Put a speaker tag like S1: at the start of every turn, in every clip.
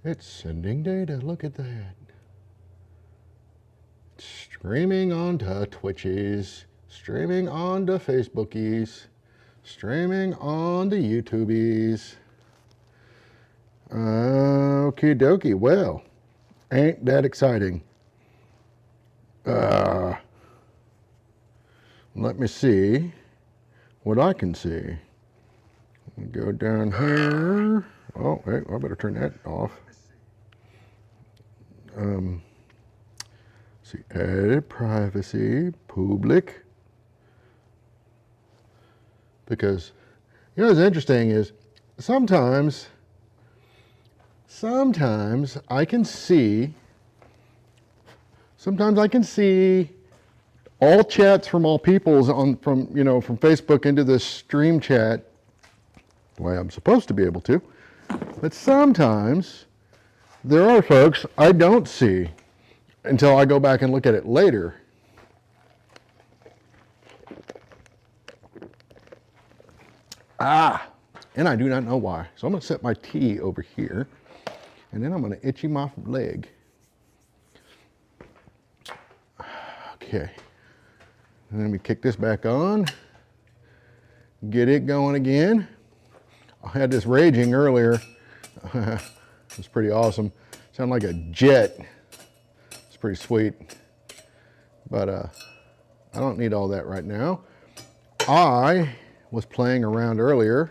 S1: It's sending data. Look at that. It's streaming onto Twitchies, streaming onto Facebookies, streaming onto YouTubies. Okie dokie. Well, ain't that exciting? Let me see what I can see. Go down here. Oh, wait, I better turn that off. See, edit privacy, public. Because, you know what's interesting is sometimes I can see all chats from all peoples from Facebook into this stream chat the way I'm supposed to be able to. But sometimes there are folks I don't see until I go back and look at it later. And I do not know why. So I'm going to set my tea over here, and then I'm going to itchy my leg. Okay. Let me kick this back on. Get it going again. I had this raging earlier. It was pretty awesome. Sounded like a jet. It's pretty sweet. But I don't need all that right now. I was playing around earlier.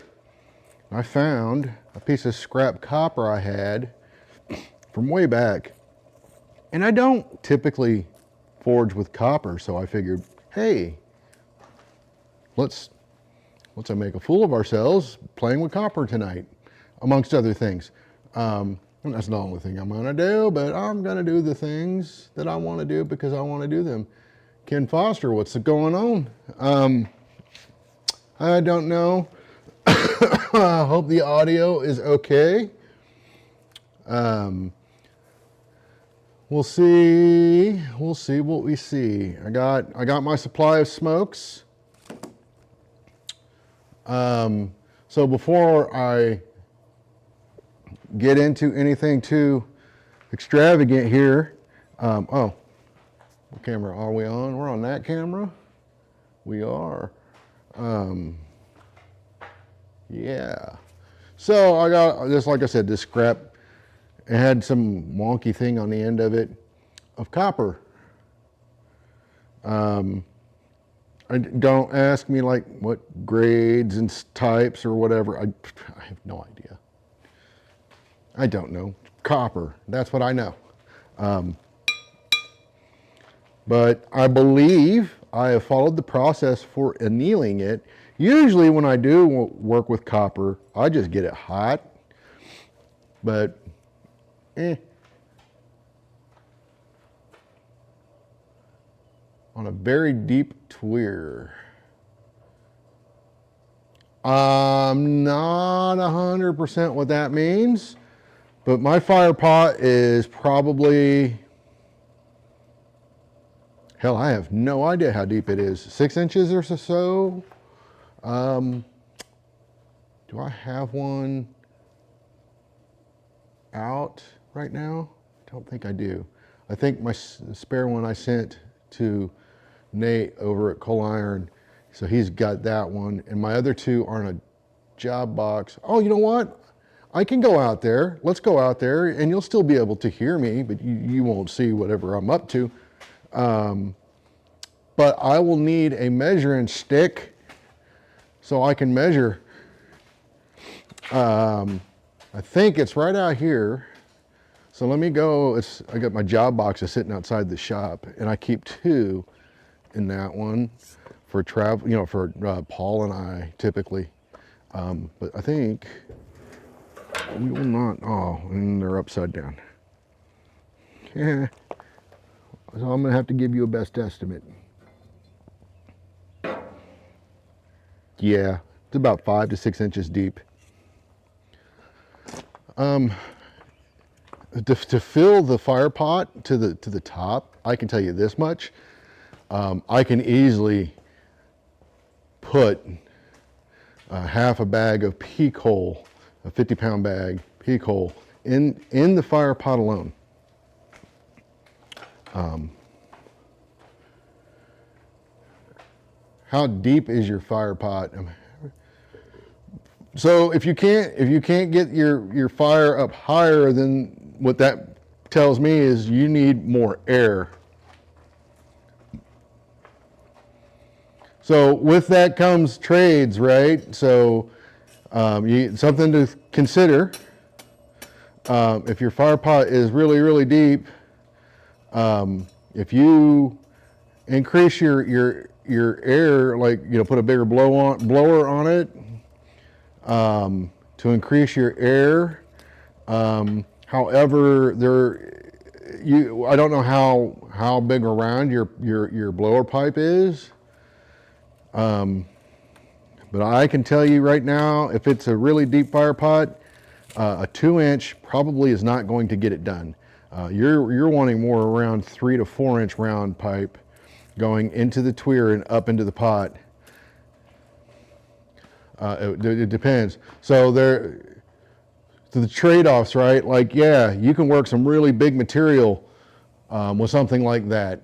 S1: I found a piece of scrap copper I had from way back. And I don't typically forge with copper, so I figured, hey, let's make a fool of ourselves playing with copper tonight, amongst other things. And that's the only thing I'm gonna do, but I'm gonna do the things that I wanna do because I wanna do them. Ken Foster, what's going on? I don't know. I hope the audio is okay. We'll see what we see. I got my supply of smokes. So before I get into anything too extravagant here, what camera are we on? We're on that camera? We are. Yeah. So I got this, like I said, this scrap. It had some wonky thing on the end of it of copper. Don't ask me like what grades and types or whatever. I have no idea. I don't know. Copper, that's what I know. But I believe I have followed the process for annealing it. Usually when I do work with copper, I just get it hot. But, on a very deep tweer. I'm not 100% what that means, but my fire pot is probably, hell, I have no idea how deep it is. 6 inches or so. Do I have one out right now? I don't think I do. I think my spare one I sent to Nate over at Coal Iron, so he's got that one, and my other two are in a job box. Oh, you know what? I can go out there. Let's go out there, and you'll still be able to hear me, but you won't see whatever I'm up to. But I will need a measuring stick so I can measure. I think it's right out here. So let me go. I got my job boxes sitting outside the shop, and I keep 2 in that one for travel, for Paul and I typically. But I think we will not. Oh, and they're upside down. Yeah. So I'm gonna have to give you a best estimate. Yeah, it's about 5 to 6 inches deep. To fill the fire pot to the top, I can tell you this much. I can easily put half a bag of pea coal, a 50-pound bag, pea coal, in the fire pot alone. How deep is your fire pot? So if you can't get your fire up higher, then what that tells me is you need more air. So with that comes trades, right? So something to consider. If your fire pot is really, really deep, if you increase your air, like, you know, put a bigger blower on it to increase your air. However, I don't know how big around your blower pipe is. But I can tell you right now, if it's a really deep fire pot, a 2-inch probably is not going to get it done. You're wanting more around 3 to 4 inch round pipe going into the tweer and up into the pot. It depends. So the trade-offs, right? Like, yeah, you can work some really big material with something like that.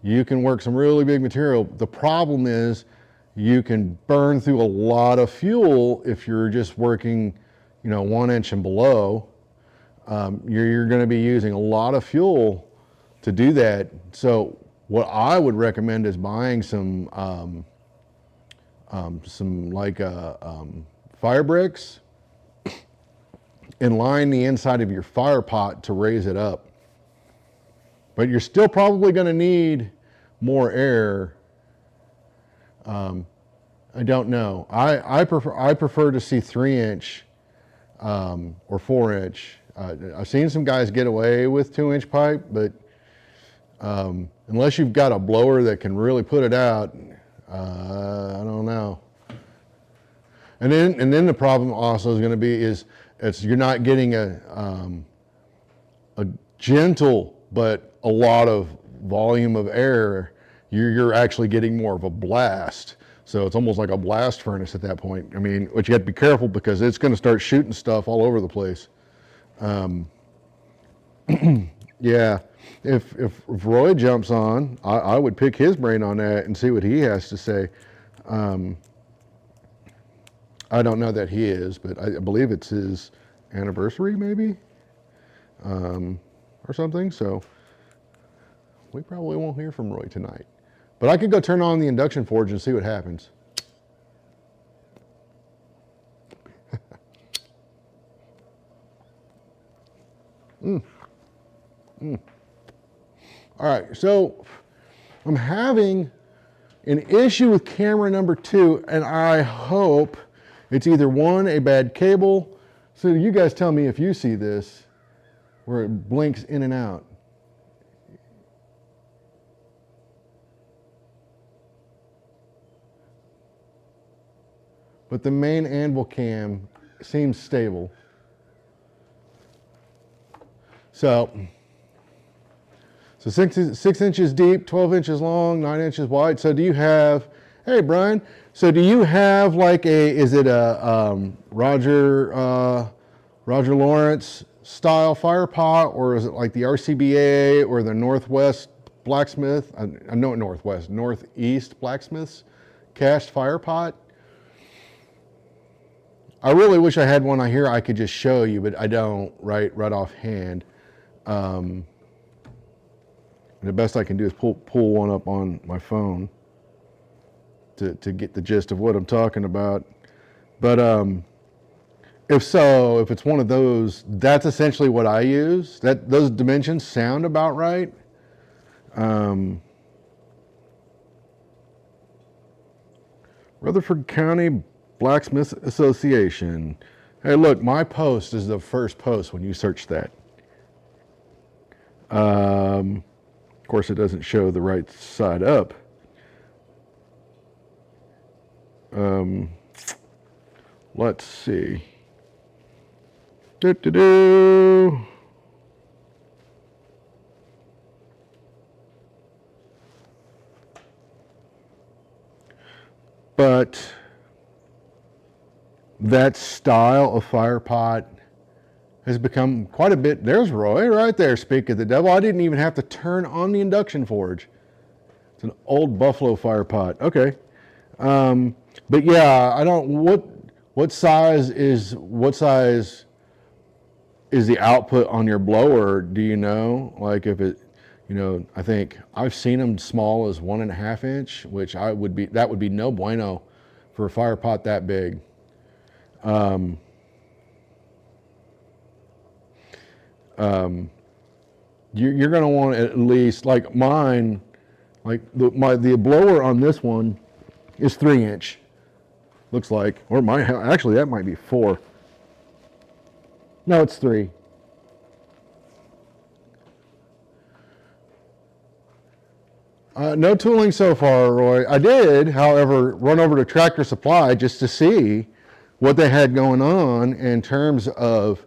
S1: You can work some really big material. The problem is you can burn through a lot of fuel if you're just working, you know, 1 inch and below. You're going to be using a lot of fuel to do that. So what I would recommend is buying some fire bricks and line the inside of your fire pot to raise it up. But you're still probably going to need more air. I don't know. I prefer to see 3-inch or 4-inch. I've seen some guys get away with 2-inch pipe, but unless you've got a blower that can really put it out, I don't know. And then the problem also is going to be you're not getting a gentle but a lot of volume of air. You're actually getting more of a blast. So it's almost like a blast furnace at that point. I mean, but you have to be careful because it's going to start shooting stuff all over the place. Yeah, if Roy jumps on, I would pick his brain on that and see what he has to say. I don't know that he is, but I believe it's his anniversary maybe, or something. So we probably won't hear from Roy tonight. But I could go turn on the induction forge and see what happens. All right, so I'm having an issue with camera number 2, and I hope it's either one, a bad cable. So you guys tell me if you see this, where it blinks in and out. But the main anvil cam seems stable. So 6 inches deep, 12 inches long, 9 inches wide. So do you have, hey Brian, so do you have like is it a Roger Lawrence style fire pot, or is it like the RCBA or the Northwest Blacksmith, I know Northeast Blacksmith's cast fire pot? I really wish I had one here I could just show you, but I don't right offhand. The best I can do is pull one up on my phone to get the gist of what I'm talking about. But if it's one of those, that's essentially what I use. Those dimensions sound about right. Rutherford County Blacksmith Association. Hey, look, my post is the first post when you search that. Of course, it doesn't show the right side up. Let's see. But that style of fire pot has become quite a bit. There's Roy right there, speak of the devil. I didn't even have to turn on the induction forge. It's an old Buffalo fire pot. Okay. But yeah, I don't, what size is the output on your blower? Do you know? Like if it, I think I've seen them small as 1.5 inch, which that would be no bueno for a fire pot that big. You're going to want at least, like mine, like the blower on this one is 3 inch, looks like, or actually that might be 4. No, it's 3. No tooling so far, Roy. I did, however, run over to Tractor Supply just to see what they had going on in terms of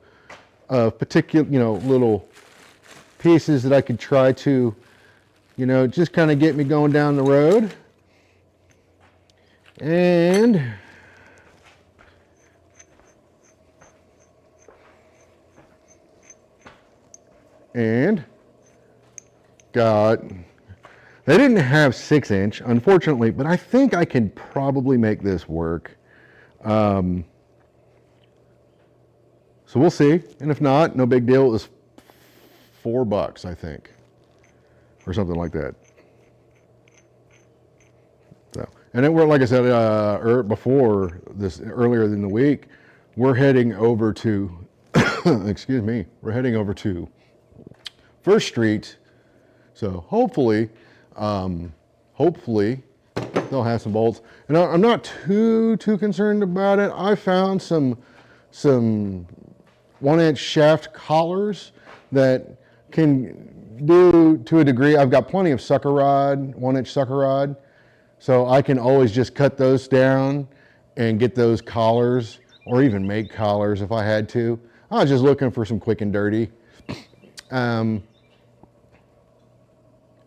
S1: particular, little pieces that I could try to, just kind of get me going down the road. And they didn't have 6 inch, unfortunately, but I think I can probably make this work. So we'll see, and if not, no big deal. It was $4, I think, or something like that. So, and then like I said before this, earlier in the week, we're heading over to, excuse me, we're heading over to First Street. So hopefully they'll have some bolts. And I'm not too concerned about it. I found some 1-inch shaft collars that can do to a degree. I've got plenty of sucker rod, 1-inch sucker rod, so I can always just cut those down and get those collars, or even make collars if I had to. I was just looking for some quick and dirty. And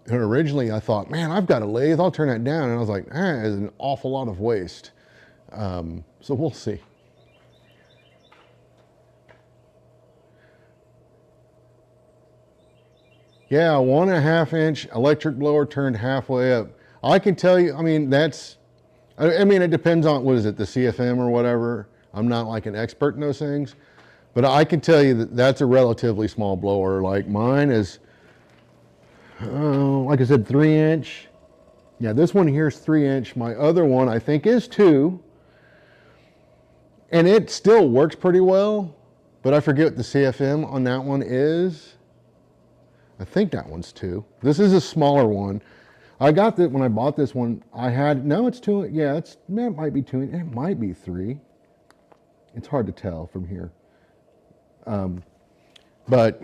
S1: originally I thought, man, I've got a lathe, I'll turn that down. And I was like, it's an awful lot of waste. So we'll see. Yeah, 1.5 inch electric blower turned halfway up. I can tell you, I mean, it depends on, what is it, the CFM or whatever. I'm not like an expert in those things, but I can tell you that that's a relatively small blower. Like mine is, like I said, 3 inch. Yeah, this one here is 3 inch. My other one I think is 2. And it still works pretty well, but I forget what the CFM on that one is. I think that one's 2. This is a smaller one. I got that when I bought this one. It's 2. Yeah, it might be 2. It might be 3. It's hard to tell from here. But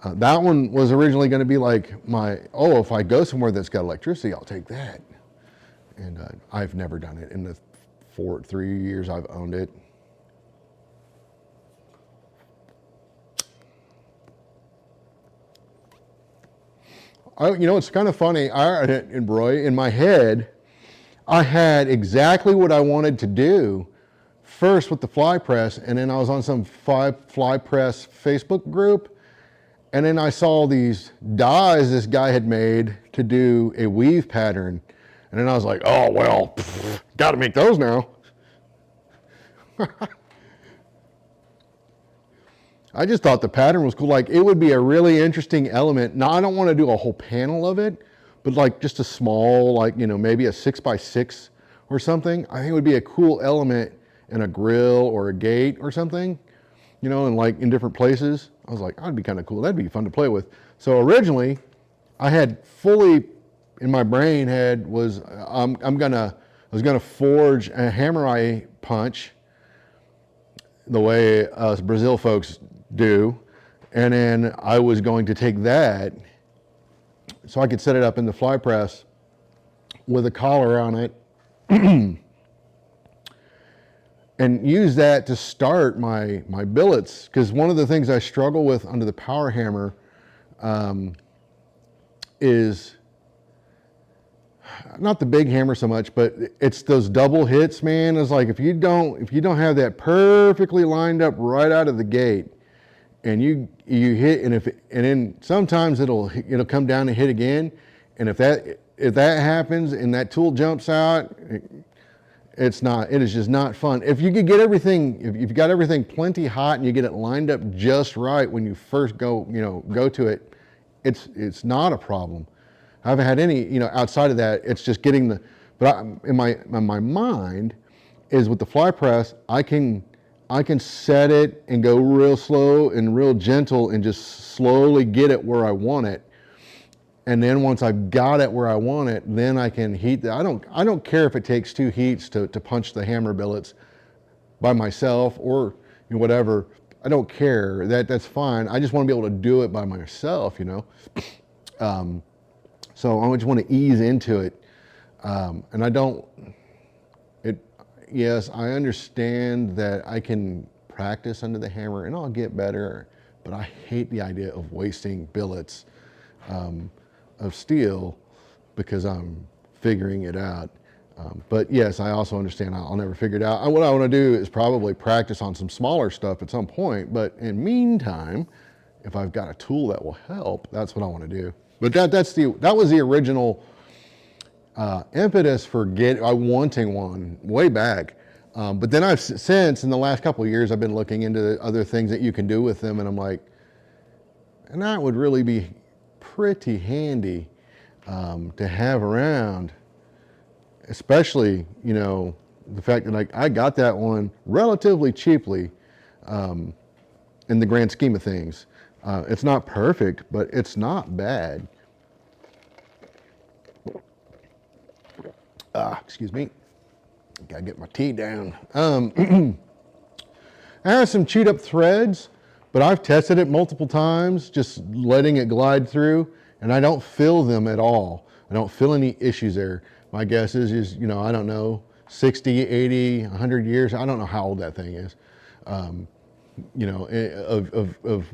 S1: that one was originally going to be like if I go somewhere that's got electricity, I'll take that. And I've never done it in the 3 years I've owned it. It's kind of funny. In my head, I had exactly what I wanted to do first with the fly press, and then I was on some fly press Facebook group, and then I saw these dies this guy had made to do a weave pattern, and then I was like, oh well, got to make those now. I just thought the pattern was cool. Like, it would be a really interesting element. Now, I don't want to do a whole panel of it, but like just a small, like, maybe a 6x6 or something. I think it would be a cool element in a grill or a gate or something, and like in different places. I was like, that'd be kind of cool. That'd be fun to play with. So originally, I had fully in my brain was I was gonna forge a hammer eye punch the way us Brazil folks do, and then I was going to take that so I could set it up in the fly press with a collar on it and use that to start my billets, because one of the things I struggle with under the power hammer is not the big hammer so much, but it's those double hits, man. It's like if you don't have that perfectly lined up right out of the gate, and you hit, and then sometimes it'll come down and hit again, and if that happens and that tool jumps out, it is just not fun. If you could get everything, if you've got everything plenty hot and you get it lined up just right when you first go to it, it's not a problem. I haven't had any, outside of that. It's just getting in my mind is with the fly press, I can set it and go real slow and real gentle and just slowly get it where I want it. And then once I've got it where I want it, then I can heat I don't care if it takes 2 heats to punch the hammer billets by myself or whatever. I don't care. That's fine. I just want to be able to do it by myself, So I just want to ease into it. And I don't, yes, I understand that I can practice under the hammer and I'll get better, but I hate the idea of wasting billets of steel because I'm figuring it out. But yes, I also understand I'll never figure it out. What I want to do is probably practice on some smaller stuff at some point, but in the meantime, if I've got a tool that will help, that's what I want to do. But that was the original impetus for wanting one way back. But then since in the last couple of years, I've been looking into other things that you can do with them, and I'm like, and that would really be pretty handy to have around, especially the fact that I got that one relatively cheaply in the grand scheme of things. It's not perfect, but it's not bad. Excuse me. Gotta get my tea down. I have some chewed up threads, but I've tested it multiple times, just letting it glide through, and I don't feel them at all. I don't feel any issues there. My guess is I don't know, 60, 80, 100 years. I don't know how old that thing is. Of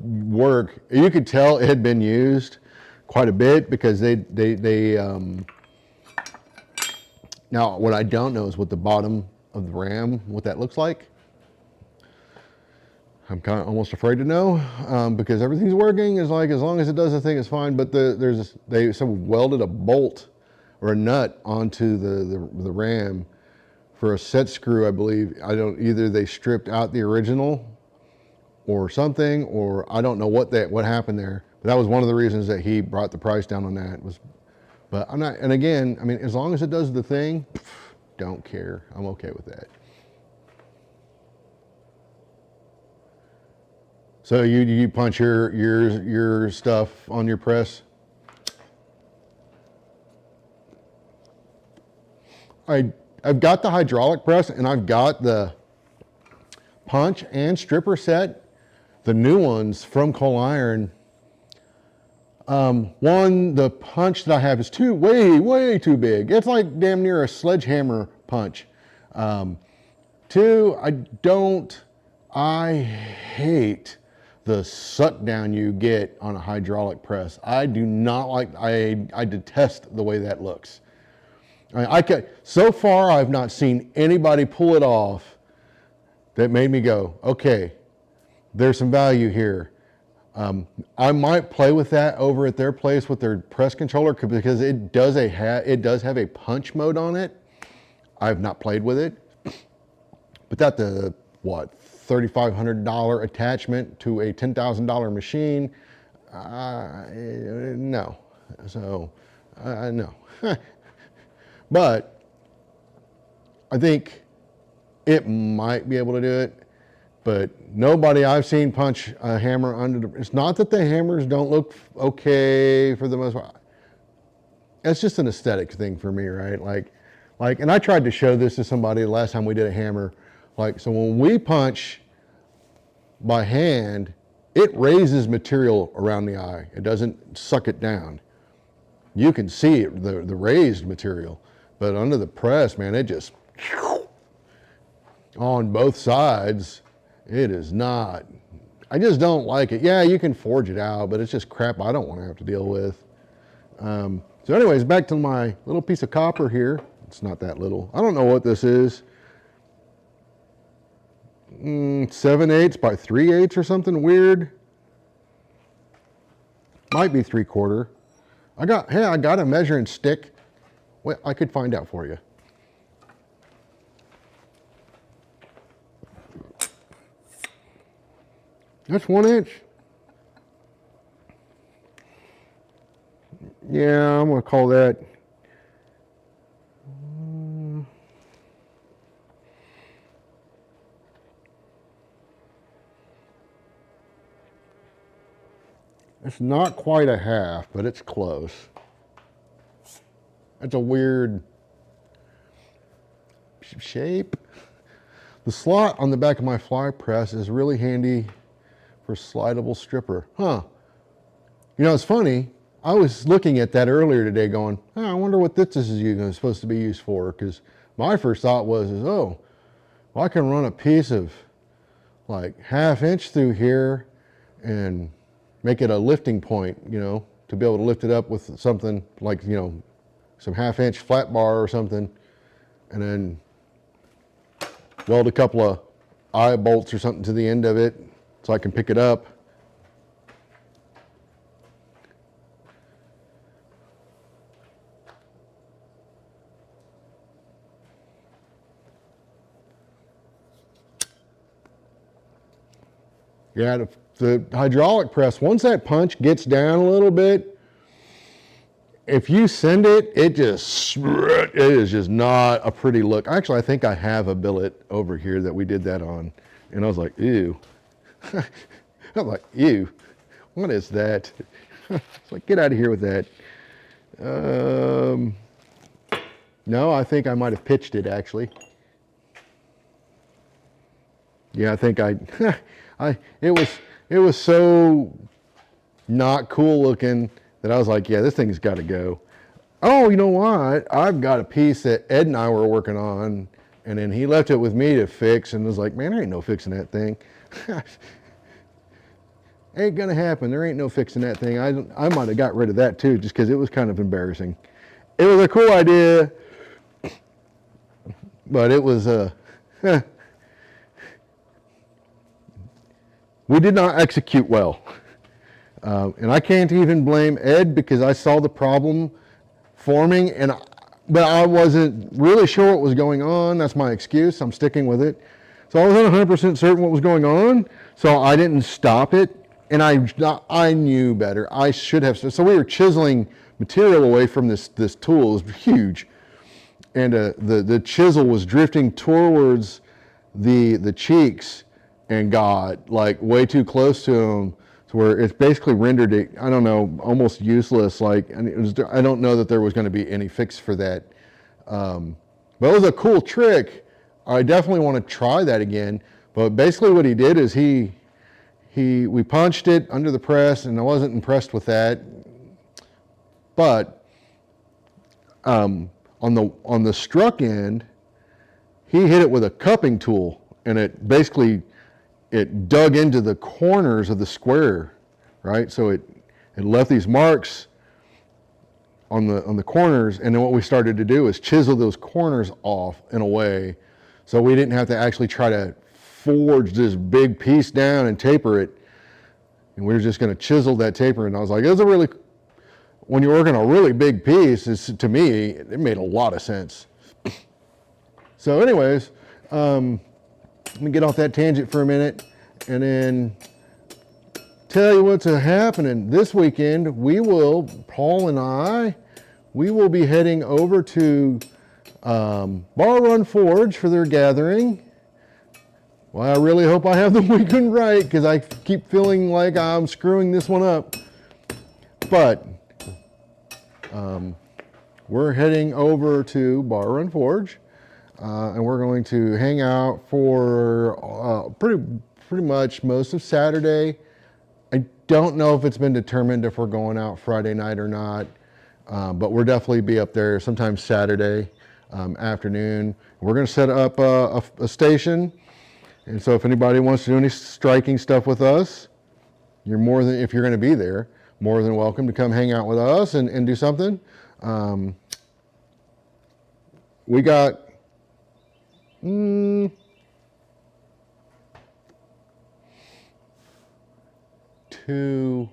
S1: work. You could tell it had been used quite a bit because they now what I don't know is what the bottom of the ram, what that looks like. I'm kind of almost afraid to know because everything's working. Is like as long as it does the thing, it's fine. But they welded a bolt or a nut onto the ram for a set screw, I believe. Either they stripped out the original or something, or I don't know what happened there. But that was one of the reasons that he brought the price down on that. But I'm not, and again, I mean, as long as it does the thing, don't care. I'm okay with that. So you punch your stuff on your press? I've got the hydraulic press and I've got the punch and stripper set, the new ones from Coal Iron. The punch that I have is way too big. It's like damn near a sledgehammer punch. Two, I hate the suck down you get on a hydraulic press. I do not like, I detest the way that looks. So far I've not seen anybody pull it off that made me go, okay, there's some value here. I might play with that over at their place with their press controller because it does have a punch mode on it. I've not played with it, but that's the $3,500 attachment to a $10,000 machine. No, so no. But I think it might be able to do it. But nobody I've seen punch a hammer under it's not that the hammers don't look okay for the most part. It's just an aesthetic thing for me, right? Like, and I tried to show this to somebody the last time we did a hammer. So when we punch by hand, it raises material around the eye. It doesn't suck it down. You can see it, the raised material, but under the press, man, it just on both sides. It is not, I just don't like it. Yeah, you can forge it out, but it's just crap I don't want to have to deal with. So So anyways, back to my little piece of copper here. It's not that little. I don't know what this is. 7/8 by 3/8 or something weird. Might be 3/4. I got a measuring stick. Well, I could find out for you. That's 1 inch. Yeah, I'm gonna call that. It's not quite a half, but it's close. That's a weird shape. The slot on the back of my fly press is really handy for slidable stripper. Huh. You know, it's funny. I was looking at that earlier today going, oh, I wonder what this is supposed to be used for, because my first thought was, oh, well, I can run a piece of like 1/2 inch through here and make it a lifting point, you know, to be able to lift it up with something like, you know, some 1/2 inch flat bar or something, and then weld a couple of eye bolts or something to the end of it so I can pick it up. Yeah, the hydraulic press, once that punch gets down a little bit, if you send it, it is just not a pretty look. Actually, I think I have a billet over here that we did that on, and I was like, ew. I was like, ew, what is that? It's like, get out of here with that. No, I think I might have pitched it actually. Yeah, I think it was so not cool looking that I was like, yeah, this thing's got to go. Oh, you know what? I've got a piece that Ed and I were working on, and then he left it with me to fix, and was like, man, there ain't no fixing that thing. Ain't gonna happen. There ain't no fixing that thing. I might have got rid of that too, just because it was kind of embarrassing. It was a cool idea, but it was we did not execute well. And I can't even blame Ed, because I saw the problem forming, but I wasn't really sure what was going on. That's my excuse. I'm sticking with it. So I wasn't 100% certain what was going on, so I didn't stop it. And I knew better. I should have. So we were chiseling material away from this tool. It was huge, and the chisel was drifting towards the cheeks and got like way too close to them, to where it's basically rendered it, I don't know, almost useless. Like, and I don't know that there was going to be any fix for that. But it was a cool trick. I definitely want to try that again. But basically what he did is we punched it under the press, and I wasn't impressed with that. But on the struck end, he hit it with a cupping tool, and it basically dug into the corners of the square, right? So it left these marks on the corners, and then what we started to do is chisel those corners off in a way, so we didn't have to actually try to forge this big piece down and taper it, and we were just going to chisel that taper. And I was like, when you're working a really big piece, to me, it made a lot of sense. So anyways, let me get off that tangent for a minute, and then tell you what's happening this weekend. Paul and I, we will be heading over to Bar Run Forge for their gathering. Well, I really hope I have the weekend right, because I keep feeling like I'm screwing this one up. But we're heading over to Bar Run Forge, and we're going to hang out for pretty much most of Saturday. I don't know if it's been determined if we're going out Friday night or not, but we'll definitely be up there sometime Saturday afternoon. We're going to set up a station. And so if anybody wants to do any striking stuff with us, if you're going to be there, more than welcome to come hang out with us and do something. We got two,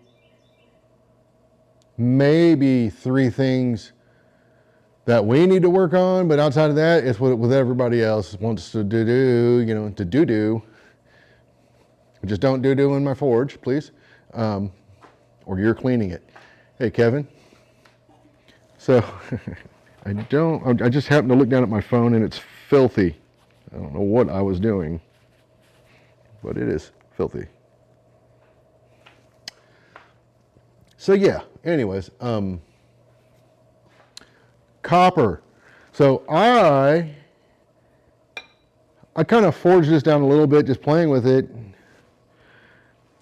S1: maybe three things that we need to work on, but outside of that, it's what everybody else wants to do, you know, to do. Just don't do in my forge, please. Or you're cleaning it. Hey, Kevin. So, I just happened to look down at my phone and it's filthy. I don't know what I was doing, but it is filthy. So yeah, anyways, copper. So I kind of forged this down a little bit, just playing with it.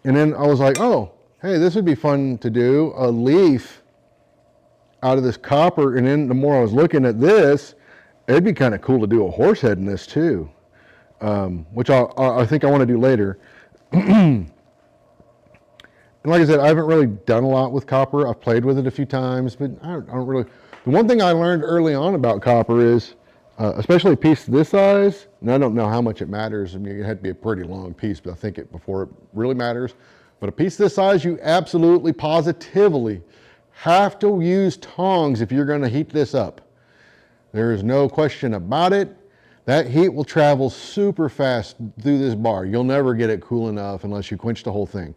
S1: And then I was like, oh, hey, this would be fun to do, a leaf out of this copper. And then the more I was looking at this, it'd be kind of cool to do a horse head in this too, which I think I want to do later. And like I said, I haven't really done a lot with copper. I've played with it a few times, but I don't really. The one thing I learned early on about copper is, especially a piece this size, and I don't know how much it matters. I mean, it had to be a pretty long piece, but I think before it really matters. But a piece this size, you absolutely, positively have to use tongs if you're going to heat this up. There is no question about it. That heat will travel super fast through this bar. You'll never get it cool enough unless you quench the whole thing.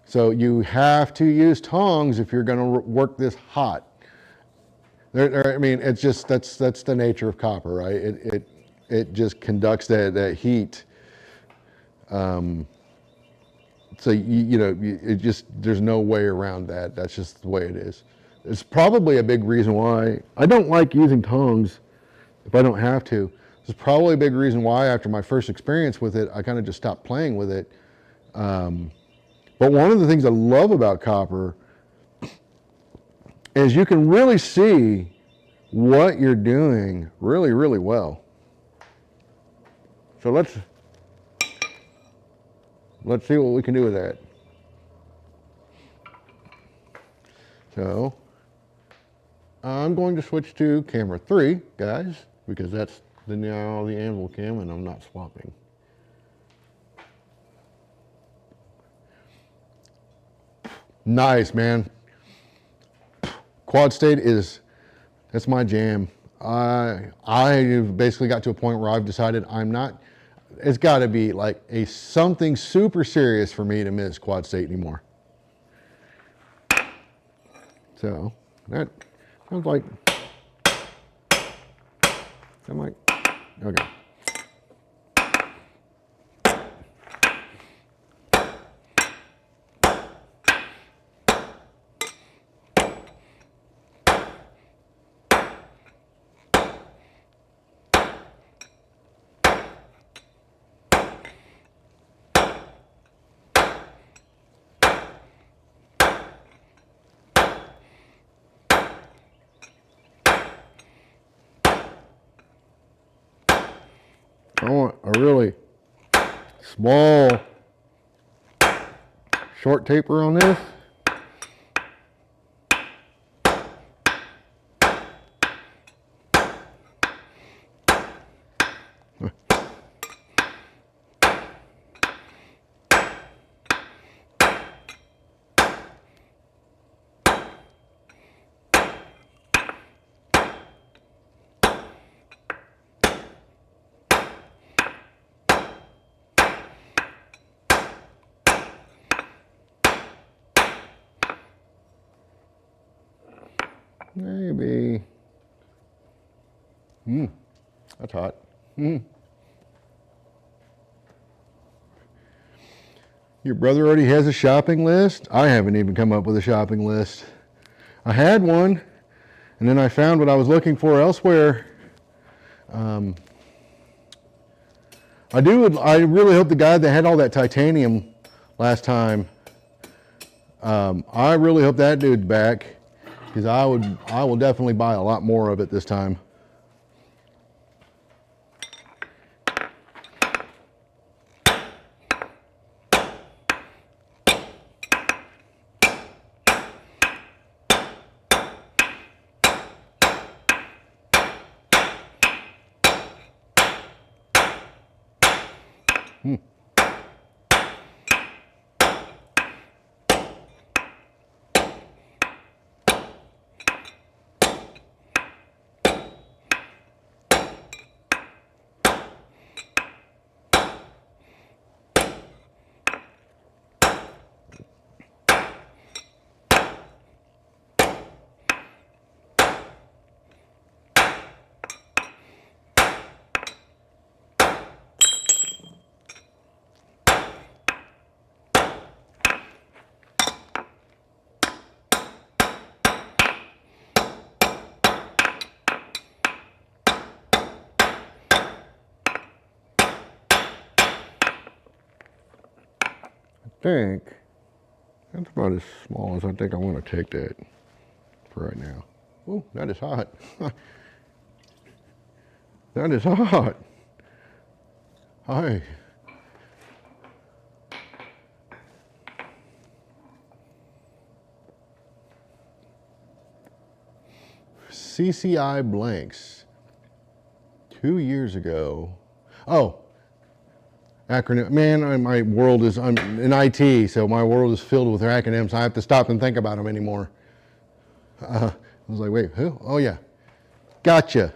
S1: So you have to use tongs if you're going to work this hot. I mean, it's just, that's the nature of copper, right? It just conducts that heat. So it just, there's no way around that. That's just the way it is. It's probably a big reason why I don't like using tongs if I don't have to. It's probably a big reason why after my first experience with it, I kind of just stopped playing with it. But one of the things I love about copper is you can really see what you're doing really, really well. So let's see what we can do with that. So I'm going to switch to camera 3, guys, because that's now the anvil cam and I'm not swapping. Nice, man. Quad state that's my jam. I basically got to a point where I've decided it's got to be like something super serious for me to miss quad state anymore. So that sounds like, okay. I want a really small, short taper on this. Maybe. That's hot. Your brother already has a shopping list? I haven't even come up with a shopping list. I had one, and then I found what I was looking for elsewhere. I really hope the guy that had all that titanium last time, I really hope that dude's back, because I will definitely buy a lot more of it this time. I think that's about as small as I think I want to take that for right now. Oh, that is hot. That is hot. Hi. CCI blanks. 2 years ago. Oh, acronym. Man, my world is, I'm in IT, so my world is filled with acronyms. I have to stop and think about them anymore. I was like, wait, who? Oh, yeah. Gotcha.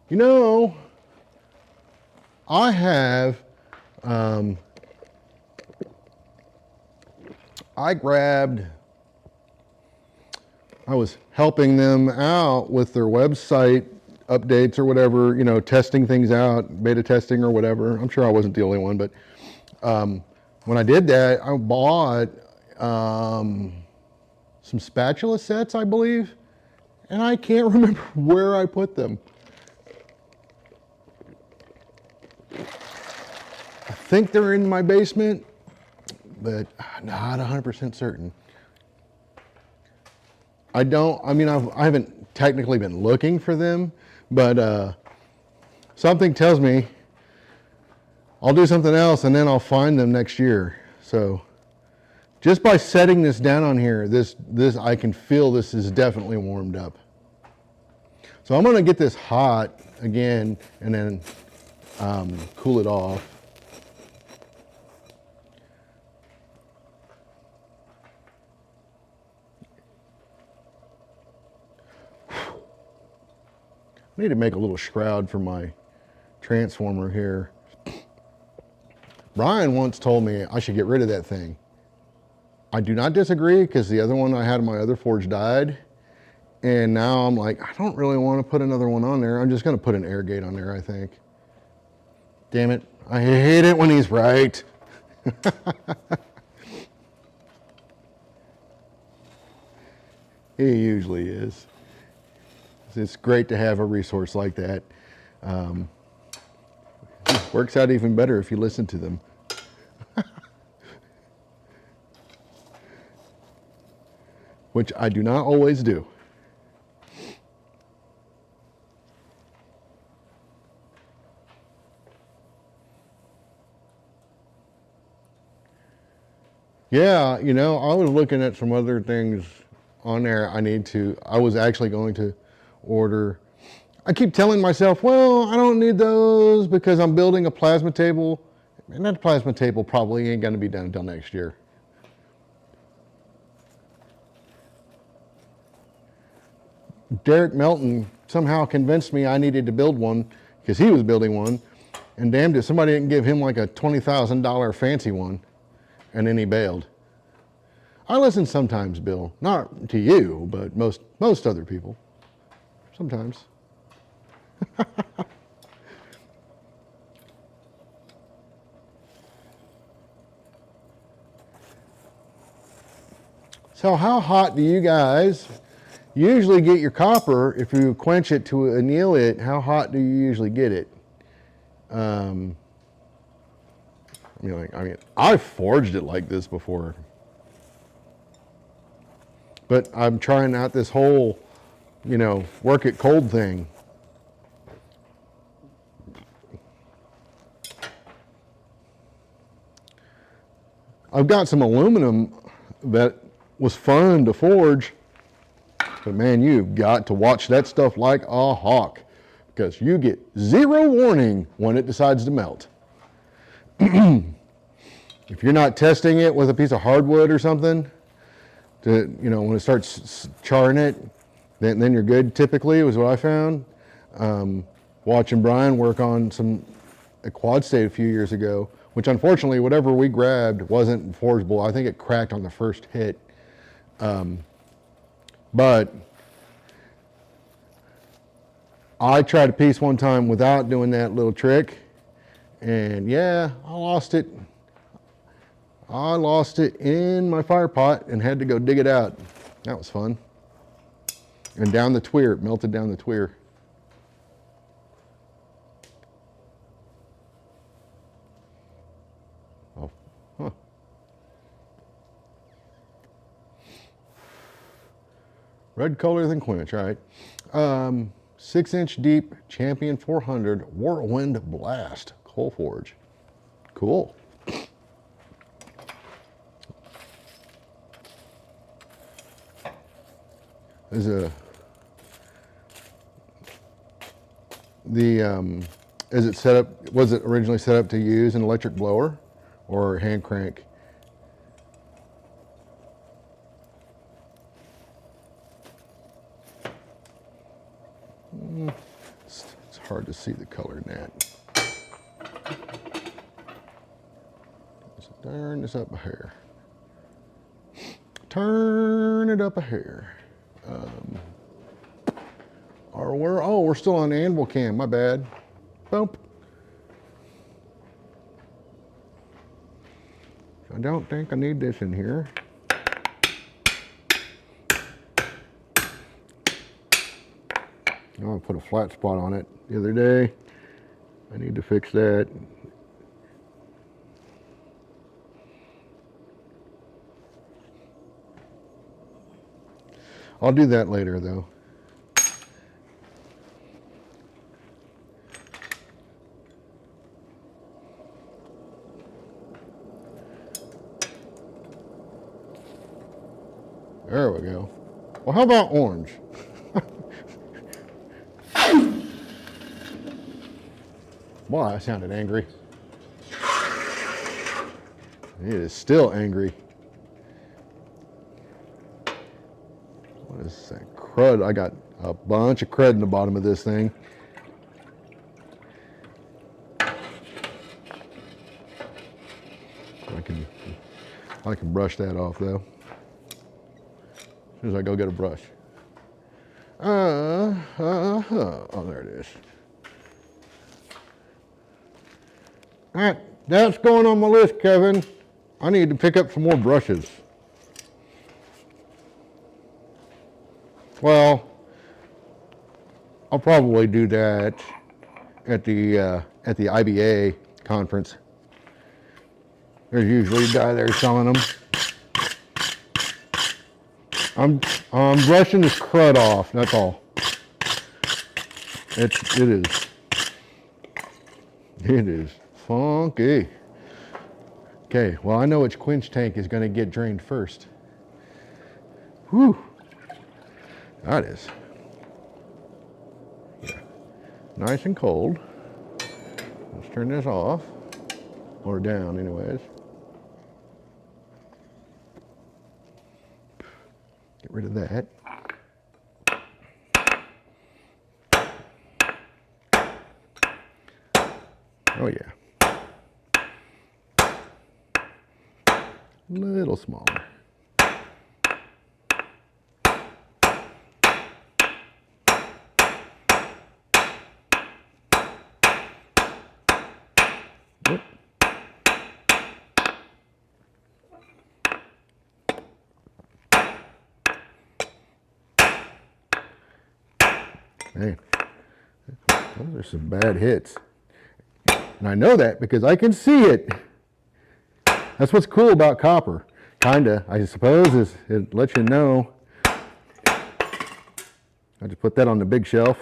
S1: You know, I have, I was helping them out with their website updates or whatever, you know, testing things out, beta testing or whatever. I'm sure I wasn't the only one, but when I did that, I bought some spatula sets, I believe, and I can't remember where I put them. I think they're in my basement, but not 100% certain. I haven't technically been looking for them, but something tells me I'll do something else and then I'll find them next year. So just by setting this down on here, this I can feel this is definitely warmed up. So I'm gonna get this hot again and then cool it off. I need to make a little shroud for my transformer here. Brian once told me I should get rid of that thing. I do not disagree because the other one I had in my other forge died. And now I'm like, I don't really want to put another one on there. I'm just going to put an air gate on there, I think. Damn it. I hate it when he's right. He usually is. It's great to have a resource like that. It works out even better if you listen to them. Which I do not always do. Yeah, you know, I was looking at some other things on there I was actually going to order. I keep telling myself, well, I don't need those because I'm building a plasma table, and that plasma table probably ain't going to be done until next year. Derek Melton somehow convinced me I needed to build one because he was building one, and damned if somebody didn't give him like a $20,000 fancy one, and then he bailed. I listen sometimes, Bill, not to you, but most other people. Sometimes. So how hot do you guys usually get your copper? If you quench it to anneal it, how hot do you usually get it? I've forged it like this before, but I'm trying out this whole, work it cold thing. I've got some aluminum that was fun to forge, but man, you've got to watch that stuff like a hawk because you get zero warning when it decides to melt. If you're not testing it with a piece of hardwood or something, when it starts charring it, then you're good. Typically, was what I found. Watching Brian work on a quad state a few years ago, which unfortunately, whatever we grabbed wasn't forgeable. I think it cracked on the first hit. But I tried a piece one time without doing that little trick, and yeah, I lost it. I lost it in my fire pot and had to go dig it out. That was fun. And down the tweer, it melted down the tweer. Oh, huh. Red color than quench, all right. 6-inch deep Champion 400 Whirlwind Blast Coal Forge. Cool. Is it set up? Was it originally set up to use an electric blower or hand crank? It's hard to see the color in that. Let's turn this up a hair. Turn it up a hair. We're still on anvil cam, my bad. Bump. I don't think I need this in here. I put a flat spot on it the other day. I need to fix that. I'll do that later though. There we go. Well, how about orange? Boy, I sounded angry. It is still angry. What is that crud? I got a bunch of crud in the bottom of this thing. I can brush that off though. As soon as I go get a brush. Oh, there it is. All right, that's going on my list, Kevin. I need to pick up some more brushes. Well, I'll probably do that at the IBA conference. There's usually a guy there selling them. I'm brushing this crud off, that's all. It is funky. Okay, well I know which quench tank is going to get drained first. Whew. That is. Yeah. Nice and cold. Let's turn this off. Or down anyways. Get rid of that. Oh yeah. A little smaller. Whoop. Man, those are some bad hits. And I know that because I can see it. That's what's cool about copper. Kinda, I suppose, is it lets you know. I just put that on the big shelf.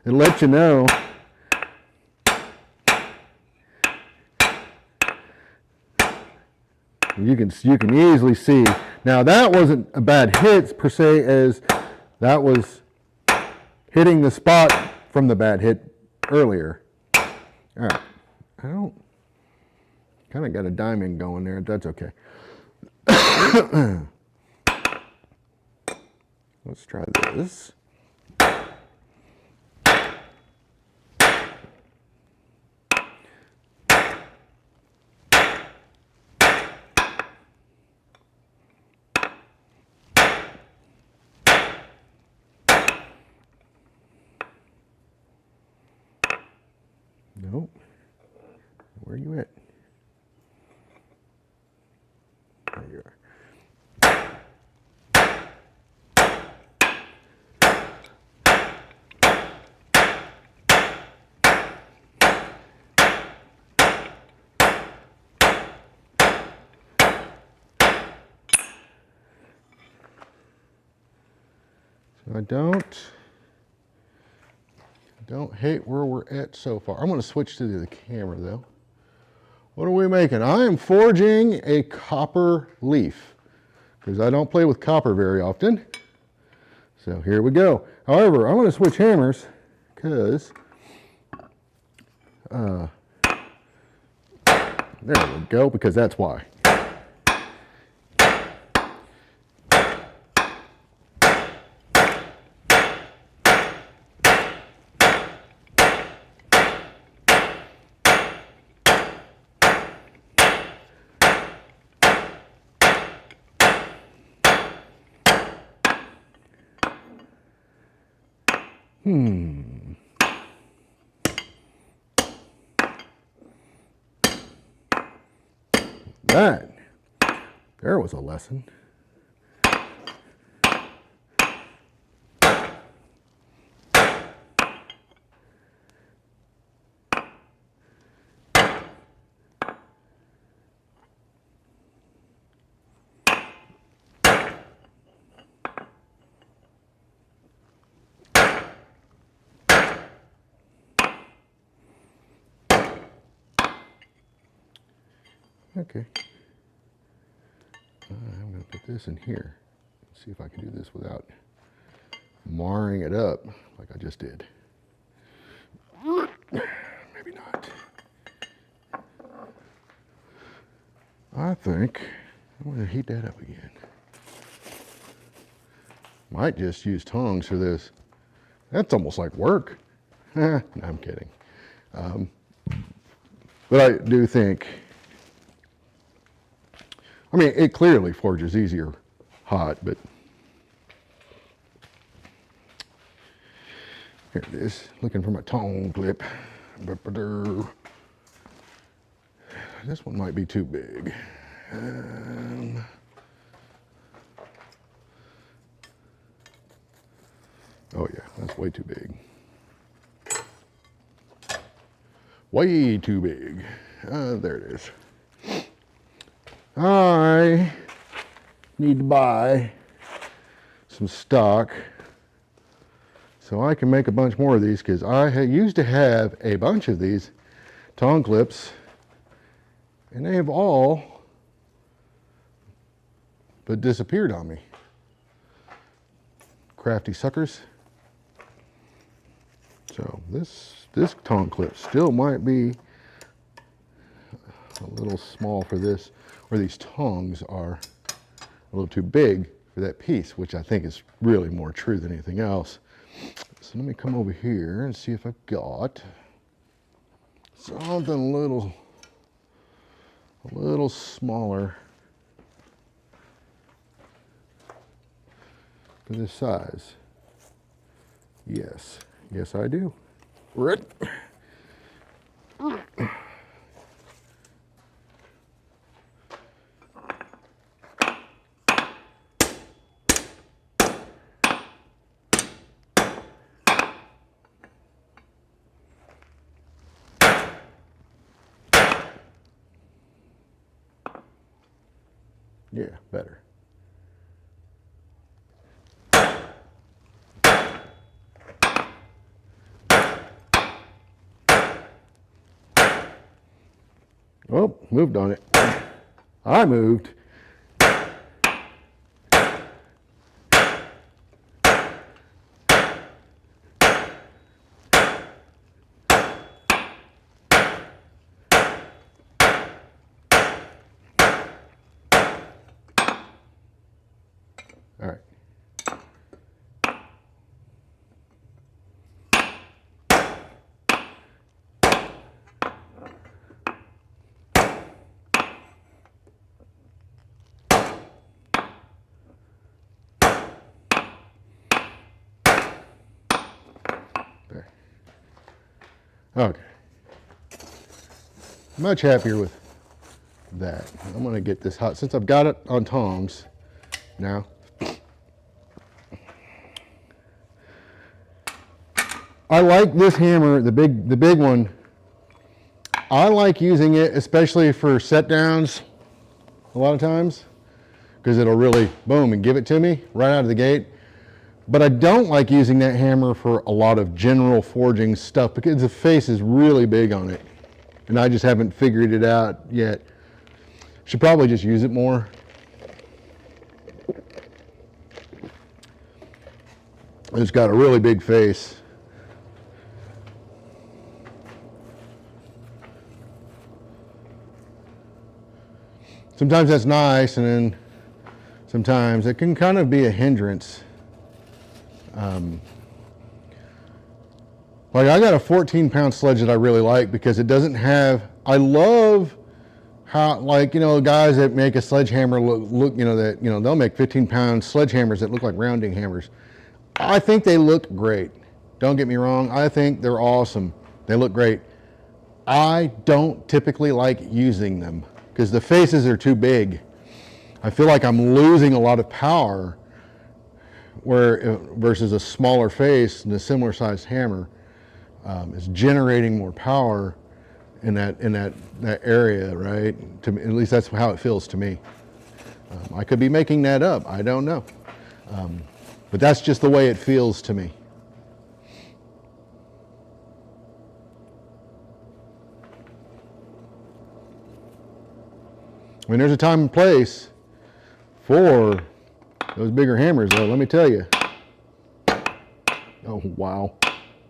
S1: It lets you know. You can easily see. Now that wasn't a bad hit per se, as that was hitting the spot from the bad hit earlier. All right, I don't, kind of got a diamond going there. That's okay. Let's try this. Nope. Where are you at? There you are. So I don't hate where we're at so far. I'm going to switch to the camera though. What are we making? I am forging a copper leaf because I don't play with copper very often. So here we go. However, I'm going to switch hammers because there we go, because that's why. There was a lesson. Okay. I'm going to put this in here. See if I can do this without marring it up like I just did. Maybe not. I think I'm going to heat that up again. Might just use tongs for this. That's almost like work. No, I'm kidding. But I do think, I mean, it clearly forges easier hot, but here it is, looking for my tone clip. This one might be too big. Oh yeah, that's way too big. Way too big. There it is. I need to buy some stock so I can make a bunch more of these, because I used to have a bunch of these tongue clips and they have all but disappeared on me. Crafty suckers. So this tongue clip still might be a little small for this, or these tongs are a little too big for that piece, which I think is really more true than anything else. So let me come over here and see if I've got something a little smaller for this size. Yes, yes I do. Right. Yeah, better. Oh, moved on it. I moved. Okay. Much happier with that. I'm gonna get this hot, since I've got it on tongs now. I like this hammer, the big one. I like using it, especially for set downs a lot of times, because it'll really boom and give it to me right out of the gate. But I don't like using that hammer for a lot of general forging stuff because the face is really big on it. And I just haven't figured it out yet. Should probably just use it more. It's got a really big face. Sometimes that's nice, and then sometimes it can kind of be a hindrance. Like I got a 14-pound sledge that I really like because it doesn't have, I love how, like, you know, guys that make a sledgehammer look, you know, that, you know, they'll make 15-pound sledgehammers that look like rounding hammers. I think they look great. Don't get me wrong. I think they're awesome. They look great. I don't typically like using them because the faces are too big. I feel like I'm losing a lot of power versus a smaller face and a similar sized hammer is generating more power in that area, right? At least that's how it feels to me. I could be making that up. I don't know. But that's just the way it feels to me. I mean, there's a time and place for those bigger hammers, though, let me tell you. Oh, wow.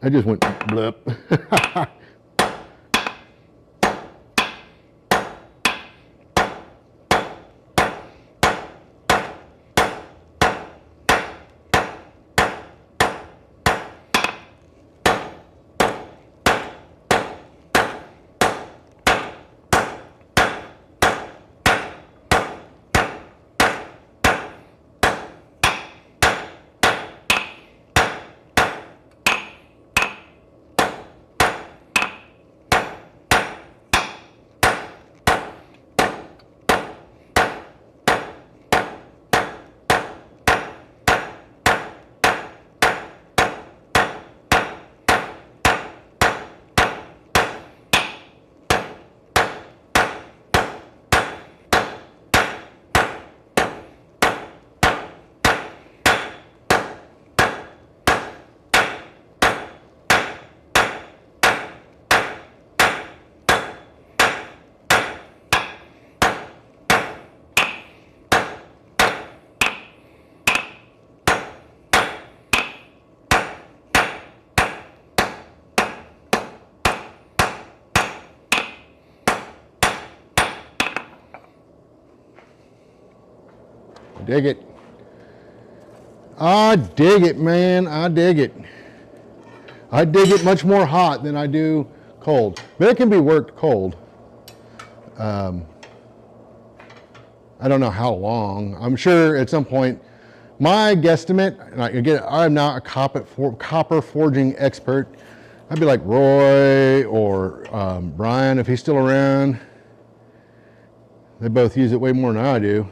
S1: I just went blip. Dig it. I dig it, man. I dig it. I dig it much more hot than I do cold. But it can be worked cold. I don't know how long. I'm sure at some point, my guesstimate, and again, I'm not a copper forging expert. I'd be like Roy or Brian if he's still around. They both use it way more than I do.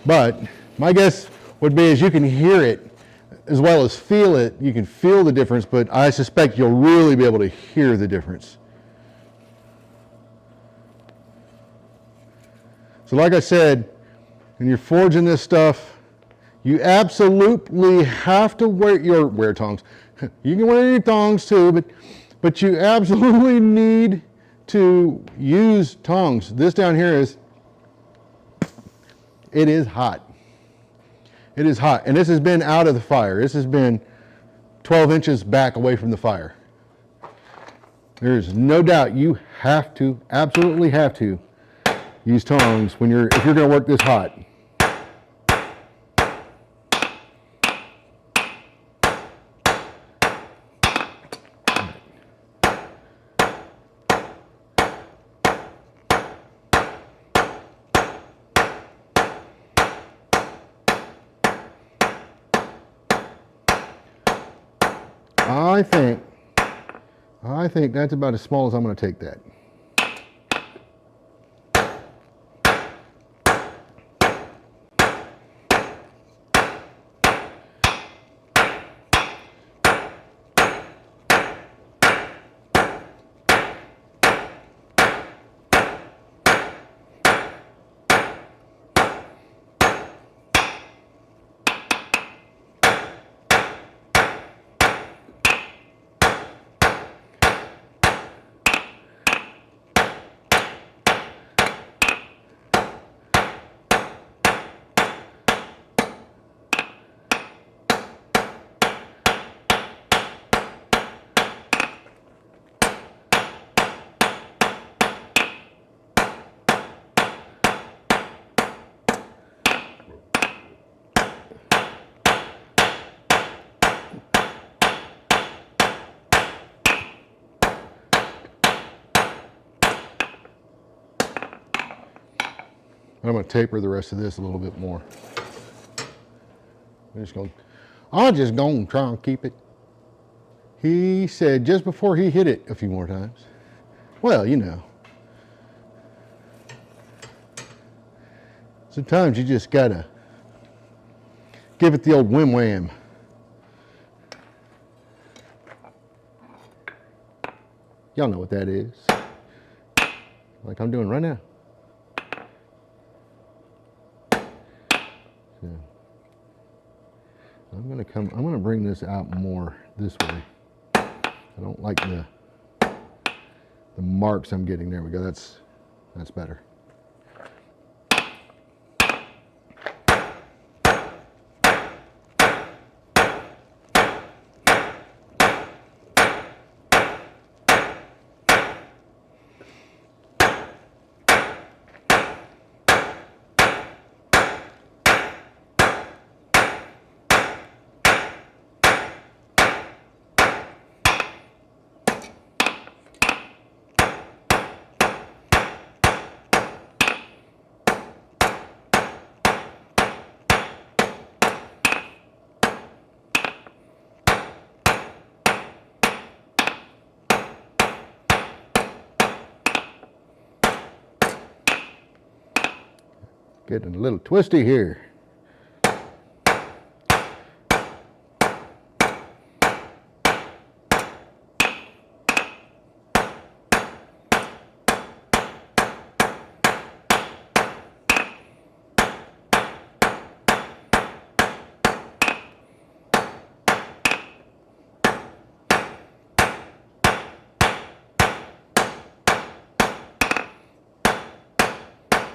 S1: But my guess would be is you can hear it as well as feel it. You can feel the difference, but I suspect you'll really be able to hear the difference. So like I said, when you're forging this stuff, you absolutely have to wear tongs. You can wear your tongs too, but you absolutely need to use tongs. This down here it is hot. It is hot. And this has been out of the fire. This has been 12 inches back away from the fire. There's no doubt you have to, absolutely have to, use tongs if you're going to work this hot. I think I think that's about as small as I'm going to take that. I'm going to taper the rest of this a little bit more. I'm just going to try and keep it. He said just before he hit it a few more times. Well, you know. Sometimes you just got to give it the old whim wham. Y'all know what that is. Like I'm doing right now. So I'm gonna bring this out more this way. I don't like the marks I'm getting. There we go. That's better. Getting a little twisty here.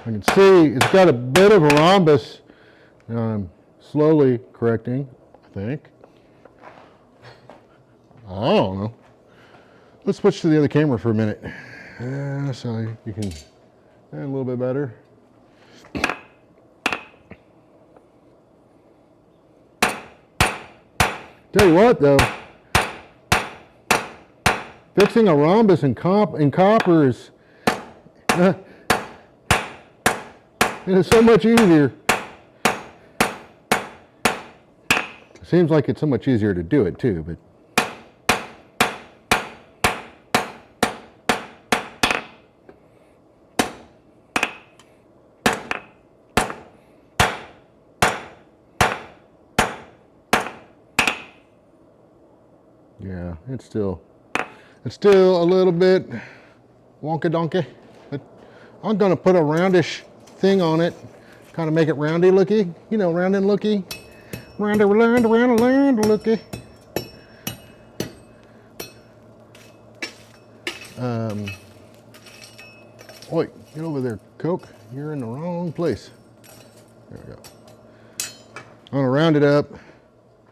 S1: I can see it's got a bit of a rhombus. Now I'm slowly correcting, I think. I don't know. Let's switch to the other camera for a minute. So you can, a little bit better. Tell you what though, fixing a rhombus in copper is, it is so much easier. It seems like it's so much easier to do it too, but yeah, it's still a little bit wonka donkey, but I'm gonna put a roundish thing on it, kind of make it roundy looky, you know, round and looky, round looky. Wait, get over there, Coke. You're in the wrong place. There we go. I'm gonna round it up,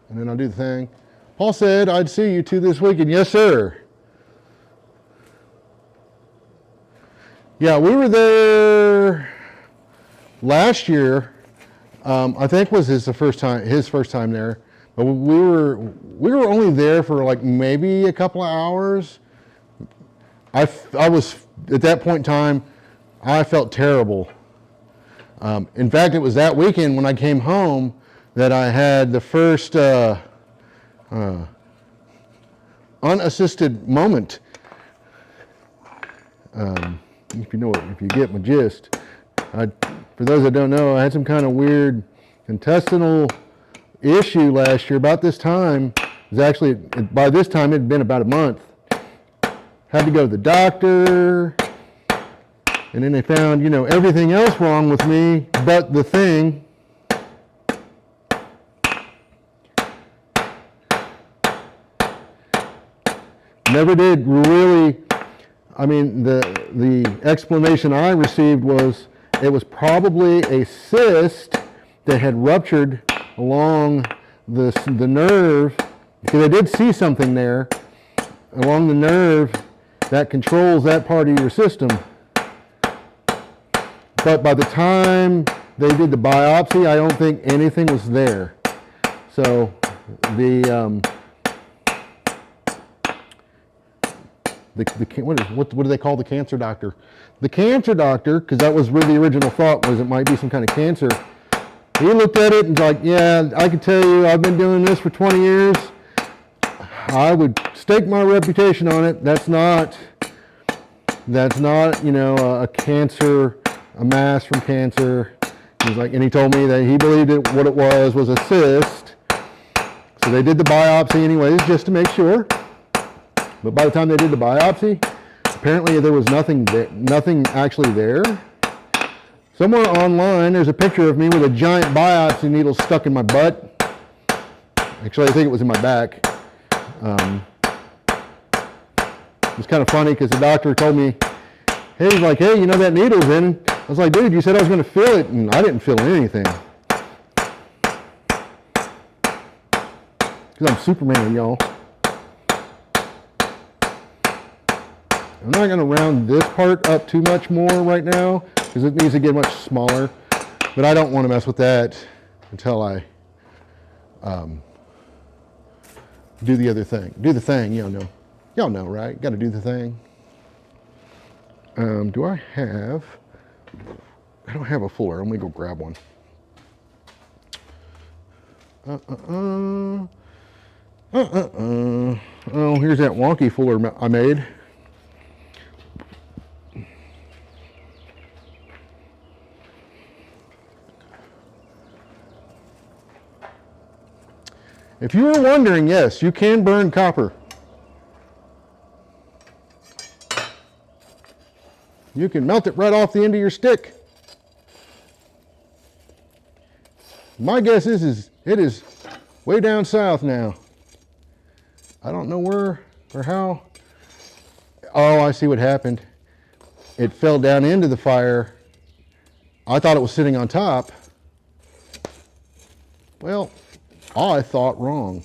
S1: and then I'll do the thing. Paul said I'd see you two this weekend. Yes, sir. Yeah, we were there last year. I think was his first time there. But we were only there for like maybe a couple of hours. I was at that point in time, I felt terrible. In fact, it was that weekend when I came home that I had the first unassisted moment If you know it, if you get my gist. For those that don't know, I had some kind of weird intestinal issue last year. About this time, it was actually, by this time it had been about a month. Had to go to the doctor, and then they found, everything else wrong with me but the thing. Never did really, the explanation I received was it was probably a cyst that had ruptured along the nerve, because I did see something there along the nerve that controls that part of your system. But by the time they did the biopsy, I don't think anything was there. So what do they call the cancer doctor? The cancer doctor, because that was really the original thought, was it might be some kind of cancer. He looked at it and was like, yeah, I can tell you, I've been doing this for 20 years. I would stake my reputation on it. That's not, a cancer, a mass from cancer. He's like, and he told me that he believed what it was a cyst. So they did the biopsy anyways, just to make sure. But by the time they did the biopsy, apparently there was nothing actually there. Somewhere online, there's a picture of me with a giant biopsy needle stuck in my butt. Actually, I think it was in my back. It was kind of funny because the doctor told me, he's like, hey, that needle's in. I was like, dude, you said I was going to feel it, and I didn't feel anything. Because I'm Superman, y'all. I'm not going to round this part up too much more right now because it needs to get much smaller. But I don't want to mess with that until I do the other thing. Do the thing, y'all know. Y'all know, right? Got to do the thing. Do I have... I don't have a fuller. Let me go grab one. Oh, here's that wonky fuller I made. If you were wondering, yes, you can burn copper. You can melt it right off the end of your stick. My guess is it is way down south now. I don't know where or how. Oh, I see what happened. It fell down into the fire. I thought it was sitting on top. Well, I thought wrong.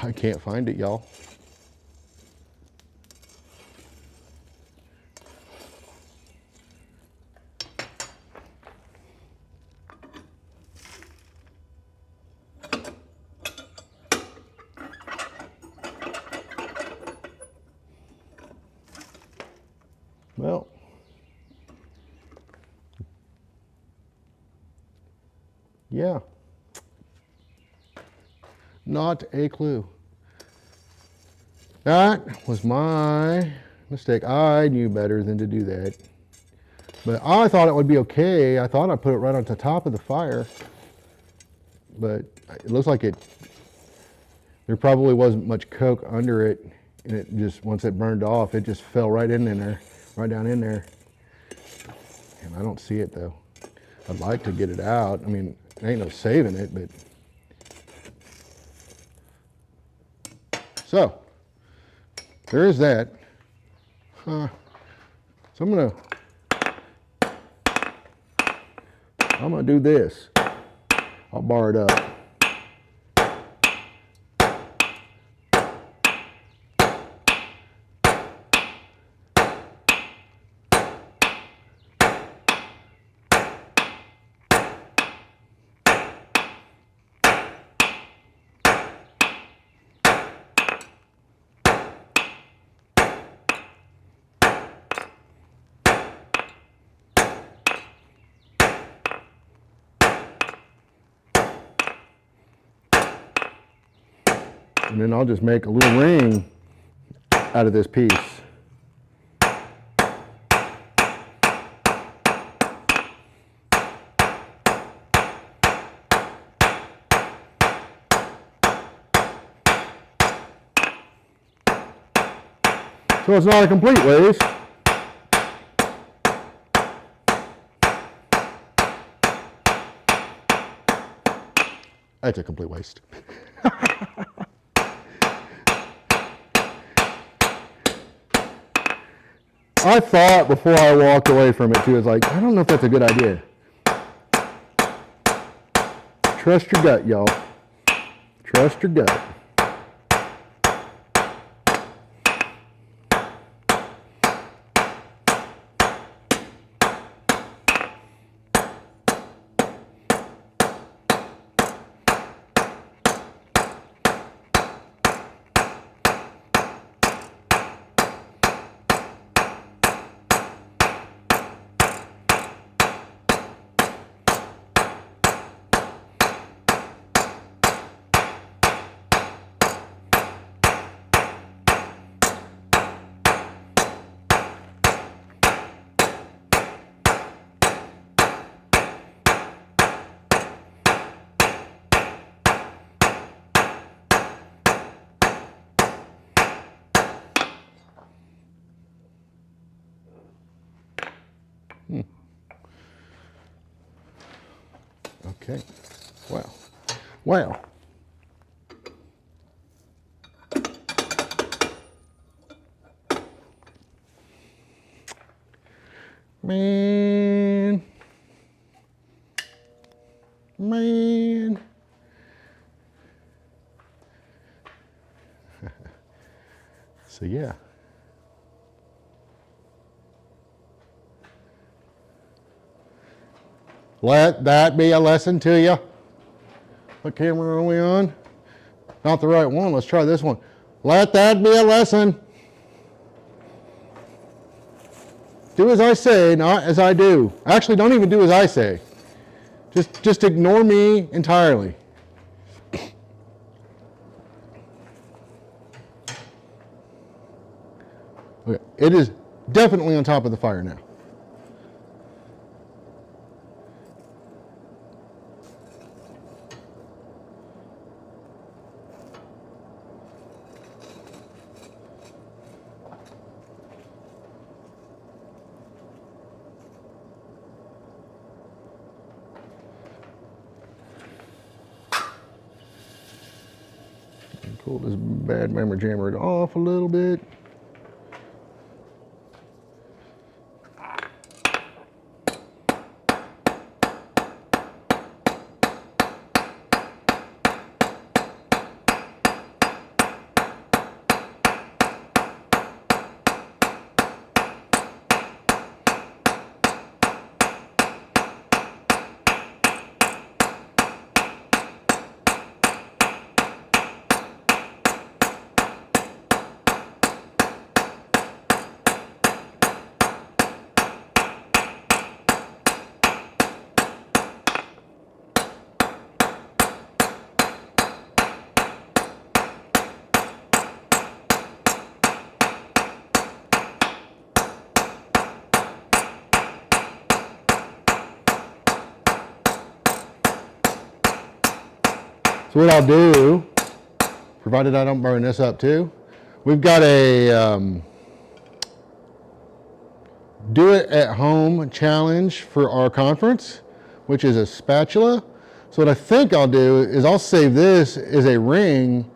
S1: I can't find it, y'all. Well, yeah, not a clue. That was my mistake. I knew better than to do that. But I thought it would be okay. I thought I put it right on the top of the fire. But it looks like there probably wasn't much coke under it. And it just, once it burned off, it just fell right in there, right down in there. And I don't see it though. I'd like to get it out. I mean, there ain't no saving it, but. So, there is that. So I'm gonna do this. I'll bar it up. And then I'll just make a little ring out of this piece. So it's not a complete waste. That's a complete waste. I thought before I walked away from it too, I was like, I don't know if that's a good idea. Trust your gut, y'all. Trust your gut. Okay. Wow. Wow. Man. So yeah. Let that be a lesson to you. What camera are we on? Not the right one. Let's try this one. Let that be a lesson. Do as I say, not as I do. Actually, don't even do as I say. Just ignore me entirely. Okay. It is definitely on top of the fire now. Pull this bad memory jammer off a little bit. So what I'll do, provided I don't burn this up too, we've got a do it at home challenge for our conference, which is a spatula. So what I think I'll do is I'll save this as a ring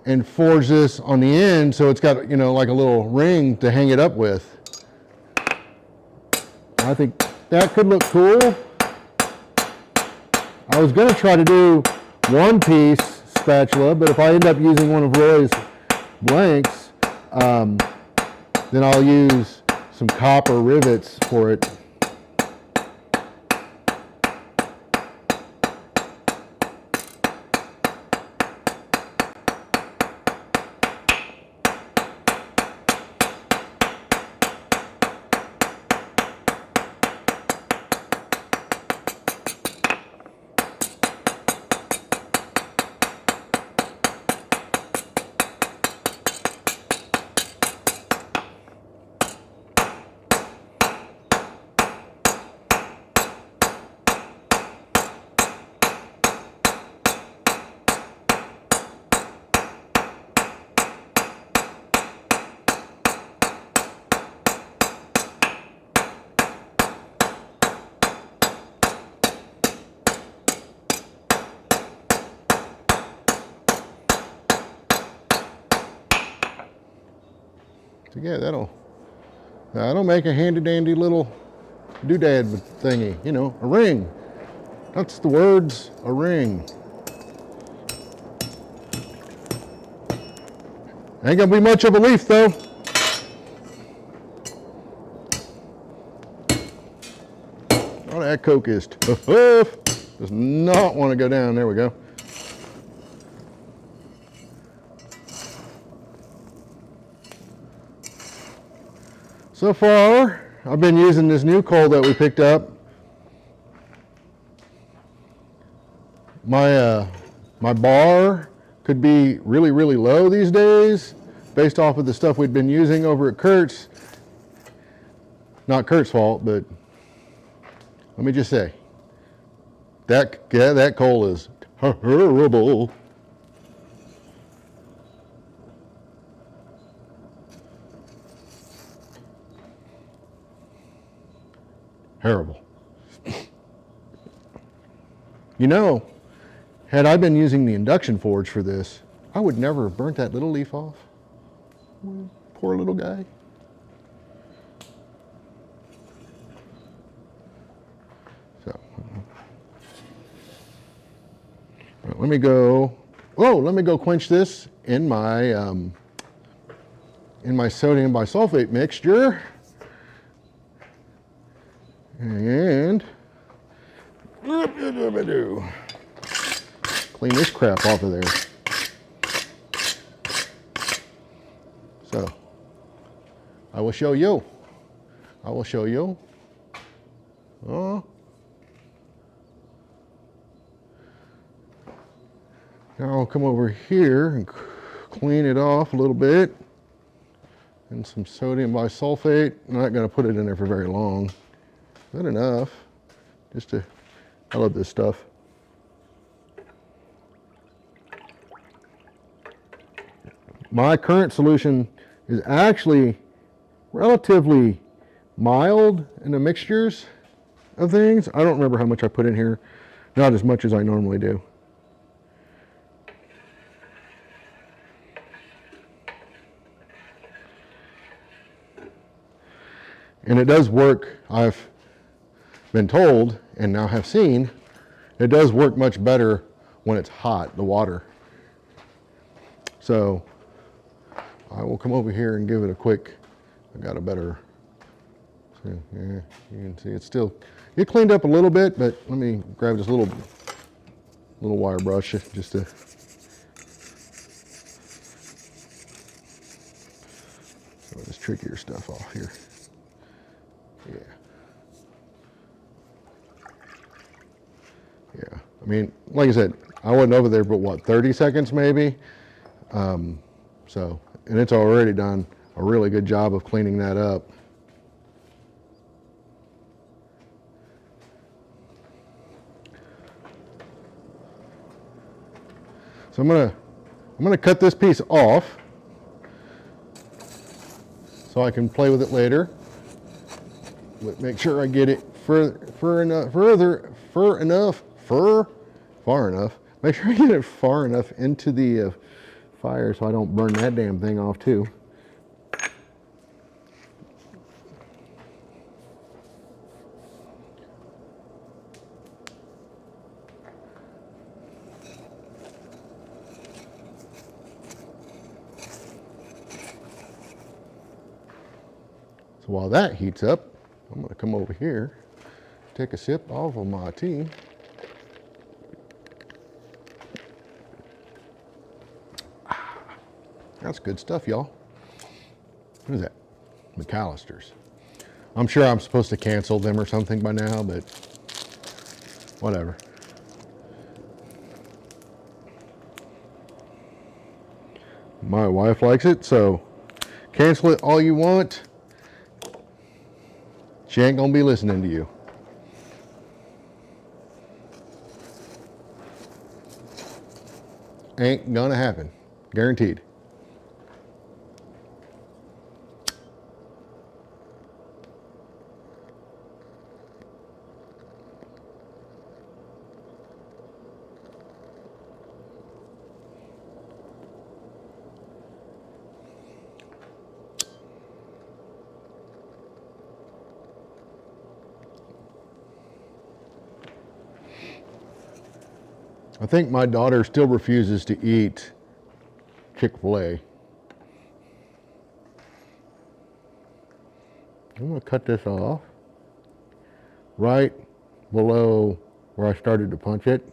S1: and forge this on the end so it's got, you know, like a little ring to hang it up with. I think that could look cool. I was going to try to do one piece spatula, but if I end up using one of Roy's blanks, then I'll use some copper rivets for it. So yeah, that'll make a handy dandy little doodad thingy, you know, a ring. That's the words, a ring. Ain't gonna be much of a leaf though. Oh, that Coke is tough. Does not want to go down. There we go. So far, I've been using this new coal that we picked up. My bar could be really, really low these days based off of the stuff we'd been using over at Kurt's. Not Kurt's fault, but let me just say, that coal is terrible. Terrible. You know, had I been using the induction forge for this, I would never have burnt that little leaf off. Poor little guy. So, let me go. Oh, let me go quench this in my sodium bisulfate mixture. And clean this crap off of there. So I will show you. Oh. Now I'll come over here and clean it off a little bit. And some sodium bisulfate. I'm not going to put it in there for very long. Not enough. I love this stuff. My current solution is actually relatively mild in the mixtures of things. I don't remember how much I put in here. Not as much as I normally do. And it does work. I've been told and now have seen it does work much better when it's hot, the water. So I will come over here and give it a quick, I got a better, yeah, you can see it's still, it cleaned up a little bit, but let me grab this little wire brush just to, some of this trickier stuff off here. Yeah. Yeah, I mean, like I said, I wasn't over there but what, 30 seconds maybe? So, and it's already done a really good job of cleaning that up. So I'm gonna cut this piece off so I can play with it later. But make sure I get it far enough. Make sure I get it far enough into the fire so I don't burn that damn thing off too. So while that heats up, I'm going to come over here, take a sip off of my tea. That's good stuff, y'all. What is that? McAllister's. I'm sure I'm supposed to cancel them or something by now, but whatever. My wife likes it, so cancel it all you want. She ain't gonna be listening to you. Ain't gonna happen. Guaranteed. I think my daughter still refuses to eat Chick-fil-A. I'm going to cut this off right below where I started to punch it.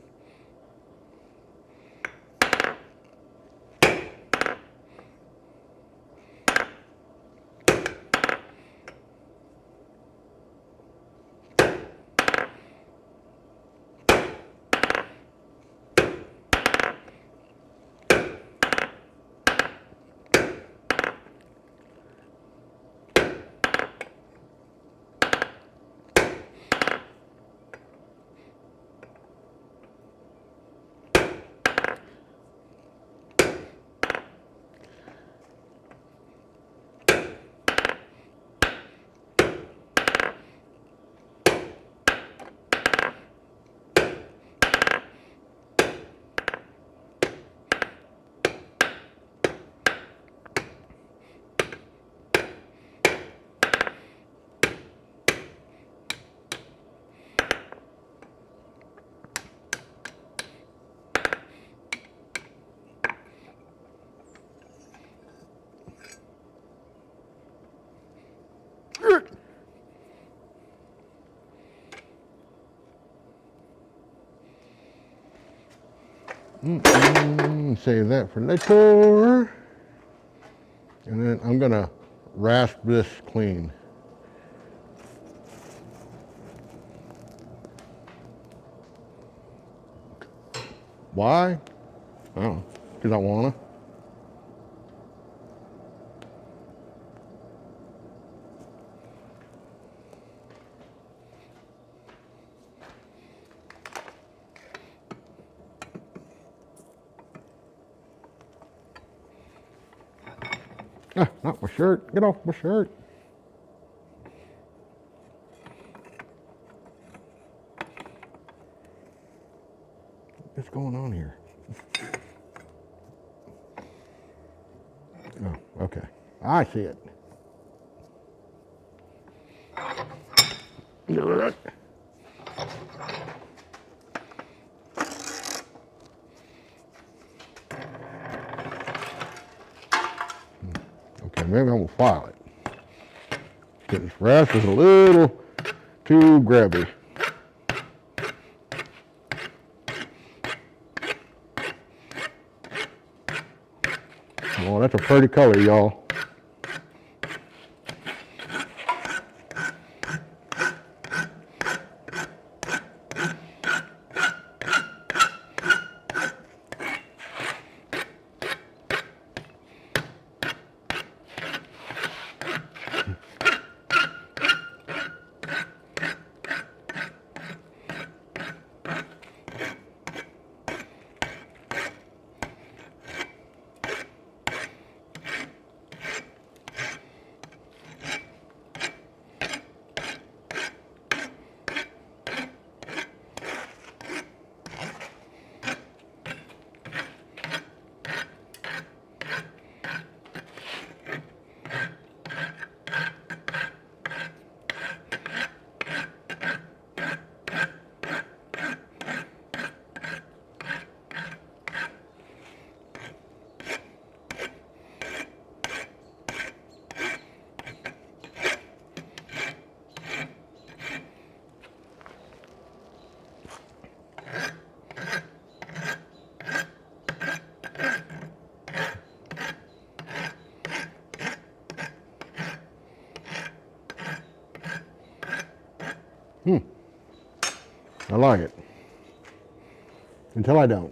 S1: Save that for later. And then I'm going to rasp this clean. Why? Oh, because I want to. Ah, not my shirt. Get off my shirt. What's going on here? Oh, okay. I see it. Okay, maybe I'm going to file it. This rasp is a little too grabby. Oh, that's a pretty color, y'all. I like it. Until I don't.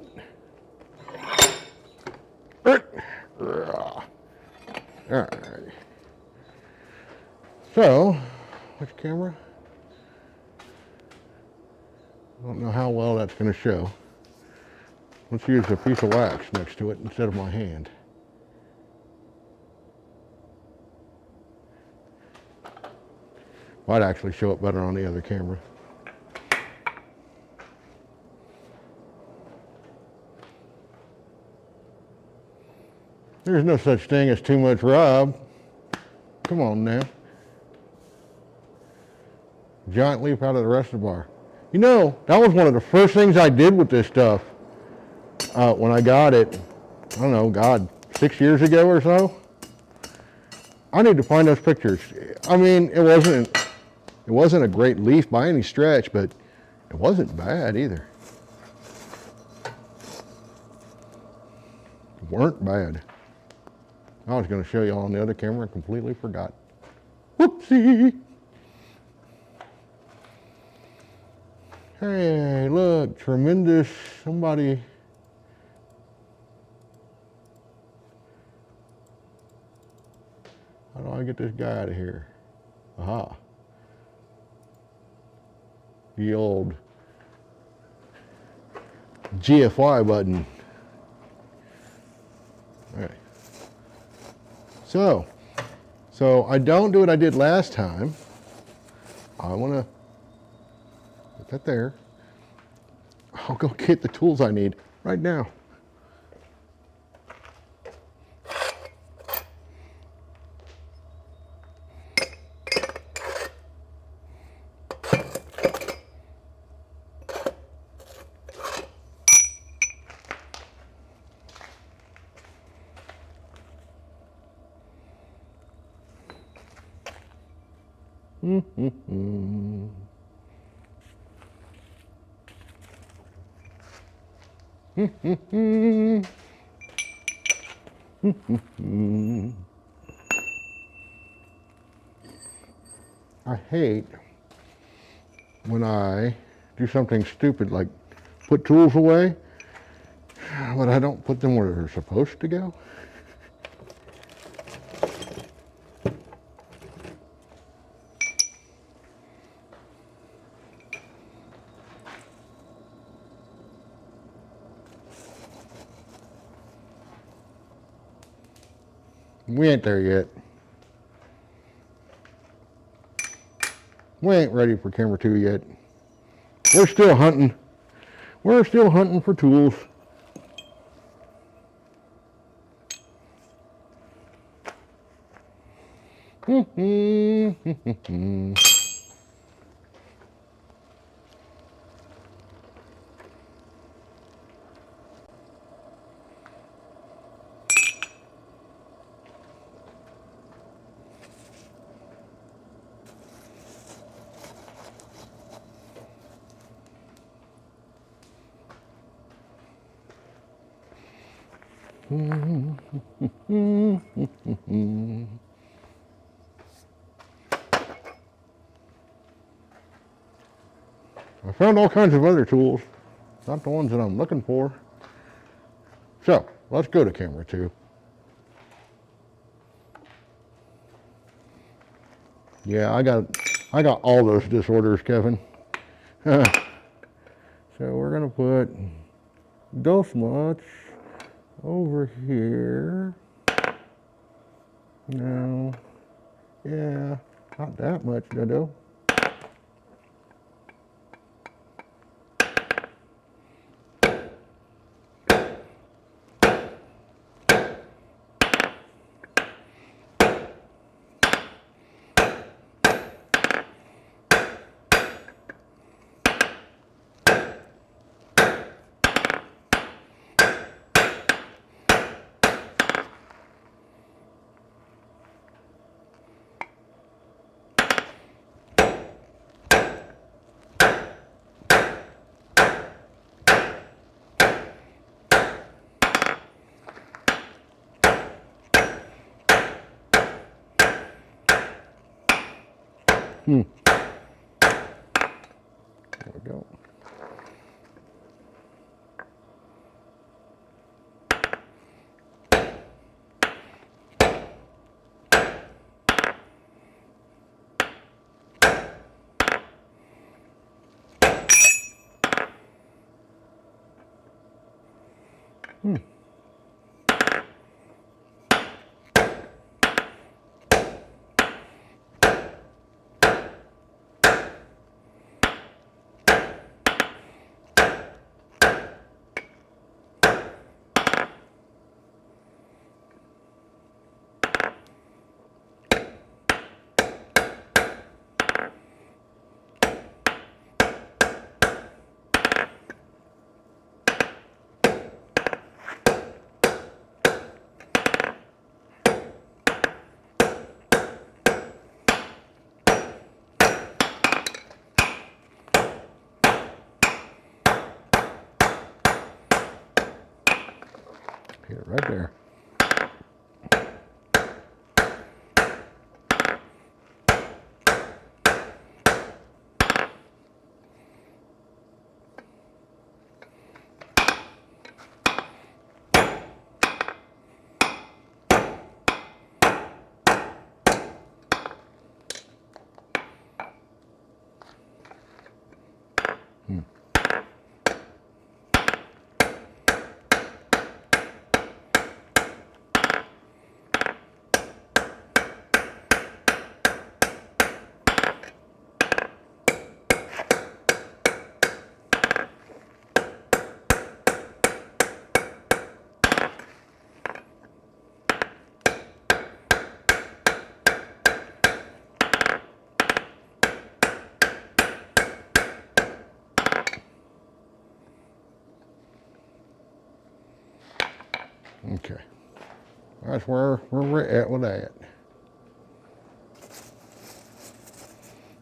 S1: Alright. So, which camera? I don't know how well that's going to show. Let's use a piece of wax next to it instead of my hand. Might actually show it better on the other camera. There's no such thing as too much rub. Come on now. Giant leap out of the rest of the bar. You know, that was one of the first things I did with this stuff. when I got it, I don't know, God, 6 years ago or so. I need to find those pictures. I mean, it wasn't a great leaf by any stretch, but it wasn't bad either. Weren't bad. I was going to show you all on the other camera and completely forgot. Whoopsie! Hey, look, tremendous, somebody. How do I get this guy out of here? Aha. The old GFY button. All right. So I don't do what I did last time. I want to put that there. I'll go get the tools I need right now. I hate when I do something stupid like put tools away, but I don't put them where they're supposed to go. We ain't there yet. We ain't ready for camera 2 yet. We're still hunting. We're still hunting for tools. I found all kinds of other tools, not the ones that I'm looking for. So let's go to camera 2. Yeah, I got all those disorders, Kevin. So we're gonna put this much over here. No, yeah, not that much, Dodo. There we go. Hit it right there. Okay, that's where we're at with that.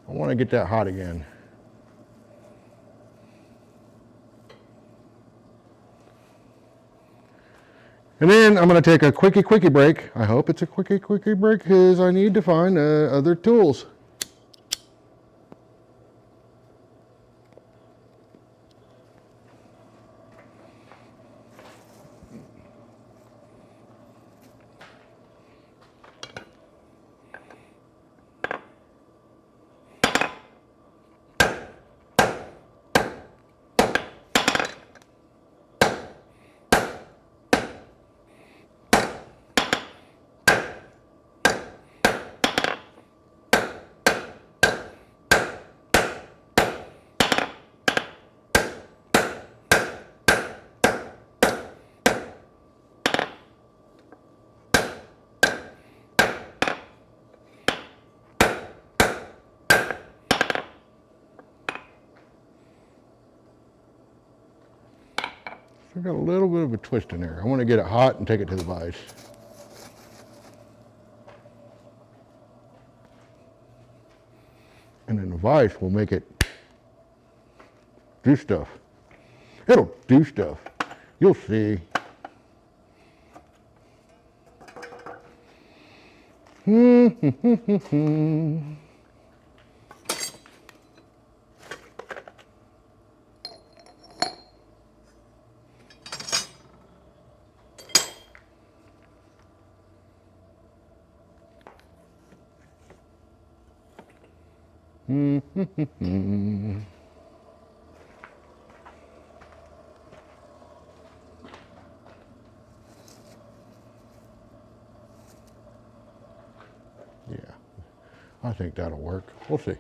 S1: I want to get that hot again. And then I'm going to take a quickie break. I hope it's a quickie break because I need to find other tools. I've got a little bit of a twist in there. I want to get it hot and take it to the vise. And then the vise will make it do stuff. It'll do stuff. You'll see. Yeah, I think that'll work. We'll see.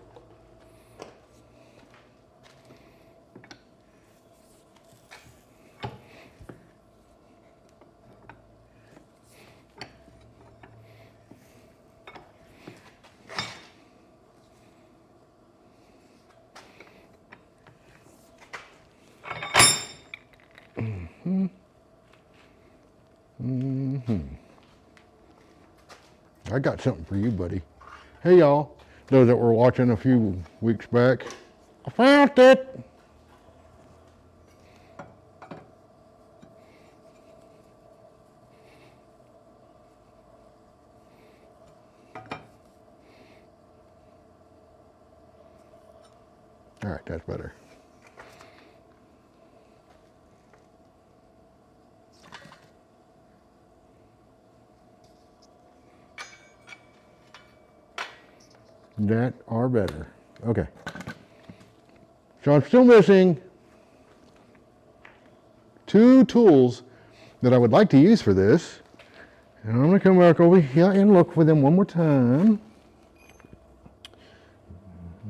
S1: I got something for you, buddy. Hey, y'all. Those that were watching a few weeks back, I found it. All right, that's better. That are better. Okay. So I'm still missing 2 tools that I would like to use for this. And I'm going to come back over here and look for them one more time.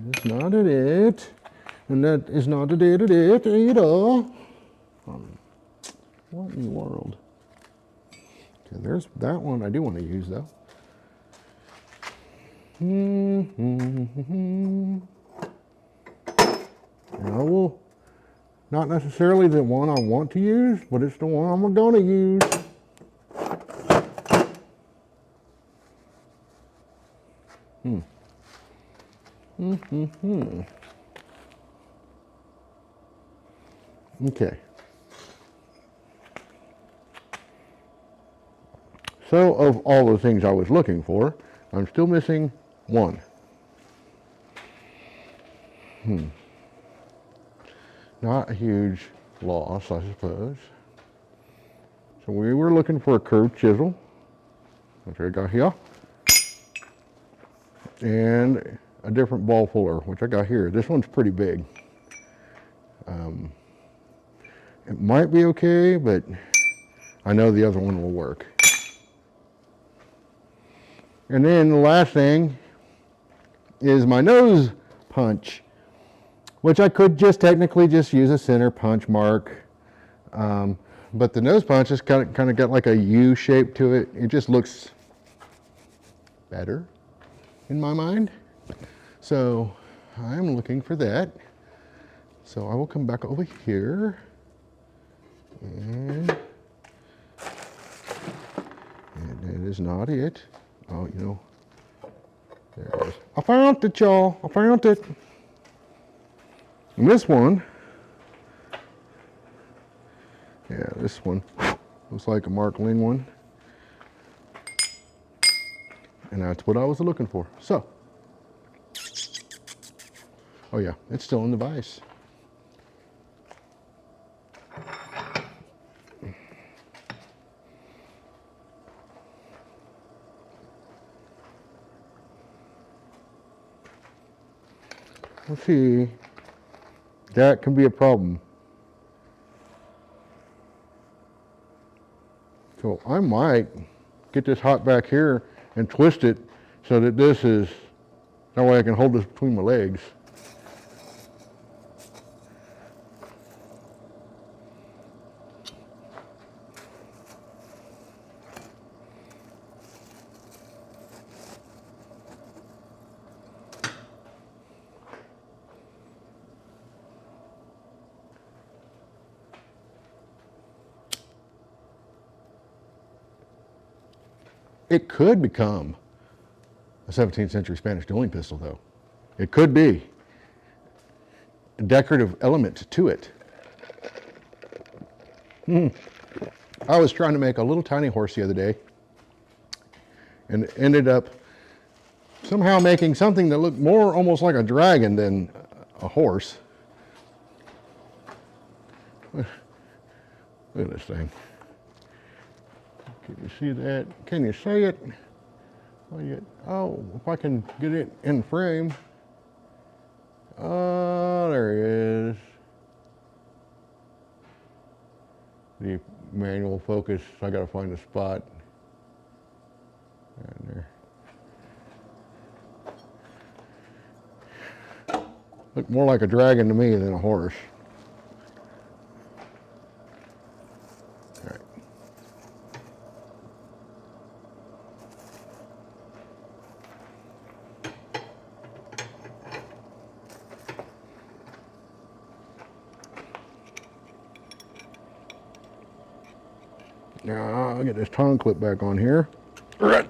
S1: That's not it. And that is not it either. What in the world? Okay, there's that one I do want to use though. No, not necessarily the one I want to use, but it's the one I'm going to use. Okay. So of all the things I was looking for, I'm still missing one. Not a huge loss, I suppose. So we were looking for a curved chisel, which I got here, and a different ball puller, which I got here. This one's pretty big. It might be okay, but I know the other one will work. And then the last thing is my nose punch, which I could just technically just use a center punch mark. But the nose punch has kind of got like a U shape to it. It just looks better in my mind. So I'm looking for that. So I will come back over here. And that is not it. Oh, you know, there it is. I found it, y'all. I found it. And this one, yeah, this one looks like a Mark Ling one. And that's what I was looking for. So, oh yeah, it's still in the vise. Let's see, that can be a problem. So I might get this hot back here and twist it so that this is, that way I can hold this between my legs. It could become a 17th century Spanish dueling pistol, though. It could be a decorative element to it. I was trying to make a little tiny horse the other day and ended up somehow making something that looked more almost like a dragon than a horse. Look at this thing. Can you see that? Can you see it? Oh, if I can get it in frame. Oh, there he is. The manual focus. I gotta find a spot. Right there. Looked more like a dragon to me than a horse. All right. Now I'll get this tongue clip back on here. And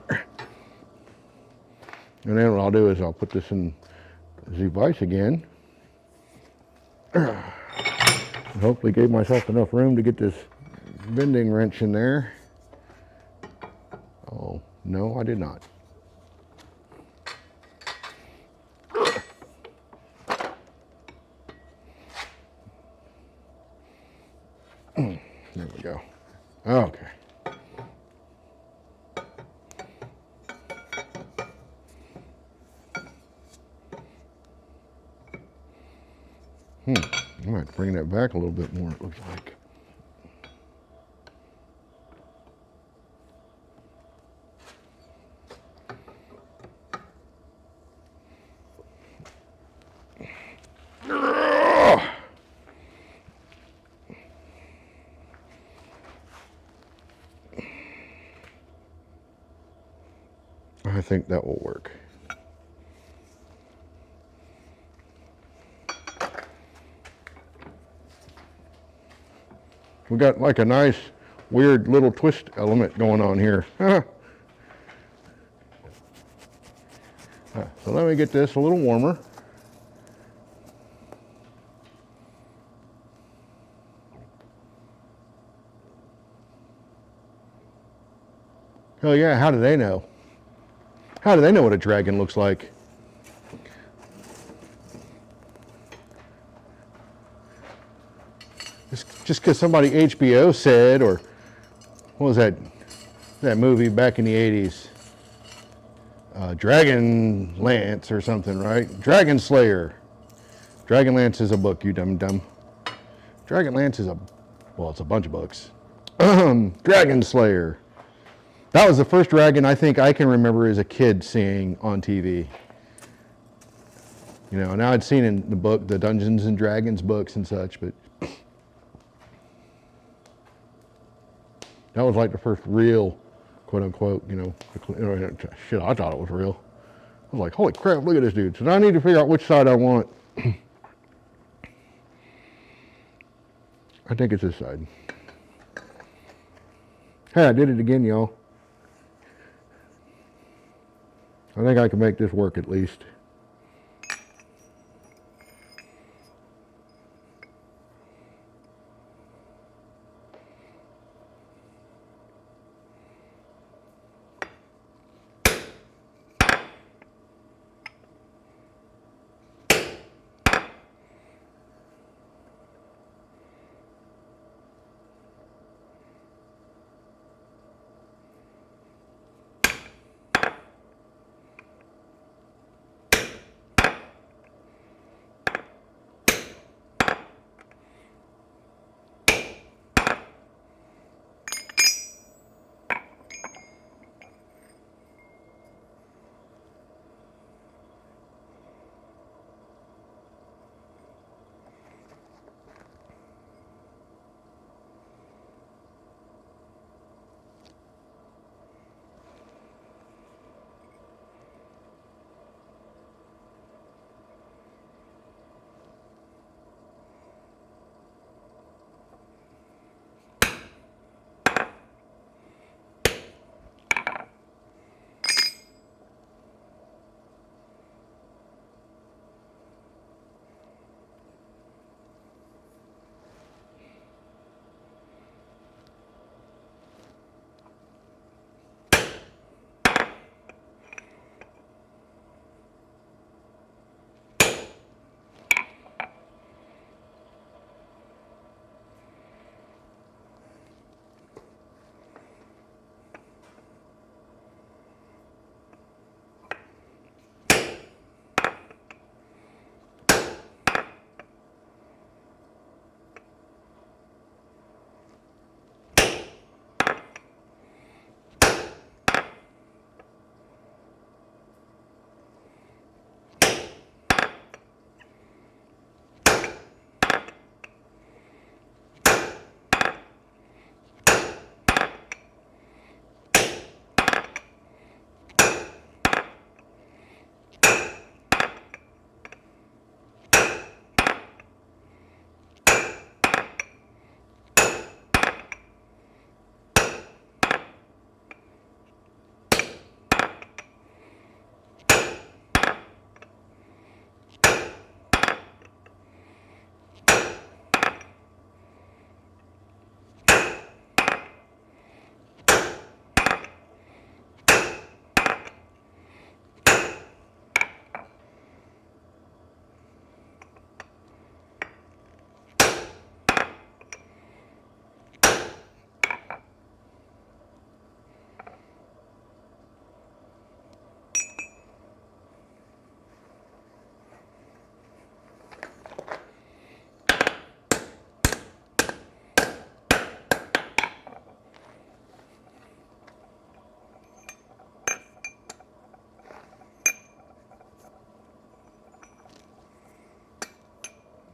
S1: then what I'll do is I'll put this in the vise again. And hopefully gave myself enough room to get this bending wrench in there. Oh, no, I did not. There we go. Okay. I might bring that back a little bit more, it looks like. I think that will work. We got like a nice, weird little twist element going on here. So let me get this a little warmer. Hell yeah, how do they know? How do they know what a dragon looks like? Just because somebody HBO said, or what was that movie back in the 80s? Dragon Lance or something, right? Dragon Slayer. Dragon Lance is a book, you dumb. Dragon Lance is it's a bunch of books. Dragon Slayer. That was the first dragon I think I can remember as a kid seeing on TV. You know, now I'd seen in the book, the Dungeons and Dragons books and such, but that was like the first real, quote unquote, shit, I thought it was real. I was like, holy crap, look at this dude. So now I need to figure out which side I want. I think it's this side. Hey, I did it again, y'all. I think I can make this work at least.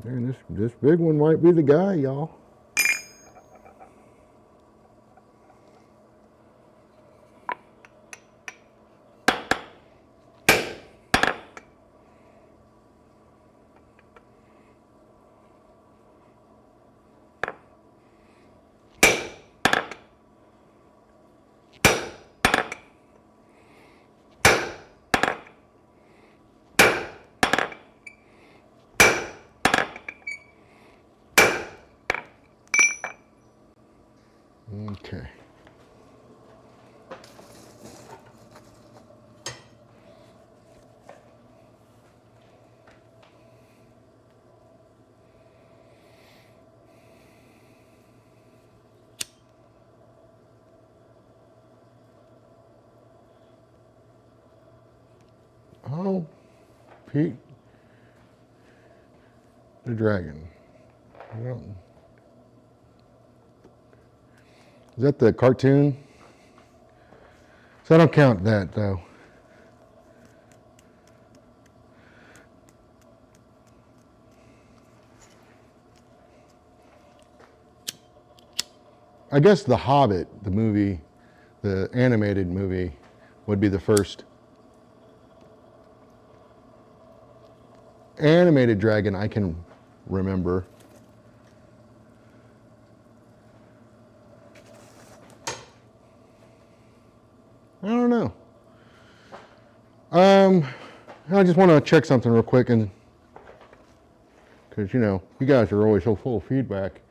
S1: Man, this big one might be the guy, y'all. Pete the Dragon. Is that the cartoon? So I don't count that though. I guess The Hobbit, the movie, the animated movie, would be the first animated dragon I can remember. I don't know. I just want to check something real quick, and because you know you guys are always so full of feedback.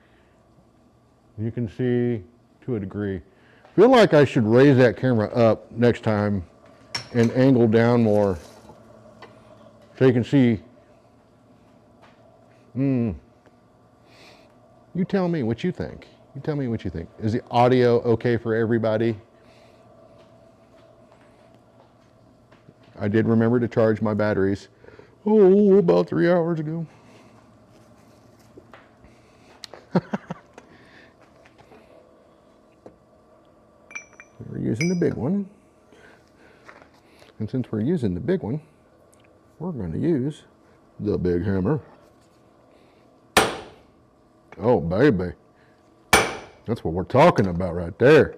S1: You can see to a degree. Feel like I should raise that camera up next time and angle down more so you can see. You tell me what you think. You tell me what you think. Is the audio okay for everybody? I did remember to charge my batteries. Oh, about 3 hours ago. We're using the big one. And since we're using the big one, we're going to use the big hammer. Oh, baby. That's what we're talking about right there.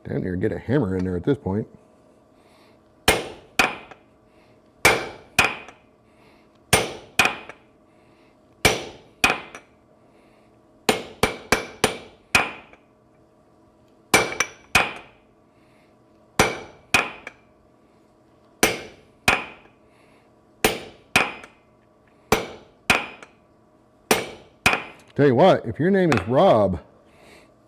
S1: Down here, get a hammer in there at this point. Tell you what, if your name is Rob,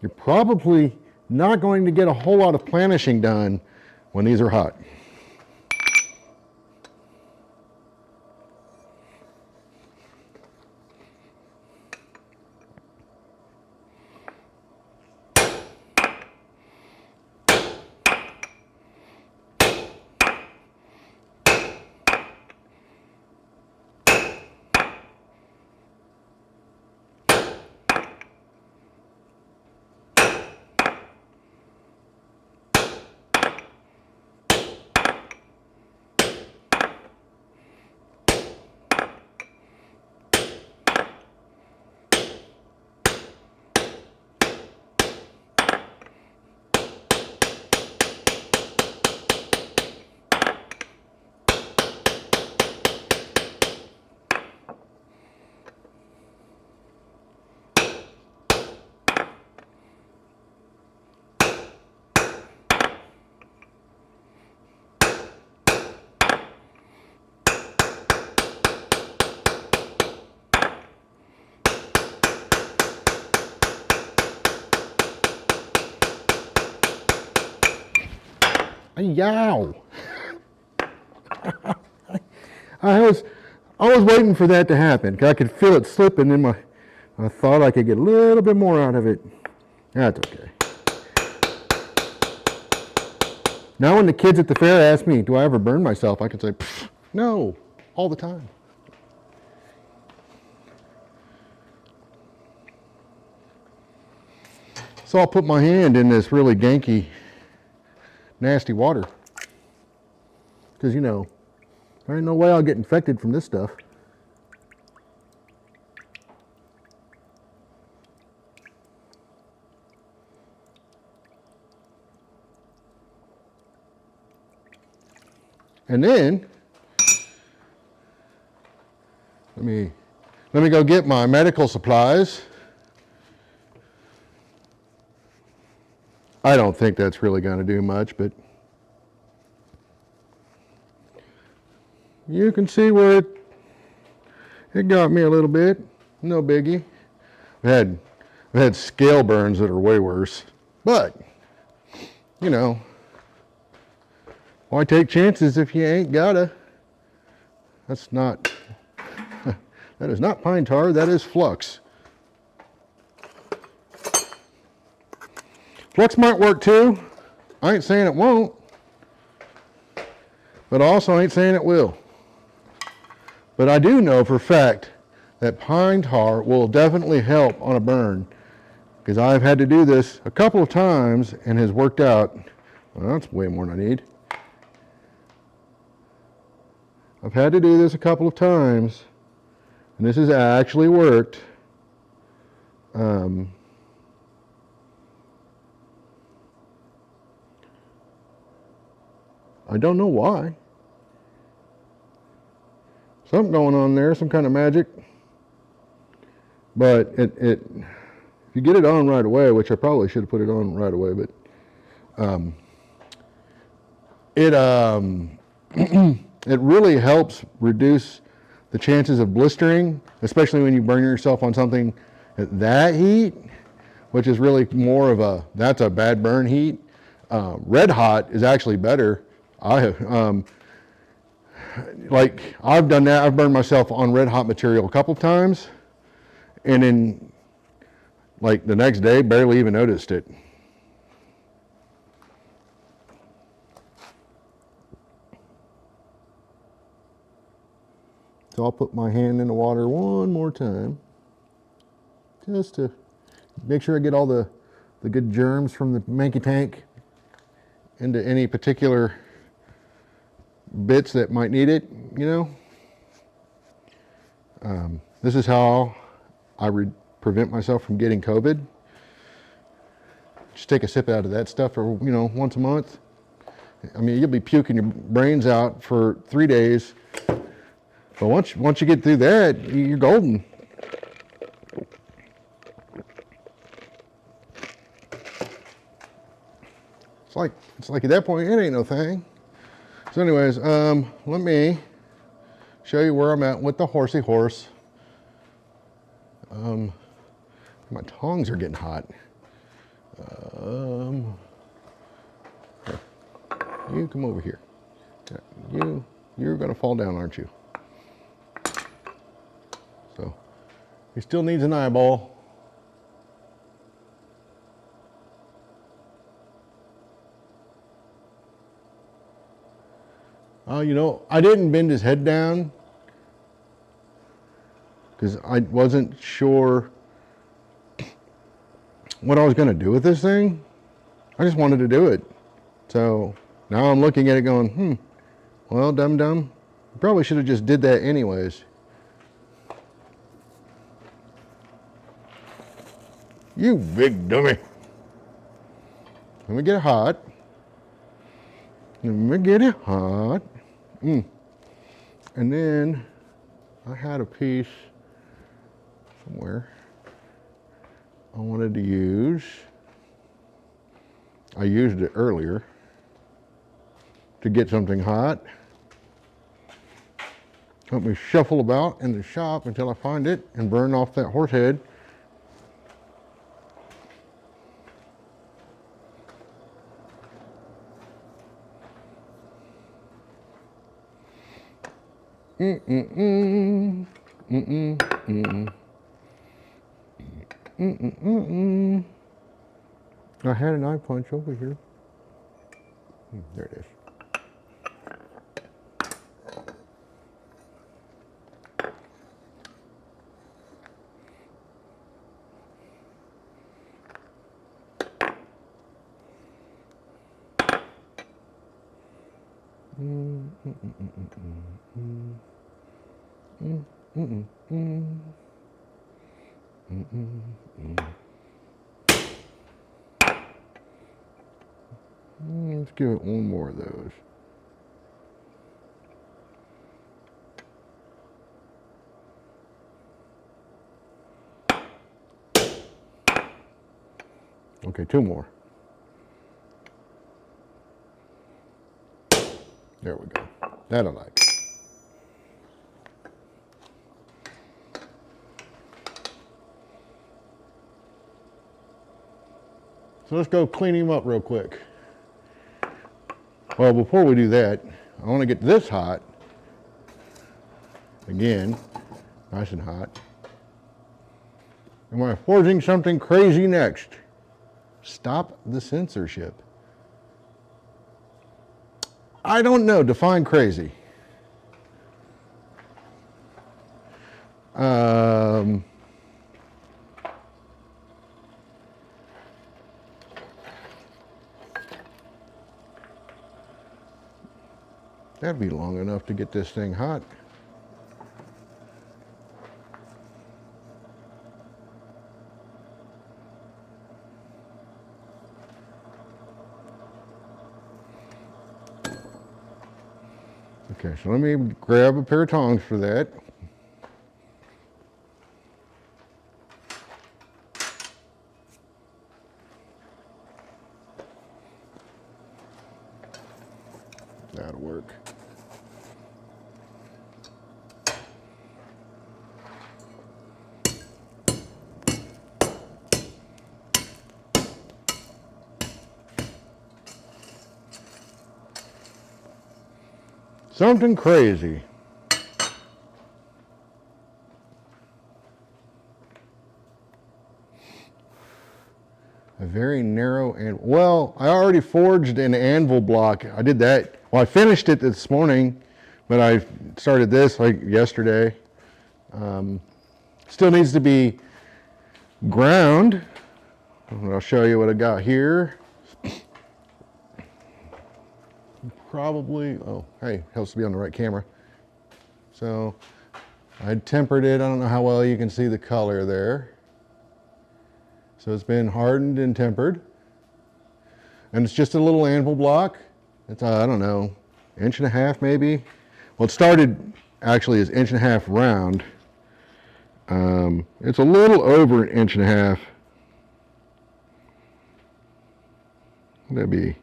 S1: you're probably not going to get a whole lot of planishing done when these are hot. Yow! I was waiting for that to happen because I could feel it slipping in my. I thought I could get a little bit more out of it. That's okay. Now when the kids at the fair ask me, do I ever burn myself, I can say, no, all the time. So I'll put my hand in this really ganky, nasty water. Because, you know, there ain't no way I'll get infected from this stuff. And then Let me go get my medical supplies. I don't think that's really going to do much, but you can see where it got me a little bit. No biggie. I've had scale burns that are way worse, but you know, why take chances if you ain't gotta? That's not, that is not pine tar, that is flux. Flux might work too. I ain't saying it won't, but I also ain't saying it will. But I do know for a fact that pine tar will definitely help on a burn, because I've had to do this a couple of times and has worked out. Well, that's way more than I need. I've had to do this a couple of times, and this has actually worked. I don't know why. Something going on there, some kind of magic. But if you get it on right away, which I probably should have put it on right away, but it really helps reduce the chances of blistering, especially when you burn yourself on something at that heat, which is really more of that's a bad burn heat. Red hot is actually better. I've done that. I've burned myself on red hot material a couple of times, and then like the next day barely even noticed it. So I'll put my hand in the water one more time, just to make sure I get all the good germs from the manky tank into any particular bits that might need it, you know. This is how I prevent myself from getting COVID. Just take a sip out of that stuff, or once a month. I mean, you'll be puking your brains out for 3 days, but once you get through that, you're golden. It's like at that point it ain't no thing. So anyways, let me show you where I'm at with the horsey horse. My tongs are getting hot. You come over here. You're gonna fall down, aren't you? So he still needs an eyeball. I didn't bend his head down because I wasn't sure what I was going to do with this thing. I just wanted to do it. So now I'm looking at it going, well, dum-dum, you probably should have just did that anyways. You big dummy. Let me get it hot. Let me get it hot. And then I had a piece somewhere I wanted to use. I used it earlier to get something hot. Let me shuffle about in the shop until I find it and burn off that horse head. I had an eye punch over here. There it is. Let's give it one more of those. Okay, 2 more. There we go. That I like. So let's go clean him up real quick. Well, before we do that, I want to get this hot. Again, nice and hot. Am I forging something crazy next? Stop the censorship. I don't know, define crazy. That'd be long enough to get this thing hot. Okay, so let me grab a pair of tongs for that. That'll work. Something crazy. A very narrow and well, I already forged an anvil block. I did that. Well, I finished it this morning, but I started this like yesterday. Still needs to be ground. I'll show you what I got here. Probably, oh, hey, helps to be on the right camera. So I tempered it. I don't know how well you can see the color there. So it's been hardened and tempered. And it's just a little anvil block. It's, I don't know, 1.5 inches maybe. Well, it started actually as 1.5 inches round. It's a little over 1.5 inches. What'd that be?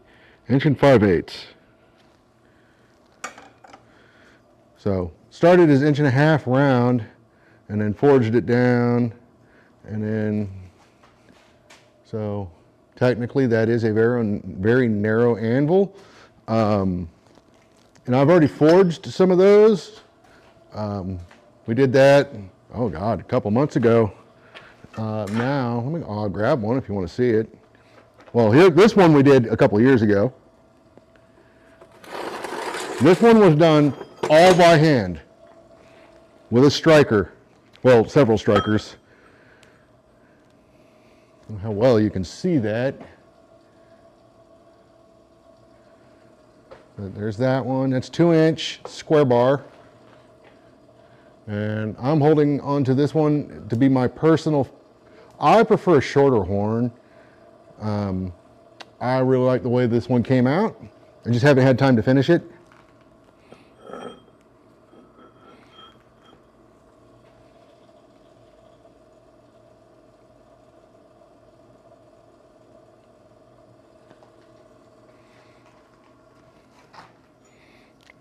S1: 1.5 inches. So started as 1.5 inches round and then forged it down, and then, so technically that is a very narrow anvil. And I've already forged some of those. We did that, oh God, a couple months ago. Now, I'll grab one if you want to see it. Well, here, this one we did a couple of years ago. This one was done all by hand with a striker. Well, several strikers. I don't know how well you can see that. But there's that one. That's 2-inch square bar. And I'm holding onto this one to be my personal. I prefer a shorter horn. I really like the way this one came out. I just haven't had time to finish it.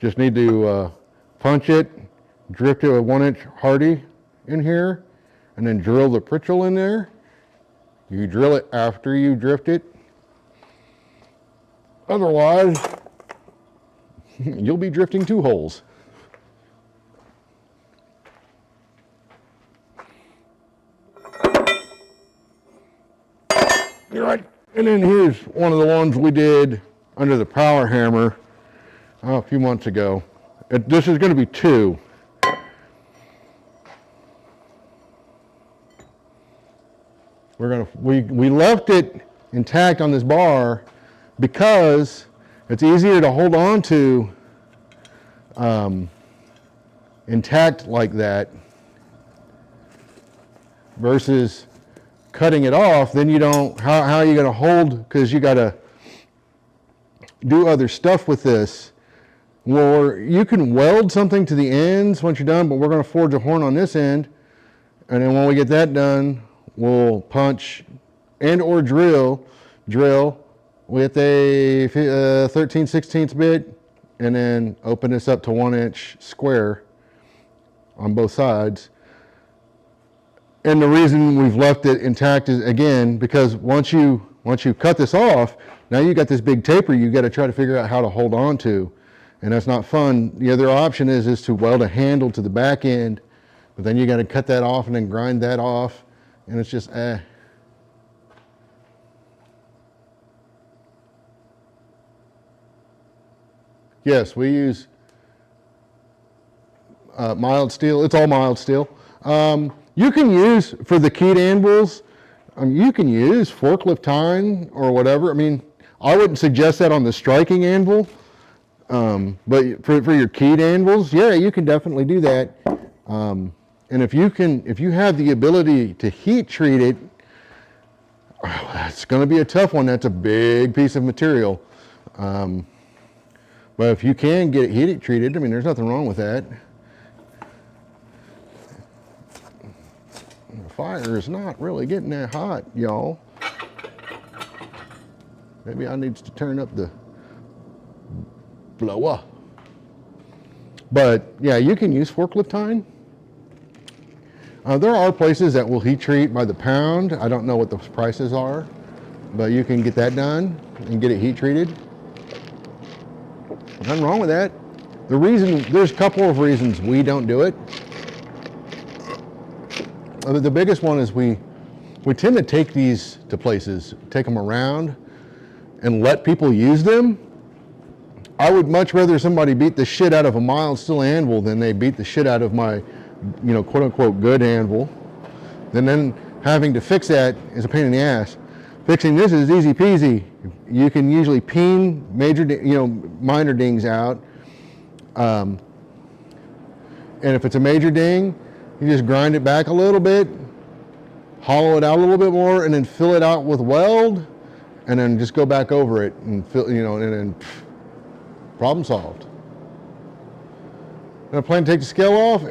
S1: Just need to punch it, drift it a 1-inch hardy in here, and then drill the pritchel in there. You drill it after you drift it. Otherwise, you'll be drifting 2 holes. You're right. And then here's one of the ones we did under the power hammer a few months ago. This is going to be 2. We left it intact on this bar because it's easier to hold on to intact like that versus cutting it off. Then you don't, how are you going to hold, because you got to do other stuff with this. Well, you can weld something to the ends once you're done, but we're going to forge a horn on this end, and then when we get that done, we'll punch and or drill drill with a 13/16 bit, and then open this up to 1-inch square on both sides. And the reason we've left it intact is, again, because once you cut this off, now you got this big taper you got to try to figure out how to hold on to, and that's not fun. The other option is to weld a handle to the back end, but then you got to cut that off and then grind that off, and it's just Yes, we use mild steel. It's all mild steel. You can use, for the keyed anvils, you can use forklift tine or whatever. I mean, I wouldn't suggest that on the striking anvil, but for your keyed anvils, yeah, you can definitely do that. And if you have the ability to heat treat it, it's going to be a tough one. That's a big piece of material. But if you can get it heat treated, I mean, there's nothing wrong with that. The fire is not really getting that hot, y'all. Maybe I need to turn up the blower. But yeah, you can use forklift tine. There are places that will heat treat by the pound. I don't know what the prices are, but you can get that done and get it heat treated. Nothing wrong with that. There's a couple of reasons we don't do it. The biggest one is we tend to take these to places, take them around, and let people use them. I would much rather somebody beat the shit out of a mild steel anvil than they beat the shit out of my, quote unquote good anvil. And then having to fix that is a pain in the ass. Fixing this is easy peasy. You can usually peen minor dings out. And if it's a major ding, you just grind it back a little bit, hollow it out a little bit more, and then fill it out with weld, and then just go back over it and fill, and then problem solved. And I plan to take the scale off.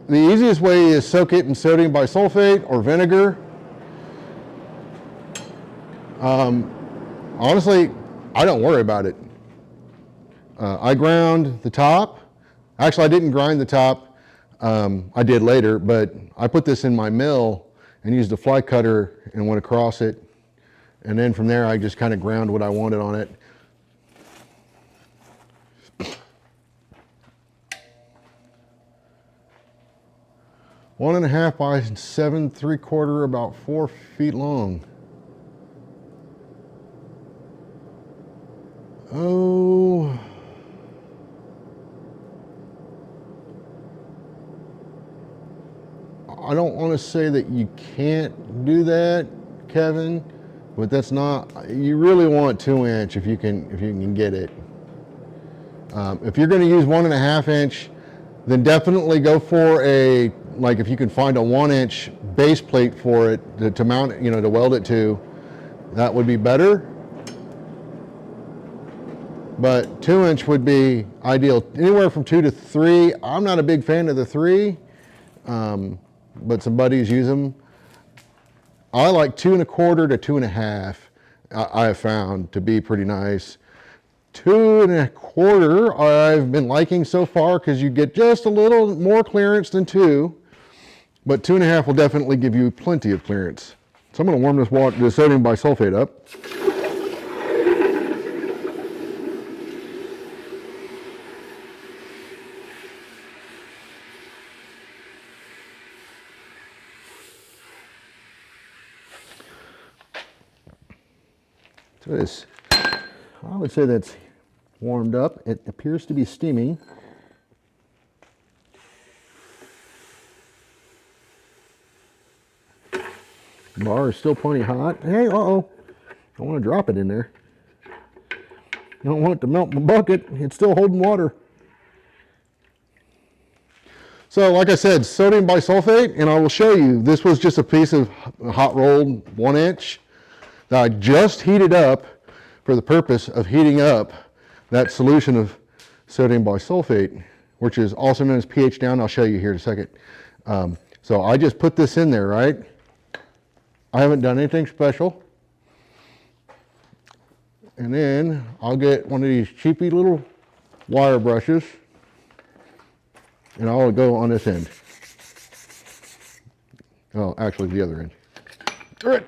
S1: The easiest way is soak it in sodium bisulfate or vinegar. Honestly, I don't worry about it. I ground the top. Actually, I didn't grind the top. I did later, but I put this in my mill and used a fly cutter and went across it. And then from there, I just kind of ground what I wanted on it. One and a half by 7 3/4, about 4 feet long. Oh. I don't want to say that you can't do that, Kevin, but that's not, you really want 2-inch if you can get it. If you're going to use 1.5 inch, then definitely go for if you can find a 1-inch base plate for it to mount it, to weld it to, that would be better. But 2-inch would be ideal. Anywhere from 2 to 3. I'm not a big fan of the 3. But some buddies use them. I like 2 1/4 to 2 1/2. I have found to be pretty nice. 2 1/4 I've been liking so far because you get just a little more clearance than 2, but 2 1/2 will definitely give you plenty of clearance. So I'm going to warm this sodium bisulfate up. So I would say that's warmed up. It appears to be steaming. The bar is still plenty hot. Hey, uh-oh. I want to drop it in there. You don't want it to melt my bucket. It's still holding water. So like I said, sodium bisulfate, and I will show you, this was just a piece of hot rolled 1-inch. Now I just heated up for the purpose of heating up that solution of sodium bisulfate, which is also known as pH down. I'll show you here in a second. So I just put this in there, right? I haven't done anything special. And then I'll get one of these cheapy little wire brushes and I'll go on this end. Oh, actually the other end. All right.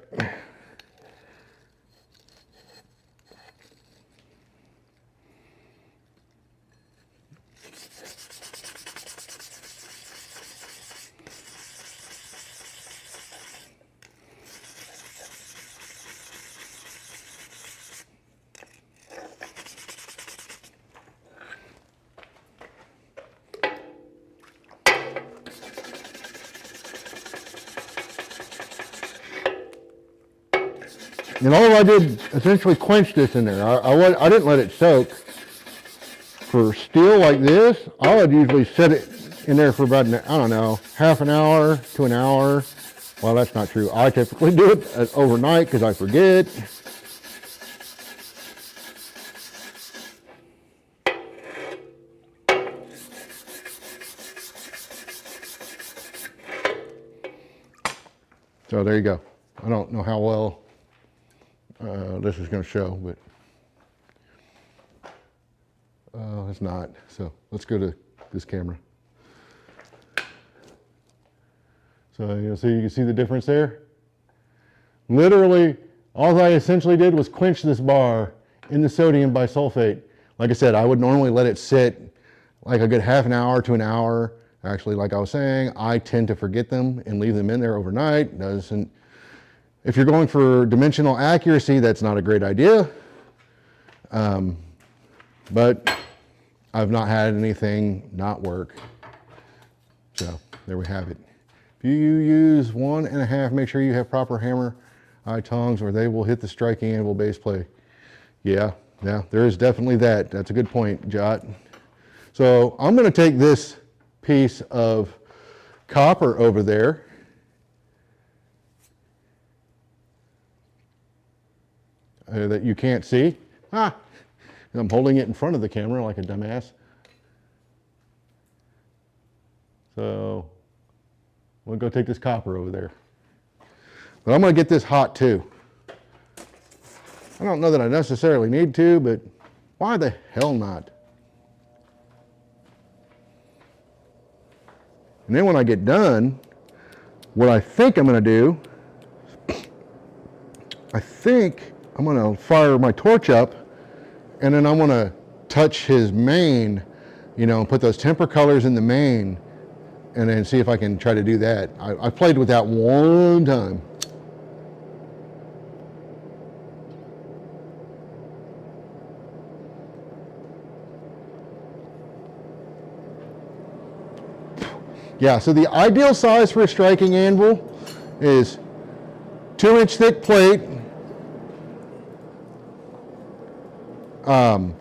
S1: And all I did essentially quench this in there. I didn't let it soak. For steel like this, I would usually set it in there for about, I don't know, half an hour to an hour. Well, that's not true. I typically do it overnight because I forget. So there you go. I don't know how well this is going to show, but it's not. So let's go to this camera. So you can see the difference there. Literally, all I essentially did was quench this bar in the sodium bisulfate. Like I said, I would normally let it sit like a good half an hour to an hour. Actually, like I was saying, I tend to forget them and leave them in there overnight. If you're going for dimensional accuracy, that's not a great idea. But I've not had anything not work. So there we have it. If you use 1.5, make sure you have proper hammer eye tongs or they will hit the striking anvil base plate. Yeah, there is definitely that. That's a good point, Jot. So I'm going to take this piece of copper over there. That you can't see. I'm holding it in front of the camera like a dumbass. So we'll go take this copper over there. But I'm going to get this hot too. I don't know that I necessarily need to, but why the hell not? And then when I get done, what I think I'm going to do, I think I'm going to fire my torch up and then I'm going to touch his mane, and put those temper colors in the mane and then see if I can try to do that. I played with that one time. Yeah, so the ideal size for a striking anvil is 2-inch thick plate,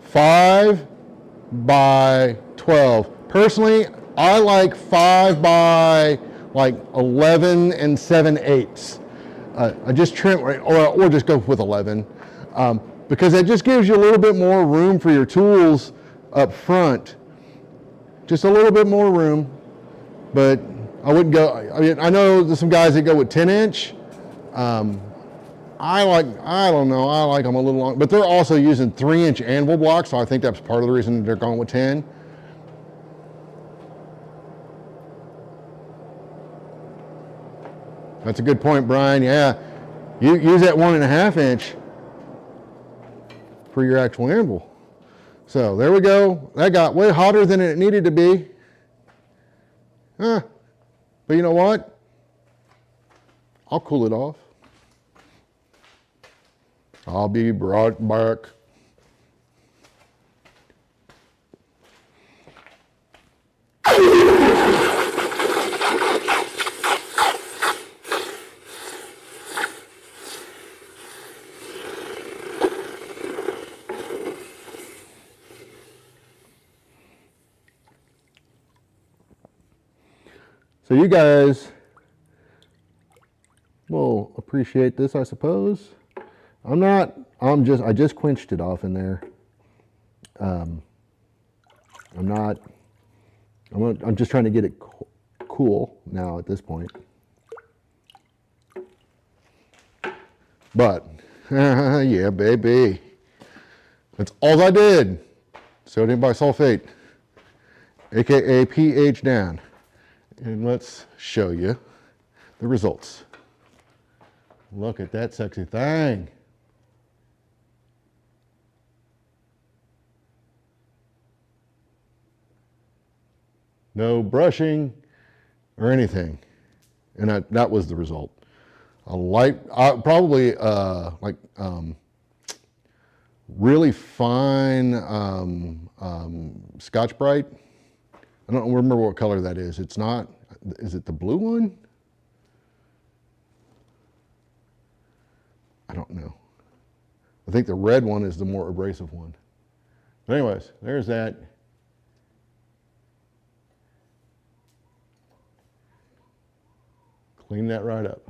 S1: 5 by 12. Personally, I like 5 by like 11 and 7/8. I just trim, or just go with 11, because that just gives you a little bit more room for your tools up front. Just a little bit more room, but I wouldn't go. I know there's some guys that go with 10-inch. I don't know, I like them a little long, but they're also using 3-inch anvil blocks, so I think that's part of the reason they're going with 10. That's a good point, Brian. Yeah, you use that 1.5-inch for your actual anvil. So there we go. That got way hotter than it needed to be. But you know what? I'll cool it off. I'll be right back. So you guys will appreciate this, I suppose. I just quenched it off in there. I'm just trying to get it cool now at this point. But, yeah, baby. That's all I did. Sodium bisulfate, aka pH down. And let's show you the results. Look at that sexy thing. No brushing or anything. And that was the result. A light, probably really fine Scotch-Brite. I don't remember what color that is. It's not, is it the blue one? I don't know. I think the red one is the more abrasive one. But anyways, there's that. Clean that right up.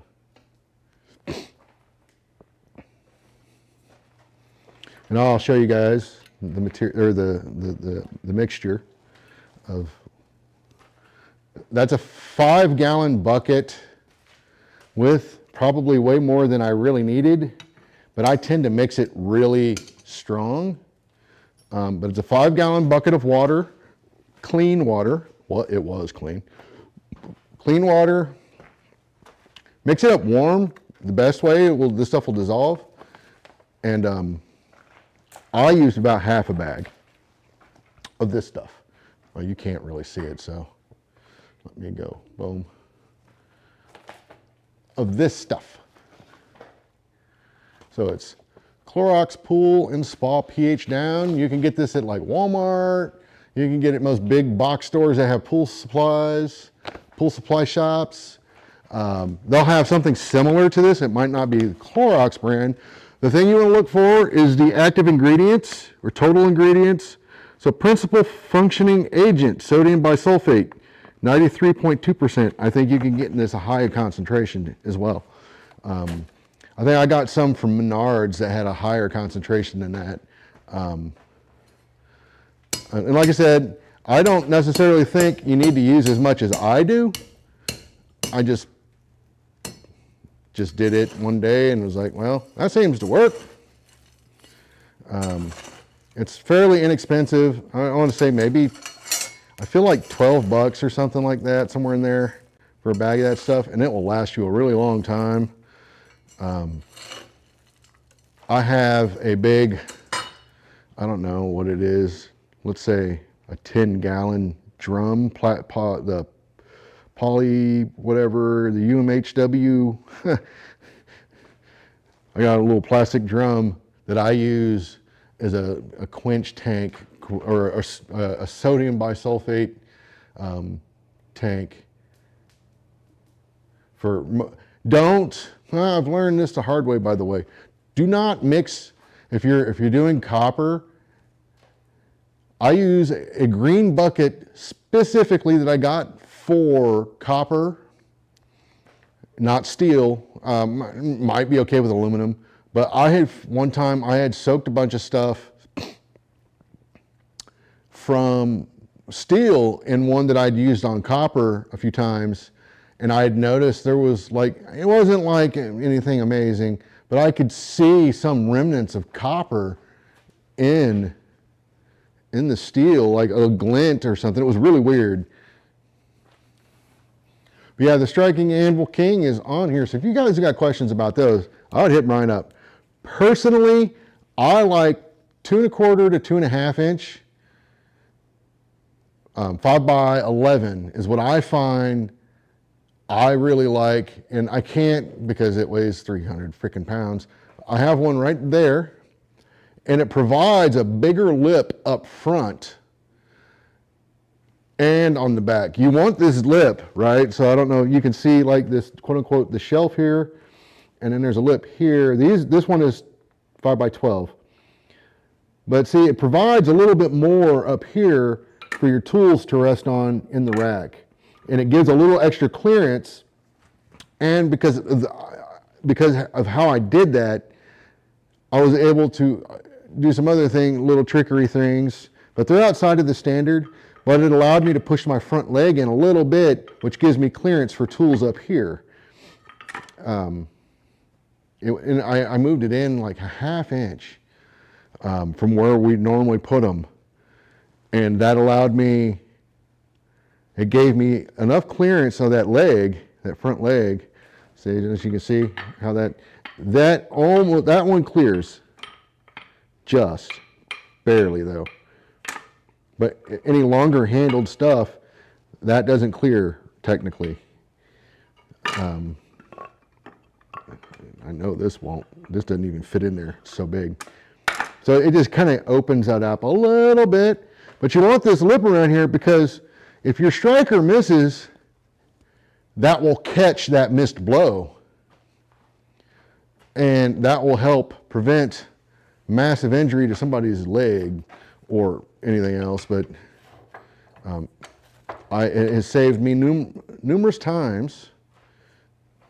S1: And I'll show you guys the material or the mixture of. That's a 5-gallon bucket with probably way more than I really needed, but I tend to mix it really strong. But it's a 5-gallon bucket of water, clean water. Well, it was clean. Clean water. Mix it up warm, the best way. This stuff will dissolve. And I used about half a bag of this stuff. Well, you can't really see it, so let me go. Boom. Of this stuff. So it's Clorox Pool and Spa pH down. You can get this at like Walmart. You can get it at most big box stores that have pool supplies, pool supply shops. They'll have something similar to this. It might not be the Clorox brand. The thing you want to look for is the active ingredients or total ingredients. So principal functioning agent, sodium bisulfate, 93.2%. I think you can get in this a high concentration as well. I think I got some from Menards that had a higher concentration than that. And like I said, I don't necessarily think you need to use as much as I do. I just did it one day and was like, well, that seems to work. It's fairly inexpensive. I want to say maybe, I feel like 12 bucks or something like that, somewhere in there for a bag of that stuff, and it will last you a really long time. I have a big, I don't know what it is, let's say a 10-gallon drum, the poly, whatever, the UMHW. I got a little plastic drum that I use as a quench tank or a sodium bisulfate tank. I've learned this the hard way, by the way. Do not mix, if you're doing copper, I use a green bucket specifically that I got for copper, not steel. Might be okay with aluminum, but one time I had soaked a bunch of stuff from steel in one that I'd used on copper a few times, and I had noticed there was it wasn't like anything amazing, but I could see some remnants of copper in the steel, like a glint or something. It was really weird. But yeah, the Striking Anvil King is on here. So if you guys have got questions about those, I would hit mine up. Personally, I like 2 1/4 to 2.5 inch. 5x11 is what I find I really like, and I can't because it weighs 300 freaking pounds. I have one right there, and it provides a bigger lip up front and on the back. You want this lip, right? So I don't know, you can see like this, quote unquote, the shelf here, and then there's a lip here. This one is 5x12. But see, it provides a little bit more up here for your tools to rest on in the rack. And it gives a little extra clearance. And because of how I did that, I was able to do some other little trickery things, but they're outside of the standard. But it allowed me to push my front leg in a little bit, which gives me clearance for tools up here. And I moved it in like a ½ inch from where we normally put them. And that allowed me, it gave me enough clearance on that leg, that front leg. See, as you can see how that one clears, just barely though. But any longer handled stuff, that doesn't clear technically. I know this won't. This doesn't even fit in there. It's so big. So it just kind of opens that up a little bit. But you want this lip around here because if your striker misses, that will catch that missed blow. And that will help prevent massive injury to somebody's leg or anything else. But it has saved me numerous times.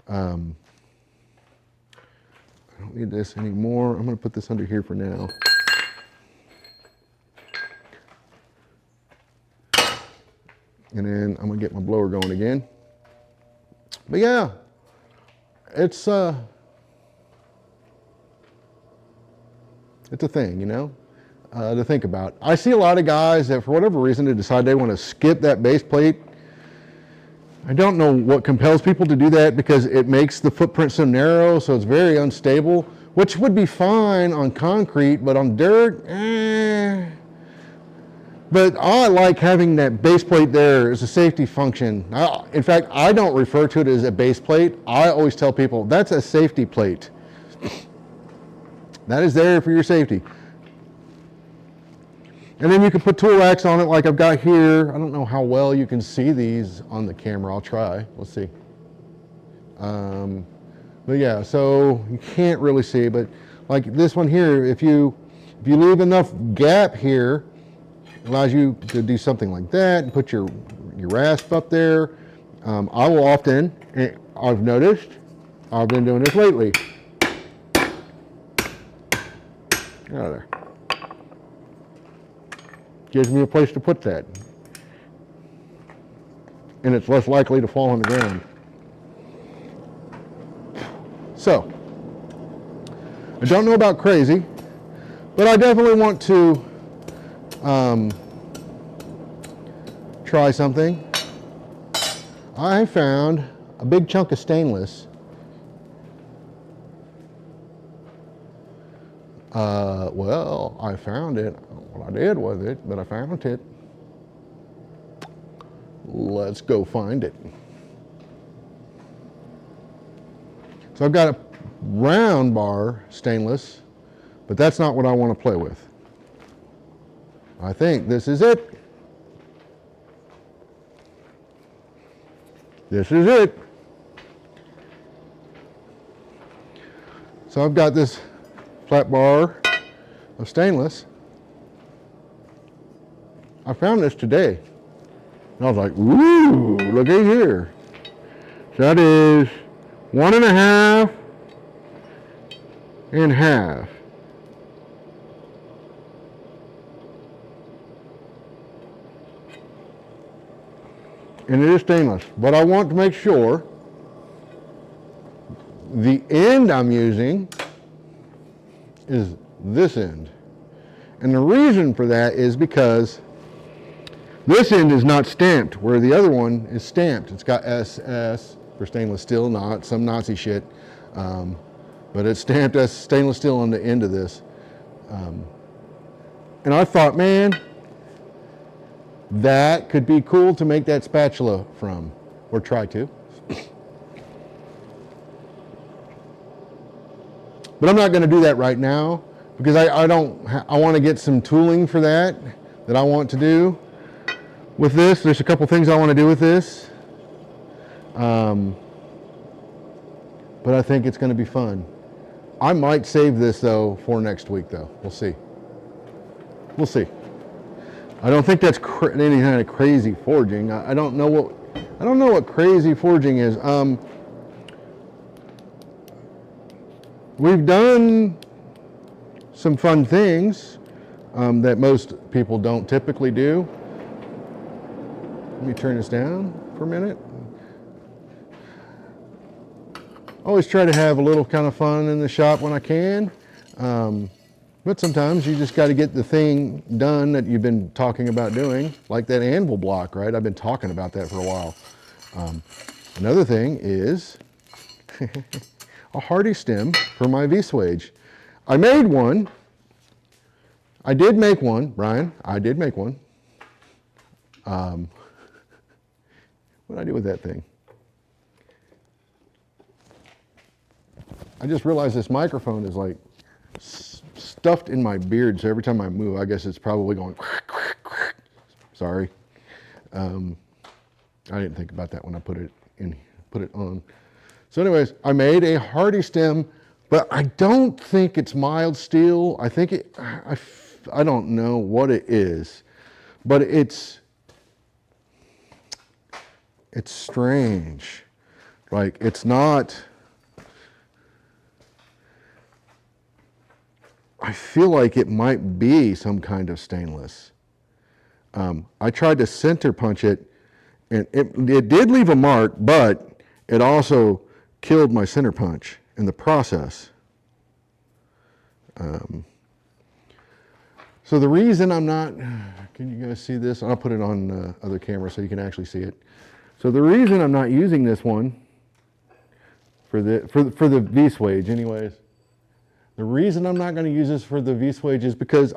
S1: I don't need this anymore. I'm going to put this under here for now. And then I'm going to get my blower going again. But yeah, it's a thing, you know, to think about. I see a lot of guys that for whatever reason they decide they want to skip that base plate. I don't know what compels people to do that because it makes the footprint so narrow, so it's very unstable, which would be fine on concrete, but on dirt, But I like having that base plate there as a safety function. In fact, I don't refer to it as a base plate. I always tell people that's a safety plate. That is there for your safety. And then you can put tool racks on it like I've got here. I don't know how well you can see these on the camera. I'll try. Let's see. But yeah, so you can't really see, but like this one here, if you leave enough gap here, it allows you to do something like that and put your rasp up there. I will often, I've noticed, I've been doing this lately. Out of there. Gives me a place to put that. And it's less likely to fall on the ground. So, I don't know about crazy, but I definitely want to try something. I found a big chunk of stainless. Well, I found it. What I did with it, but I found it. Let's go find it. So I've got a round bar stainless, but that's not what I want to play with. I think this is it. This is it. So I've got this flat bar of stainless. I found this today. And I was like, ooh, look at here. So that is 1.5 and half. And it is stainless, but I want to make sure the end I'm using is this end. And the reason for that is because this end is not stamped, where the other one is stamped. It's got SS for stainless steel, not some Nazi shit. But it's stamped as stainless steel on the end of this. And I thought, man, that could be cool to make that spatula from, or try to. But I'm not going to do that right now because I want to get some tooling for that I want to do with this. There's a couple things I want to do with this. But I think it's going to be fun. I might save this though for next week though. We'll see. We'll see. I don't think that's any kind of crazy forging. I don't know what crazy forging is. We've done some fun things that most people don't typically do. Let me turn this down for a minute. always try to have a little kind of fun in the shop when I can. But sometimes you just got to get the thing done that you've been talking about doing, like that anvil block, right? I've been talking about that for a while. Another thing is a hardy stem for my V-swage. I made one. I did make one, Brian. I did make one. What did I do with that thing? I just realized this microphone is like stuffed in my beard, so every time I move, I guess it's probably going. Sorry. I didn't think about that when I put it on. So anyways, I made a hardy stem, but I don't think it's mild steel. I think I don't know what it is, but it's strange. Like, it's not, I feel like it might be some kind of stainless. I tried to center punch it, and it did leave a mark, but it also killed my center punch in the process. So the reason I'm not, can you guys see this? I'll put it on other camera so you can actually see it. So the reason I'm not using this one for the V-swage anyways, the reason I'm not going to use this for the V-swage is because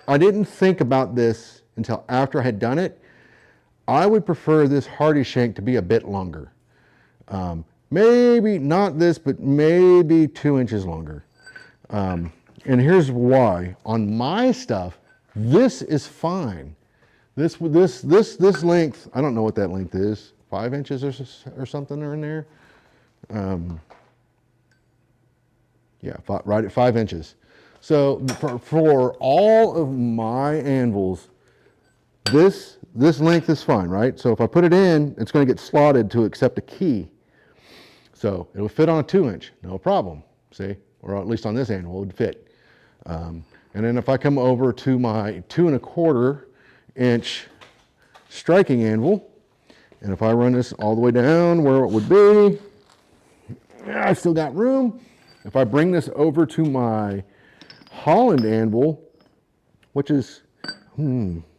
S1: I didn't think about this until after I had done it. I would prefer this hardy shank to be a bit longer. Maybe not this, but maybe 2 inches longer. And here's why. On my stuff, this is fine. This length, I don't know what that length is, 5 inches or something are in there. Yeah, right at 5 inches. So for all of my anvils, this length is fine, right? So if I put it in, it's going to get slotted to accept a key. So it'll fit on a 2-inch, no problem, see? Or at least on this anvil, it would fit. And then if I come over to my 2 1/4 inch striking anvil, and if I run this all the way down where it would be, I still got room. If I bring this over to my Holland anvil, which is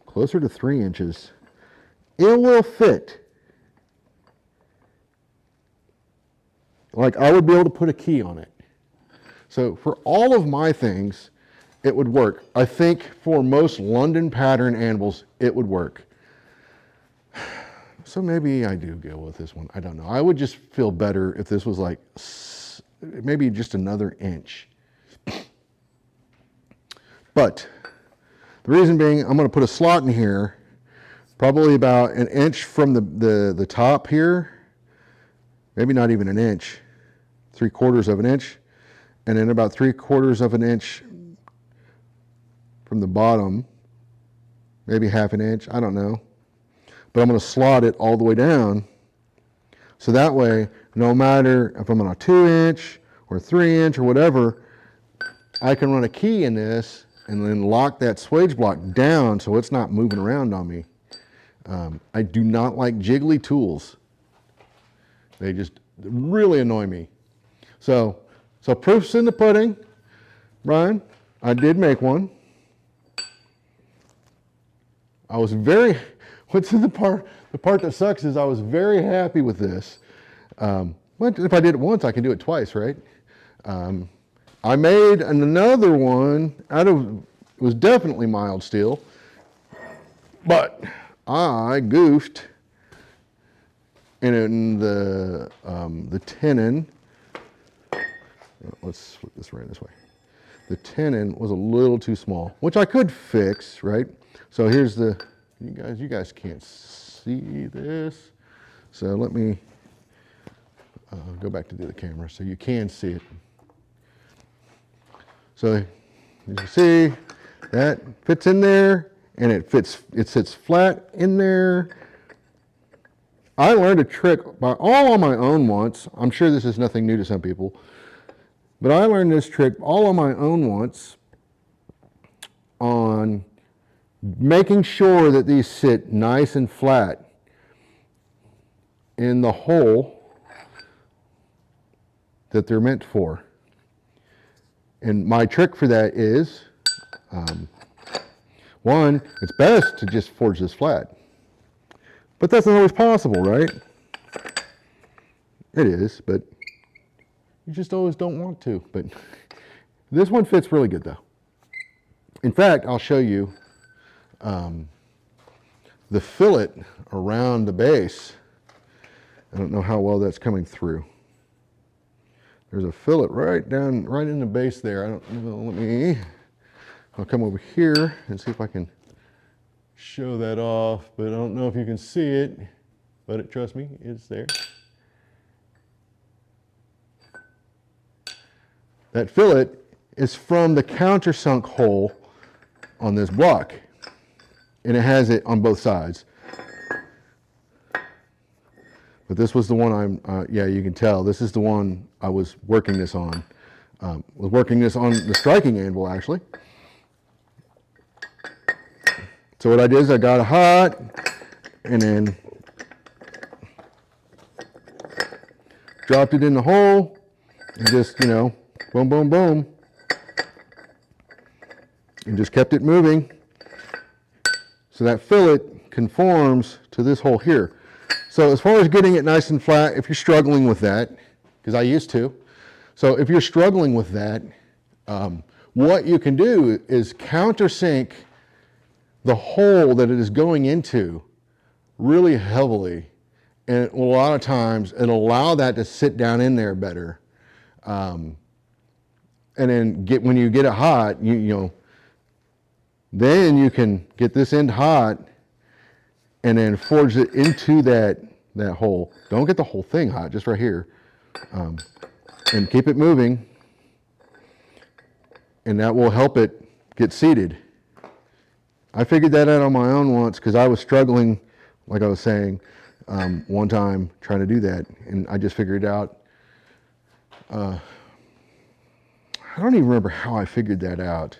S1: closer to 3 inches, it will fit. Like, I would be able to put a key on it. So for all of my things, it would work. I think for most London pattern anvils, it would work. So maybe I do go with this one. I don't know. I would just feel better if this was like maybe just another inch. But the reason being, I'm going to put a slot in here, probably about an inch from the top here, maybe not even an inch, 3/4 of an inch, and then about 3/4 of an inch from the bottom, maybe half an inch, I don't know. But I'm going to slot it all the way down, so that way, no matter if I'm on a 2-inch or 3-inch or whatever, I can run a key in this and then lock that swage block down so it's not moving around on me. I do not like jiggly tools. They just really annoy me. So proof's in the pudding. Brian, I did make one. I was what's the part that sucks is I was very happy with this. But if I did it once, I can do it twice, right? I made another one it was definitely mild steel, but I goofed in the tenon. Let's flip this right this way. The tenon was a little too small, which I could fix, right? So here's you guys can't see this. So let me go back to the other camera so you can see it. So as you see, that fits in there, and it sits flat in there. I learned a trick all on my own once. I'm sure this is nothing new to some people, but I learned this trick all on my own once on making sure that these sit nice and flat in the hole that they're meant for. And my trick for that is, one, it's best to just forge this flat. But that's not always possible, right? It is, but you just always don't want to. But this one fits really good though. In fact, I'll show you the fillet around the base. I don't know how well that's coming through. There's a fillet right in the base there. I don't know, I'll come over here and see if I can show that off, but I don't know if you can see it, but trust me, it's there. That fillet is from the countersunk hole on this block, and it has it on both sides. But this was the one yeah, you can tell, this is the one I was working this on. Was working this on the striking anvil, actually. So what I did is I got it hot, and then dropped it in the hole, and just, you know, boom, boom, boom, and just kept it moving. So that fillet conforms to this hole here. So as far as getting it nice and flat, if you're struggling with that, because I used to, so if you're struggling with that, what you can do is countersink the hole that it is going into really heavily, and a lot of times it'll allow that to sit down in there better. And then when you get it hot, you know, then you can get this end hot and then forge it into that hole. Don't get the whole thing hot, just right here, and keep it moving, and that will help it get seated. I figured that out on my own once because I was struggling, like I was saying, one time trying to do that, and I just figured it out. I don't even remember how I figured that out.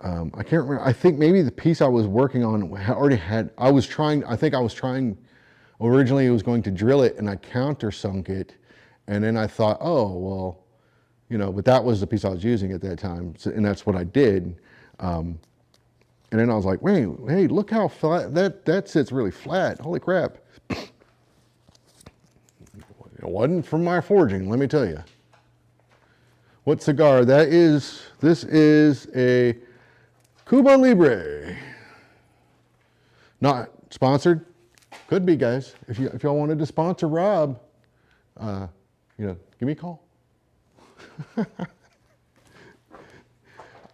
S1: I can't remember. I think maybe the piece I was working on already had, I think I was trying, originally it was going to drill it, and I countersunk it, and then I thought, oh, well, you know, but that was the piece I was using at that time, so, and that's what I did. And then I was like, wait, hey, look how flat, that sits really flat. Holy crap. It wasn't from my forging, let me tell you. What cigar that is? This is a Cuba Libre. Not sponsored. Could be, guys. If y'all wanted to sponsor Rob, you know, give me a call.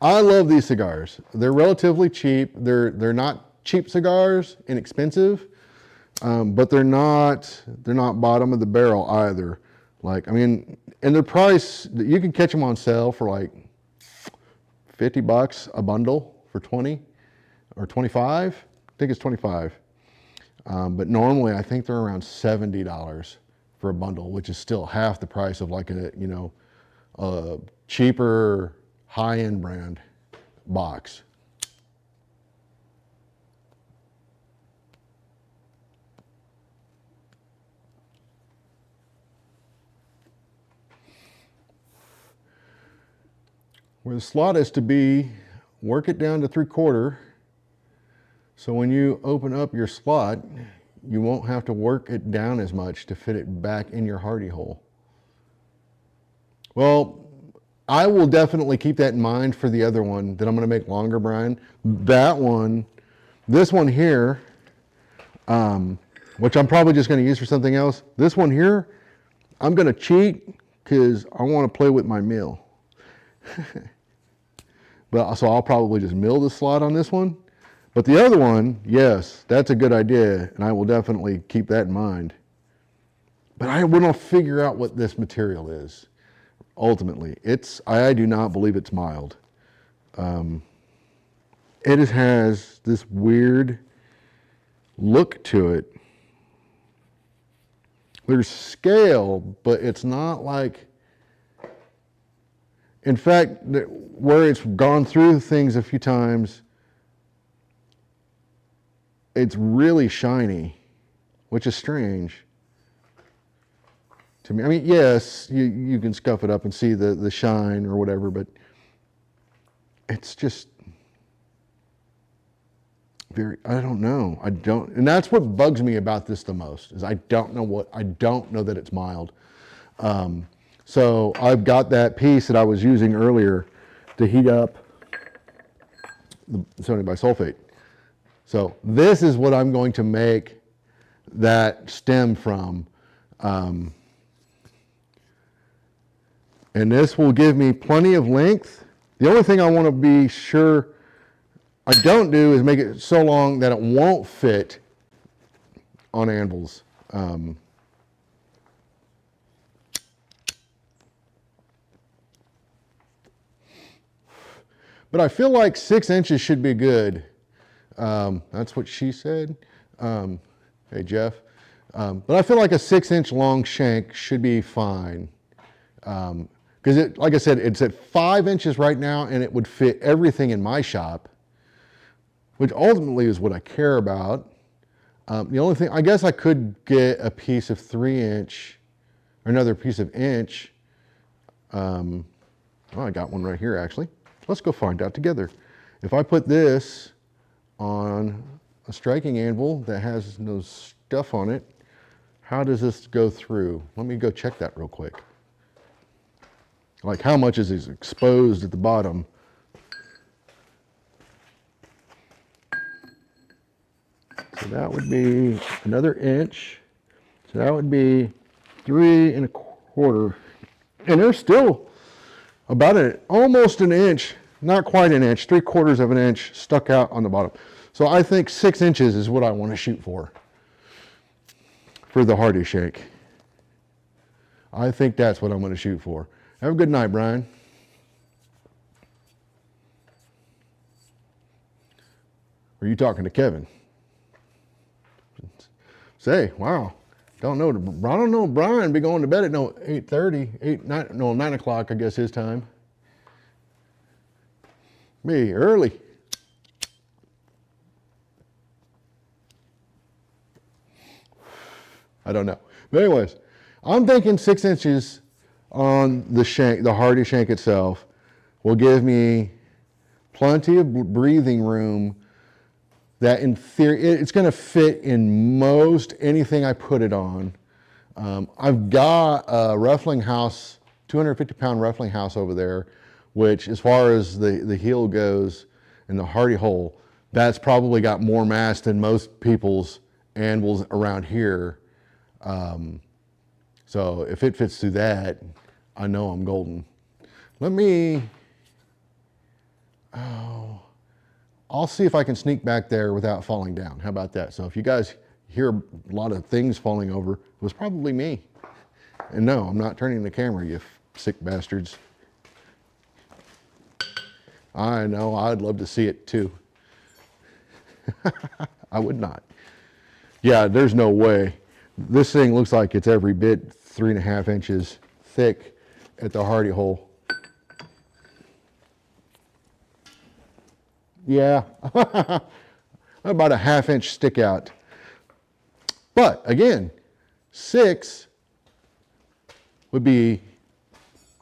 S1: I love these cigars. They're relatively cheap. They're not cheap cigars, inexpensive, but they're not bottom of the barrel either. Like, I mean, and their price, you can catch them on sale for like $50 a bundle for 20 or 25. I think it's 25. But normally I think they're around $70 for a bundle, which is still half the price of like a, you know, a cheaper high-end brand box. Where the slot is to be, work it down to 3/4. So when you open up your slot, you won't have to work it down as much to fit it back in your hardy hole. Well, I will definitely keep that in mind for the other one that I'm going to make longer, Brian. That one, this one here, which I'm probably just going to use for something else. This one here, I'm going to cheat because I want to play with my mill. But so I'll probably just mill the slot on this one. But the other one, yes, that's a good idea, and I will definitely keep that in mind. But I want to figure out what this material is. Ultimately, I do not believe it's mild. It has this weird look to it. There's scale, but it's not like, in fact, where it's gone through things a few times, it's really shiny, which is strange. to me. I mean, yes, you can scuff it up and see the shine or whatever, but it's just very, I don't know. And that's what bugs me about this the most, is I don't know that it's mild. So I've got that piece that I was using earlier to heat up the sodium bisulfate. So this is what I'm going to make that stem from. And this will give me plenty of length. The only thing I want to be sure I don't do is make it so long that it won't fit on anvils. But I feel like 6 inches should be good. That's what she said. Hey, Jeff. But I feel like a 6-inch long shank should be fine. Because like I said, it's at 5 inches right now, and it would fit everything in my shop, which ultimately is what I care about. The only thing, I guess I could get a piece of 3-inch, or another piece of inch. Oh, I got one right here, actually. Let's go find out together. If I put this on a striking anvil that has no stuff on it, how does this go through? Let me go check that real quick. Like, how much is exposed at the bottom? So that would be another inch. So that would be 3 1/4. And there's still about almost an inch, not quite an inch, 3/4 of an inch stuck out on the bottom. So I think 6 inches is what I want to shoot for the hardy shank. I think that's what I'm going to shoot for. Have a good night, Brian. Are you talking to Kevin? Say, wow. I don't know Brian be going to bed at 8:30, 9 o'clock, I guess his time. Me, early. I don't know. But anyways, I'm thinking 6 inches on the shank, the hardy shank itself, will give me plenty of breathing room that in theory, it's going to fit in most anything I put it on. I've got a ruffling house, 250-pound ruffling house over there, which as far as the heel goes and the hardy hole, that's probably got more mass than most people's anvils around here. So if it fits through that, I know I'm golden. I'll see if I can sneak back there without falling down. How about that? So if you guys hear a lot of things falling over, it was probably me. And no, I'm not turning the camera, you sick bastards. I know, I'd love to see it too. I would not. Yeah, there's no way. This thing looks like it's every bit 3.5 inches thick at the hardy hole. Yeah, about a 1/2 inch stick out. But again, 6 would be,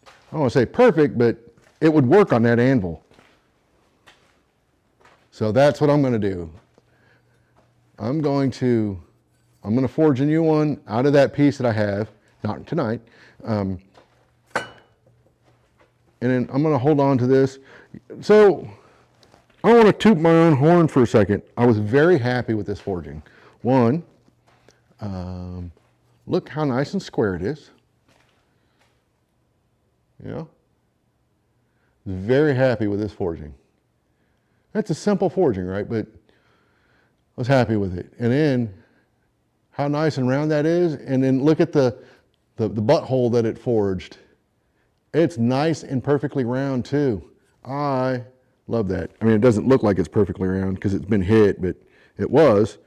S1: I don't want to say perfect, but it would work on that anvil. So that's what I'm going to do. I'm going to forge a new one out of that piece that I have, not tonight. And then I'm going to hold on to this. So I want to toot my own horn for a second. I was very happy with this forging. One, look how nice and square it is. You know? Very happy with this forging. That's a simple forging, right? But I was happy with it. And then how nice and round that is. And then look at the butthole that it forged. It's nice and perfectly round too. I love that. I mean, it doesn't look like it's perfectly round because it's been hit, but it was.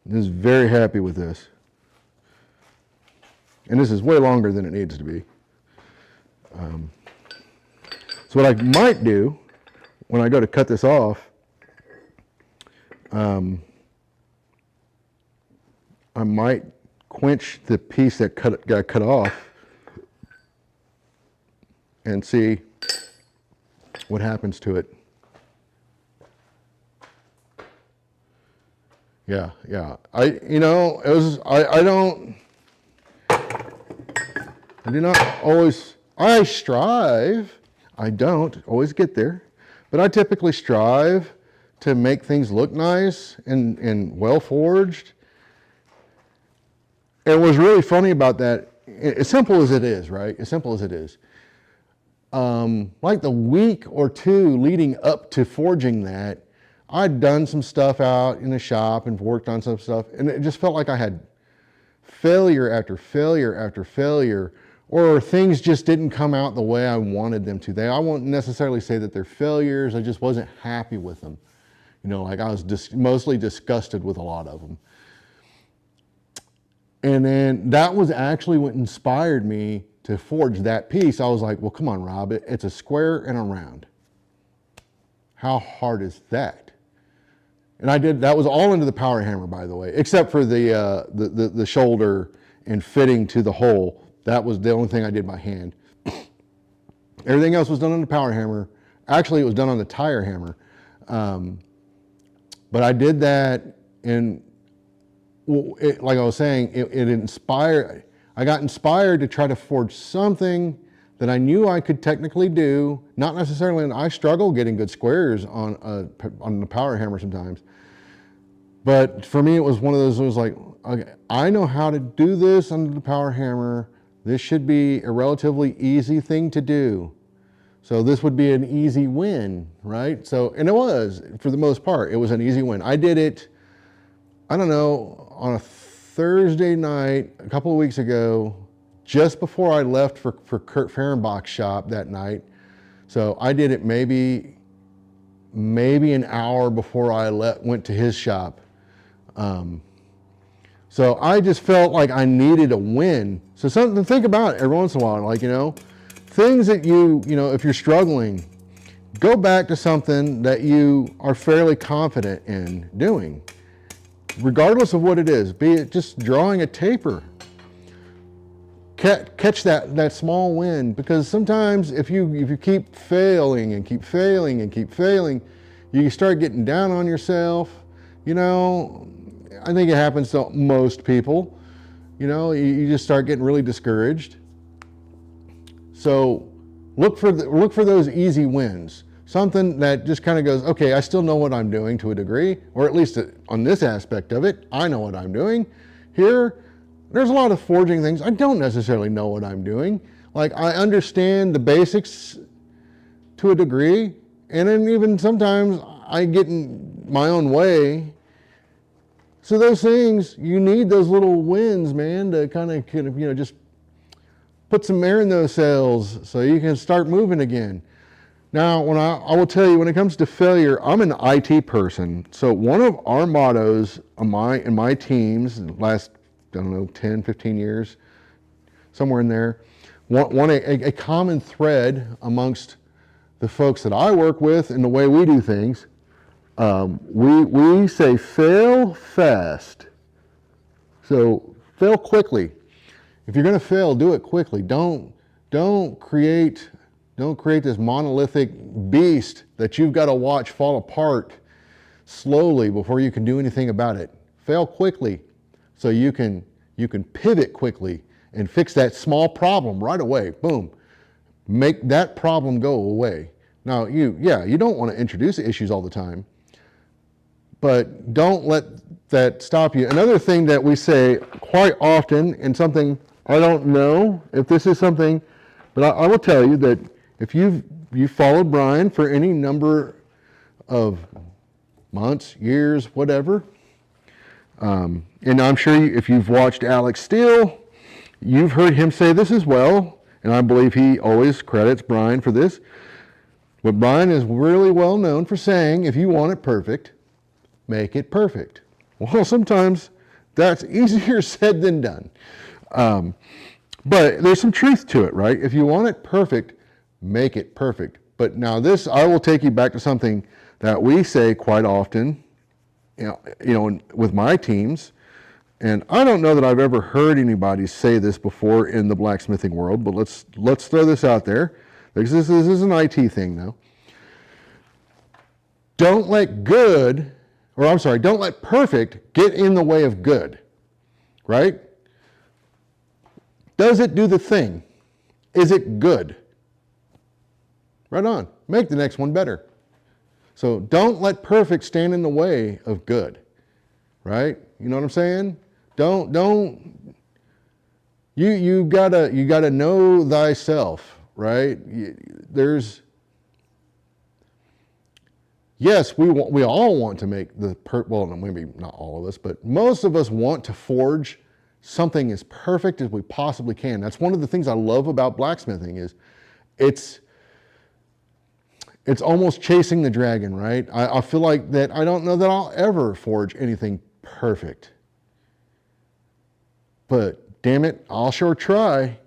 S1: Just very happy with this. And this is way longer than it needs to be. So what I might do when I go to cut this off, I might quench the piece that got cut off and see what happens to it. Yeah. I do not always, I strive, I don't always get there, but I typically strive to make things look nice and well forged. And what's really funny about that, as simple as it is, right? As simple as it is. Like the week or two leading up to forging that, I'd done some stuff out in the shop and worked on some stuff, and it just felt like I had failure after failure after failure, or things just didn't come out the way I wanted them to. I won't necessarily say that they're failures, I just wasn't happy with them. Like I was mostly disgusted with a lot of them. And then that was actually what inspired me to forge that piece. I was like, well, come on, Rob, it's a square and a round. How hard is that? And I did, that was all into the power hammer, by the way, except for the shoulder and fitting to the hole. That was the only thing I did by hand. Everything else was done on the power hammer. Actually, it was done on the tire hammer. But I did that, and like I was saying, it inspired, I got inspired to try to forge something that I knew I could technically do, not necessarily, and I struggle getting good squares on the power hammer sometimes. But for me, it was one of those, it was like, okay, I know how to do this on the power hammer. This should be a relatively easy thing to do. So this would be an easy win, right? So, and it was, for the most part, it was an easy win. I did it, I don't know, on a Thursday night, a couple of weeks ago, just before I left for Kurt Fehrenbach's shop that night. So I did it maybe an hour before I went to his shop. So I just felt like I needed a win. So something to think about every once in a while, like, things that if you're struggling, go back to something that you are fairly confident in doing, regardless of what it is, be it just drawing a taper. Catch that small win, because sometimes if you keep failing and keep failing and keep failing, you start getting down on yourself. I think it happens to most people. You just start getting really discouraged. So look for those easy wins. Something that just kind of goes, okay, I still know what I'm doing to a degree, or at least on this aspect of it, I know what I'm doing. Here, there's a lot of forging things I don't necessarily know what I'm doing. Like, I understand the basics to a degree, and then even sometimes I get in my own way. So those things, you need those little wins, man, to kind of just put some air in those sails so you can start moving again. Now, when I will tell you, when it comes to failure, I'm an IT person. So one of our mottos in my teams, the last, 10, 15 years, somewhere in there, a common thread amongst the folks that I work with and the way we do things, we say fail fast. So fail quickly. If you're going to fail, do it quickly. Don't create this monolithic beast that you've got to watch fall apart slowly before you can do anything about it. Fail quickly so you can pivot quickly and fix that small problem right away. Boom. Make that problem go away. Now, you don't want to introduce issues all the time, but don't let that stop you. Another thing that we say quite often, and something I don't know if this is something, but I will tell you that if you followed Brian for any number of months, years, whatever, and I'm sure if you've watched Alex Steele, you've heard him say this as well, and I believe he always credits Brian for this. But Brian is really well known for saying, if you want it perfect, make it perfect. Well, sometimes that's easier said than done. But there's some truth to it, right? If you want it perfect, make it perfect. But now this, I will take you back to something that we say quite often, with my teams, And I don't know that I've ever heard anybody say this before in the blacksmithing world, but let's throw this out there. Because this is an IT thing now. Don't let perfect get in the way of good, right? Does it do the thing? Is it good? Right on. Make the next one better. So don't let perfect stand in the way of good, right? You know what I'm saying? You gotta know thyself, right? Yes, we all want to make well, maybe not all of us, but most of us want to forge something as perfect as we possibly can. That's one of the things I love about blacksmithing is it's almost chasing the dragon, right? I feel like that I don't know that I'll ever forge anything perfect. But damn it, I'll sure try.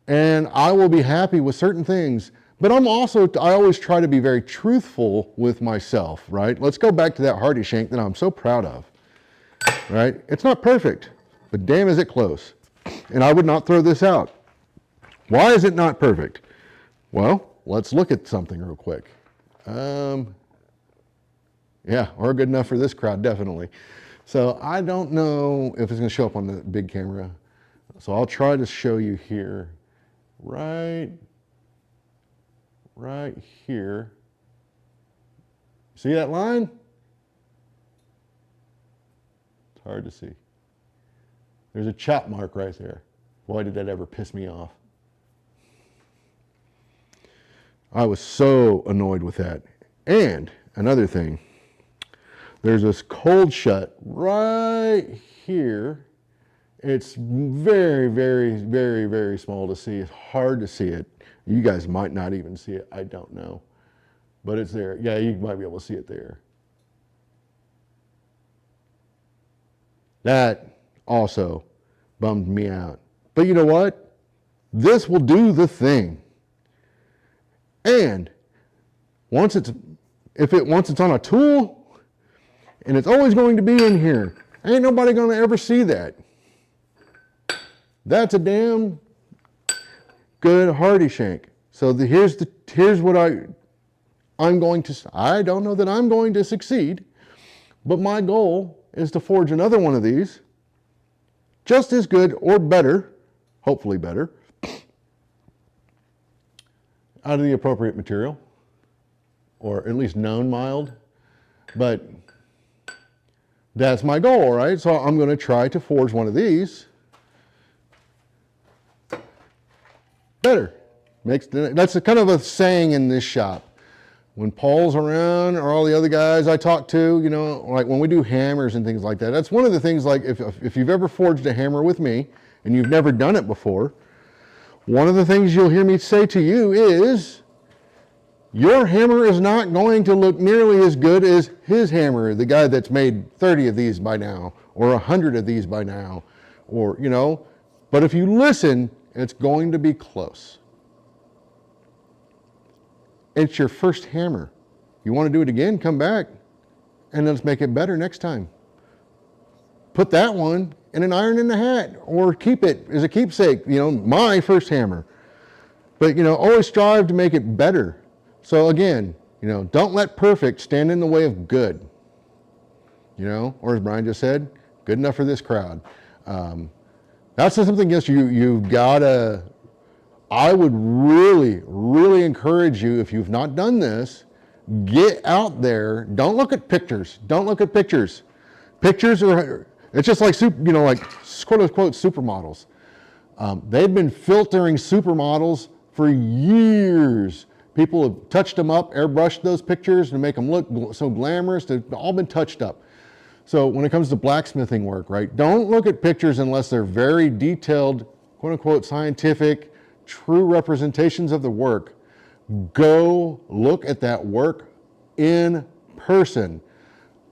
S1: And I will be happy with certain things. But I always try to be very truthful with myself, right? Let's go back to that hardy shank that I'm so proud of, right? It's not perfect, but damn is it close. And I would not throw this out. Why is it not perfect? Well, let's look at something real quick. Yeah, or good enough for this crowd, definitely. So I don't know if it's going to show up on the big camera. So I'll try to show you here, right here. See that line? It's hard to see. There's a chop mark right there. Boy, did that ever piss me off. I was so annoyed with that. And another thing, there's this cold shut right here. It's very, very, very, very small to see. It's hard to see it. You guys might not even see it. I don't know. But it's there. Yeah, you might be able to see it there. That also bummed me out. But you know what? This will do the thing. And once it's on a tool, and it's always going to be in here, ain't nobody going to ever see that. That's a damn good hardy shank. So here's what I'm going to. I don't know that I'm going to succeed, but my goal is to forge another one of these, just as good or better, hopefully better, out of the appropriate material, or at least known mild. But that's my goal, right? So I'm going to try to forge one of these better. That's kind of a saying in this shop. When Paul's around or all the other guys I talk to, you know, like when we do hammers and things like that, that's one of the things, like if you've ever forged a hammer with me and you've never done it before, one of the things you'll hear me say to you is, your hammer is not going to look nearly as good as his hammer, the guy that's made 30 of these by now, or 100 of these by now, or, you know, but if you listen, it's going to be close. It's your first hammer. You want to do it again, come back, and let's make it better next time. Put that one in an iron in the hat, or keep it as a keepsake, you know, my first hammer. But, you know, always strive to make it better. So again, you know, don't let perfect stand in the way of good. You know, or as Brian just said, good enough for this crowd. That's something else you've got to, I would really, really encourage you, if you've not done this, get out there. Don't look at pictures. Don't look at pictures. Pictures are, it's just like, you know, like quote unquote supermodels. They've been filtering supermodels for years. People have touched them up, airbrushed those pictures to make them look so glamorous. They've all been touched up. So when it comes to blacksmithing work, right, don't look at pictures unless they're very detailed, quote unquote, scientific, true representations of the work. Go look at that work in person.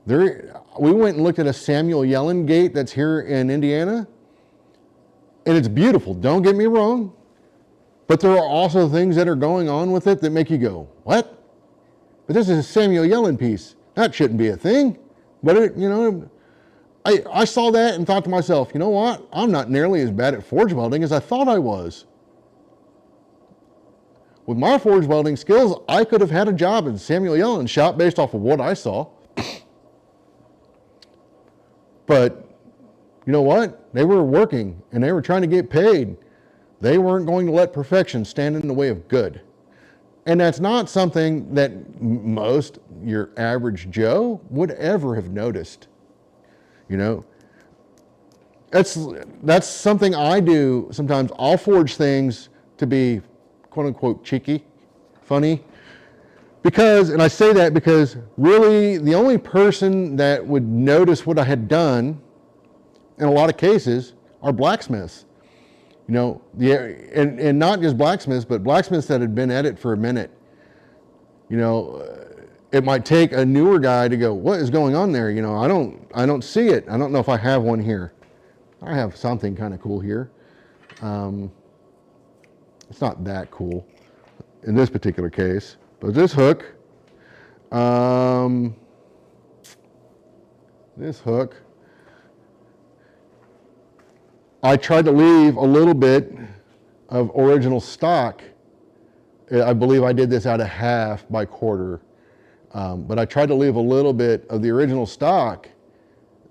S1: We went and looked at a Samuel Yellen gate that's here in Indiana, and it's beautiful, don't get me wrong, but there are also things that are going on with it that make you go, what? But this is a Samuel Yellen piece. That shouldn't be a thing. But it, you know, I saw that and thought to myself, you know what? I'm not nearly as bad at forge welding as I thought I was. With my forge welding skills, I could have had a job in Samuel Yellen's shop based off of what I saw. But you know what? They were working and they were trying to get paid. They weren't going to let perfection stand in the way of good. And that's not something that most, your average Joe, would ever have noticed. You know, that's something I do sometimes. I'll forge things to be quote unquote cheeky, funny, because, and I say that because really the only person that would notice what I had done in a lot of cases are blacksmiths. You know, and not just blacksmiths, but blacksmiths that had been at it for a minute. You know, it might take a newer guy to go, what is going on there? You know, I don't see it. I don't know if I have one here. I have something kind of cool here. It's not that cool in this particular case, but this hook, I tried to leave a little bit of original stock. I believe I did this out of half by quarter, but I tried to leave a little bit of the original stock.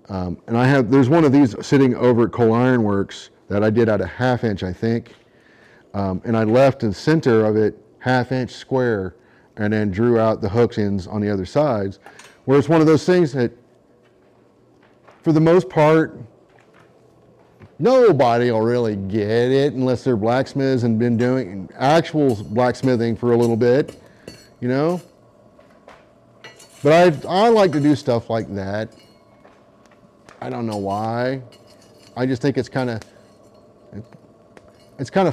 S1: And there's one of these sitting over at Coal Iron Works that I did out of 1/2 inch, I think. And I left in the center of it 1/2 inch square and then drew out the hook ends on the other sides. Where it's one of those things that, for the most part, nobody will really get it unless they're blacksmiths and been doing actual blacksmithing for a little bit, you know? But I like to do stuff like that. I don't know why. I just think it's kind of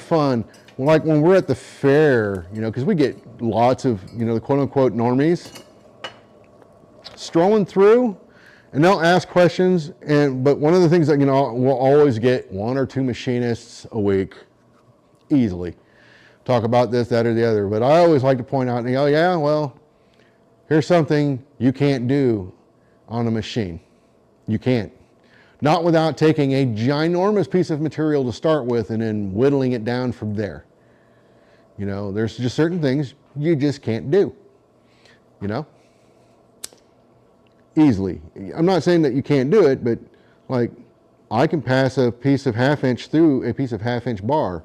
S1: fun. Like when we're at the fair, you know, because we get lots of, you know, the quote unquote normies strolling through. And they'll ask questions, but one of the things that, you know, we'll always get 1 or 2 machinists a week, easily. Talk about this, that, or the other. But I always like to point out, oh yeah, well, here's something you can't do on a machine. You can't. Not without taking a ginormous piece of material to start with and then whittling it down from there. You know, there's just certain things you just can't do, you know? Easily. I'm not saying that you can't do it, but like I can pass a piece of 1/2 inch through a piece of 1/2 inch bar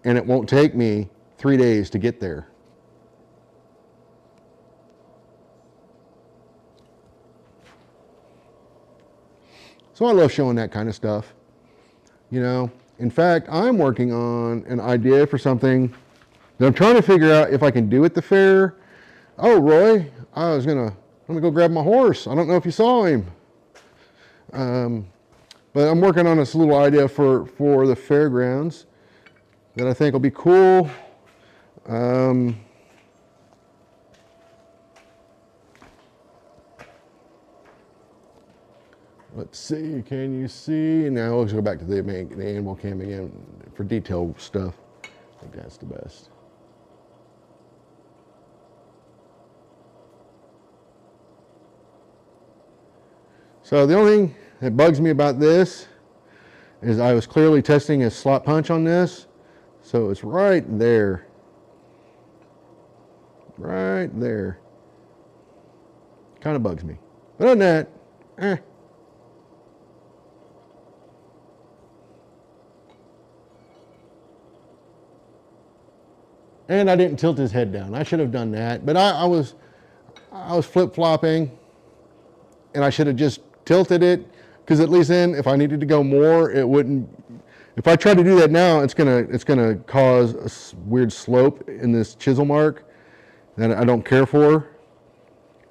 S1: and it won't take me 3 days to get there. So I love showing that kind of stuff. You know, in fact, I'm working on an idea for something that I'm trying to figure out if I can do at the fair. Oh, Roy, let me go grab my horse. I don't know if you saw him. But I'm working on this little idea for the fairgrounds that I think will be cool. Let's see, can you see? Now let's go back to the animal cam again for detailed stuff. I think that's the best. So the only thing that bugs me about this is I was clearly testing a slot punch on this. So it's right there. Right there. Kind of bugs me. But other than that, And I didn't tilt his head down. I should have done that. But I was flip-flopping, and I should have just tilted it, because at least then, if I needed to go more, it wouldn't. If I try to do that now, it's gonna cause a weird slope in this chisel mark that I don't care for.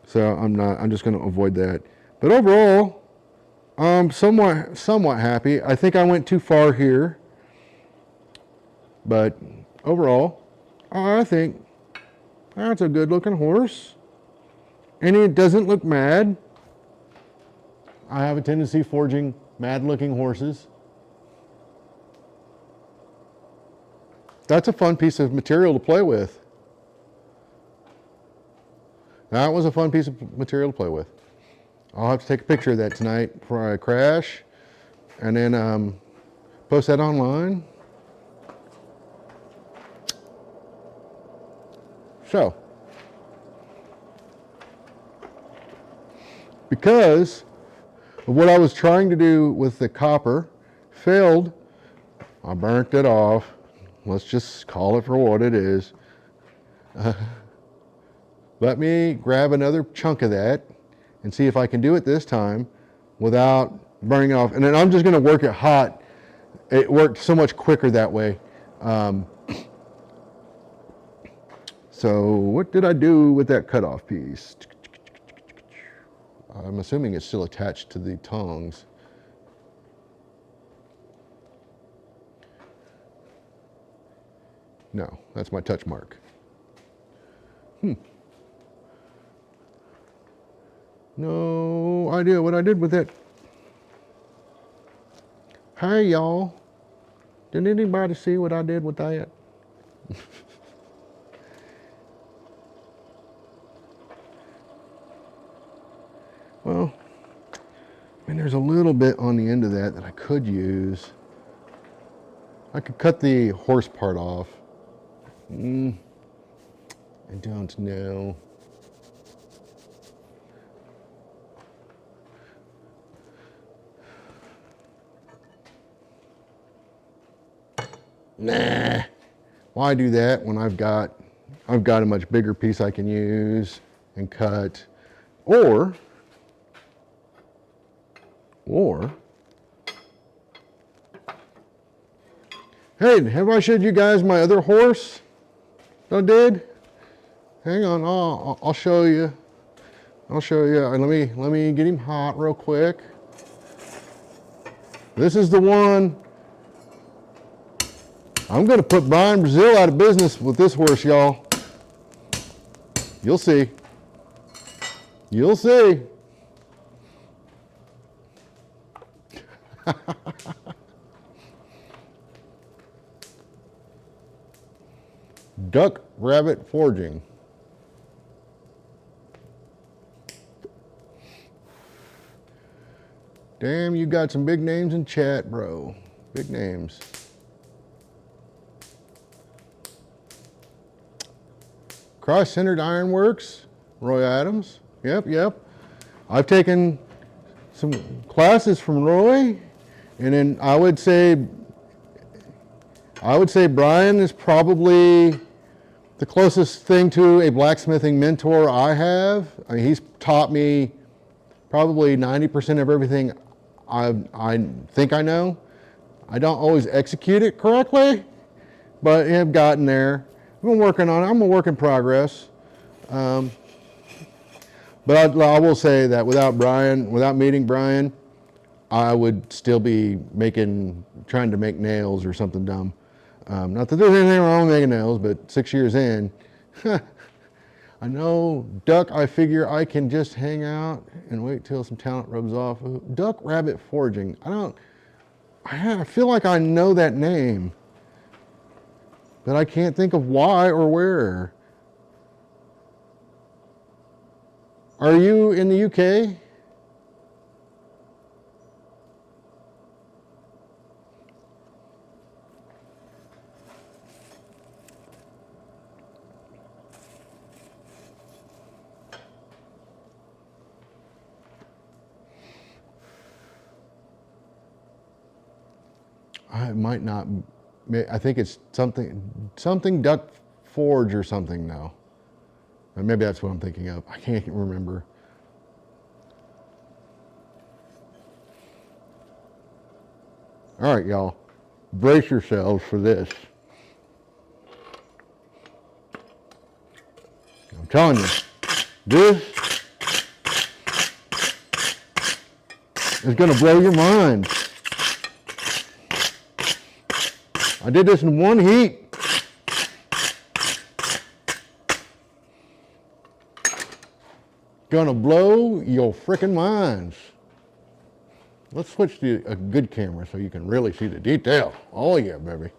S1: So I'm just gonna avoid that. But overall, I'm somewhat happy. I think I went too far here, but overall, I think that's a good looking horse, and it doesn't look mad. I have a tendency forging mad looking horses. That's a fun piece of material to play with. That was a fun piece of material to play with. I'll have to take a picture of that tonight before I crash, and then post that online. So, because of what I was trying to do with the copper failed, I burnt it off. Let's just call it for what it is. Let me grab another chunk of that and see if I can do it this time without burning it off. And then I'm just going to work it hot. It worked so much quicker that way. So what did I do with that cutoff piece? I'm assuming it's still attached to the tongs. No, that's my touch mark. No idea what I did with it. Hey y'all, did anybody see what I did with that? Well, I mean, there's a little bit on the end of that I could use. I could cut the horse part off. I don't know. Nah. Why do that when I've got a much bigger piece I can use and cut? Or hey, have I showed you guys my other horse? I did. Hang on, I'll show you. I'll show you. Let me get him hot real quick. This is the one. I'm going to put Brian Brazil out of business with this horse, y'all. You'll see. You'll see. Duck rabbit forging. Damn, you got some big names in chat, bro. Big names. Cross-centered ironworks, Roy Adams. Yep. I've taken some classes from Roy, and then I would say Brian is probably the closest thing to a blacksmithing mentor I have. I mean, he's taught me probably 90% of everything I think I know. I don't always execute it correctly, but I've gotten there. I've been working on it. I'm a work in progress. But I will say that without meeting Brian, I would still be trying to make nails or something dumb. Not that there's anything wrong with making nails, but 6 years in, I know duck, I figure I can just hang out and wait till some talent rubs off. Duck rabbit forging. I feel like I know that name, but I can't think of why or where. Are you in the UK? I might not. I think it's something Duck Forge or something now. Or maybe that's what I'm thinking of. I can't remember. All right, y'all. Brace yourselves for this. I'm telling you, this is going to blow your mind. I did this in one heat. Gonna blow your frickin' minds. Let's switch to a good camera so you can really see the detail. Oh yeah, baby.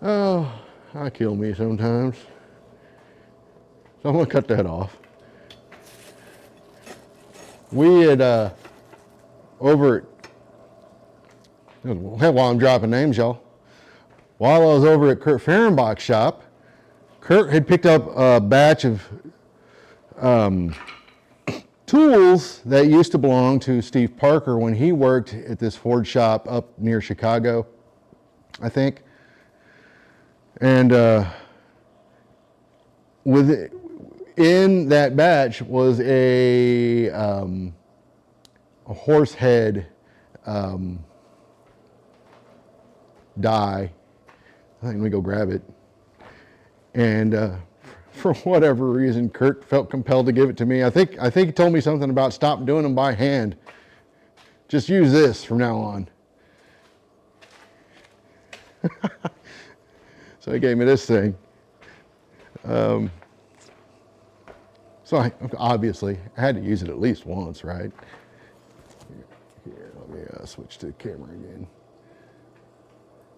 S1: Oh, I kill me sometimes. So I'm gonna cut that off. We had over at, while I'm dropping names, y'all. While I was over at Kurt Fehrenbach's shop, Kurt had picked up a batch of tools that used to belong to Steve Parker when he worked at this Ford shop up near Chicago, I think. And in that batch was a horse head die. Let me go grab it. And for whatever reason, Kurt felt compelled to give it to me. I think he told me something about stop doing them by hand. Just use this from now on. So he gave me this thing. So obviously, I had to use it at least once, right? Here, let me switch to the camera again.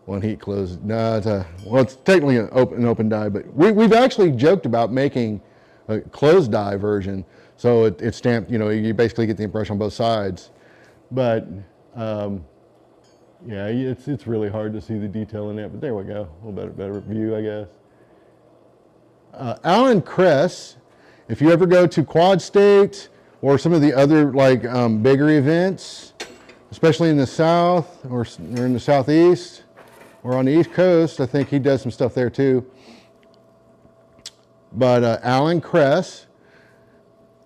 S1: One heat closed. No, it's technically an open die, but we've actually joked about making a closed die version. So it's stamped, you basically get the impression on both sides. But yeah, it's really hard to see the detail in it, but there we go. A little better view, I guess. Alan Kress, if you ever go to Quad State or some of the other bigger events, especially in the South or in the Southeast or on the East Coast, I think he does some stuff there too. But Alan Kress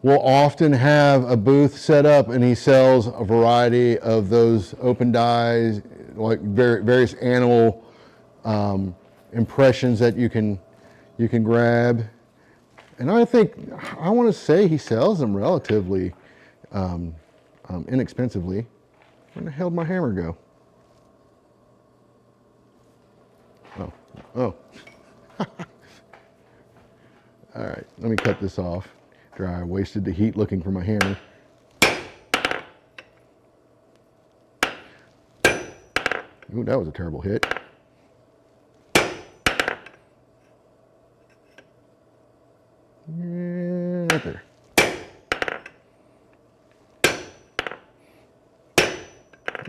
S1: will often have a booth set up, and he sells a variety of those open dies, like various animal impressions that you can grab. And I want to say he sells them relatively inexpensively. Where the hell did my hammer go? Oh. All right, let me cut this off. I wasted the heat looking for my hammer. Ooh, that was a terrible hit. Yeah, right there.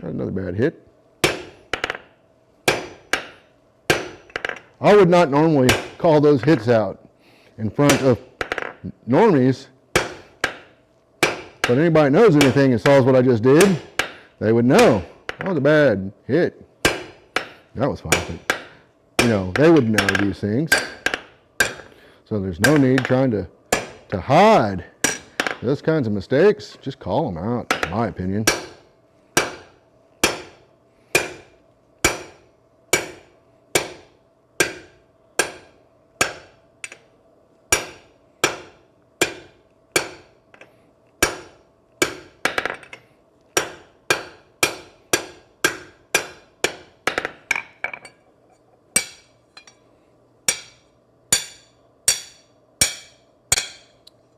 S1: Another bad hit. I would not normally call those hits out in front of normies, but anybody that knows anything and saw what I just did, they would know. That was a bad hit. That was fine, but they would know these things. So there's no need trying to hide those kinds of mistakes. Just call them out, in my opinion.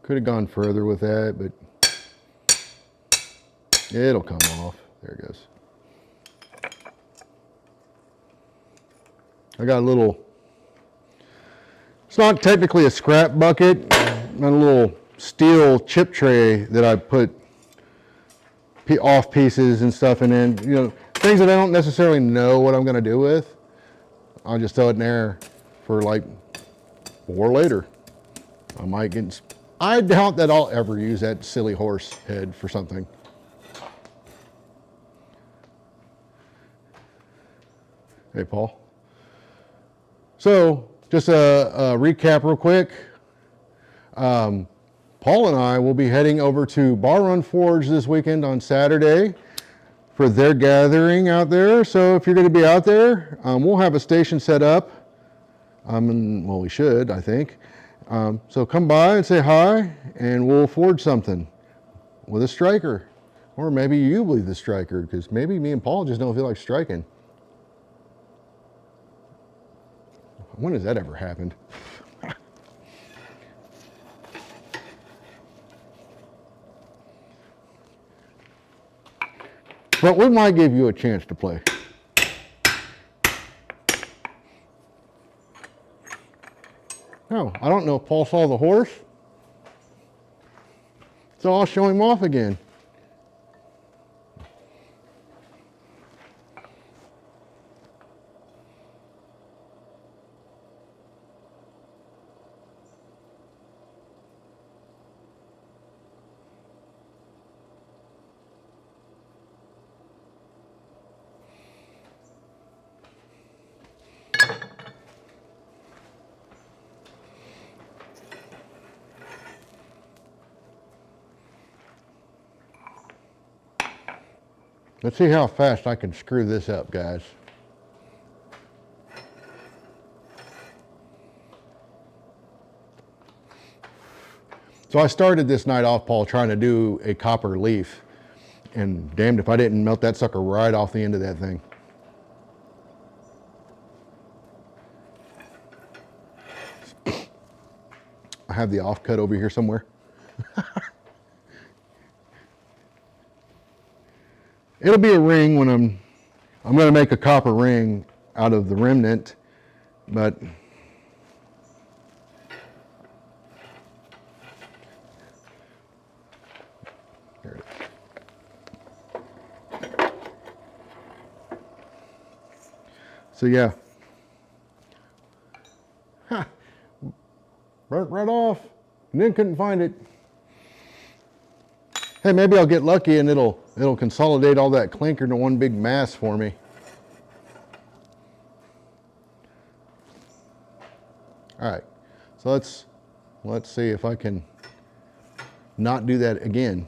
S1: Could have gone further with that, but it'll come off. There it goes. I got a little, it's not technically a scrap bucket, but a little steel chip tray that I put off pieces and stuff in, things that I don't necessarily know what I'm going to do with. I'll just throw it in there for later. I might get, I doubt that I'll ever use that silly horse head for something. Hey, Paul. So, just a recap real quick. Paul and I will be heading over to Bar Run Forge this weekend on Saturday for their gathering out there. So if you're going to be out there, we'll have a station set up. Well, we should, I think. So come by and say hi, and we'll forge something with a striker. Or maybe you will be the striker, because maybe me and Paul just don't feel like striking. When has that ever happened? But we might give you a chance to play. No, I don't know if Paul saw the horse. So I'll show him off again. Let's see how fast I can screw this up, guys. So I started this night off, Paul, trying to do a copper leaf, and damned if I didn't melt that sucker right off the end of that thing. I have the offcut over here somewhere. It'll be a ring when I'm going to make a copper ring out of the remnant, but there it is. So yeah, right off, and then couldn't find it. Hey, maybe I'll get lucky and it'll consolidate all that clinker into one big mass for me. All right, so let's see if I can not do that again.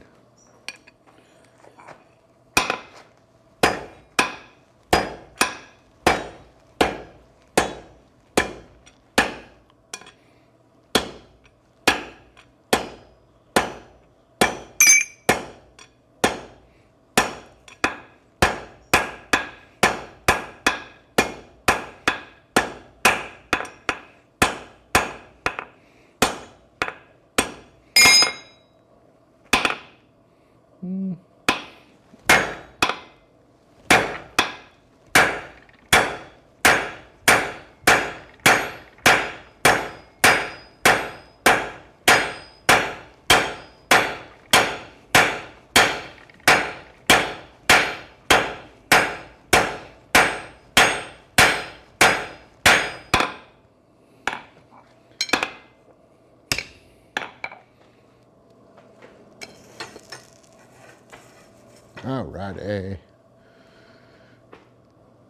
S1: All right,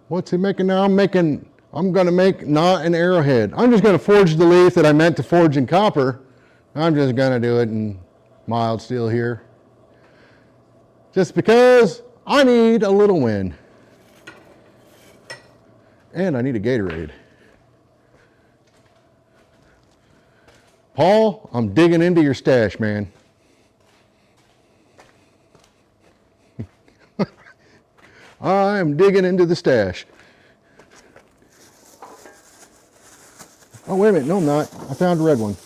S1: what's he making now? I'm going to make not an arrowhead. I'm just going to forge the leaf that I meant to forge in copper. I'm just going to do it in mild steel here. Just because I need a little wind. And I need a Gatorade. Paul, I'm digging into your stash, man. I am digging into the stash. Oh, wait a minute. No, I'm not. I found a red one.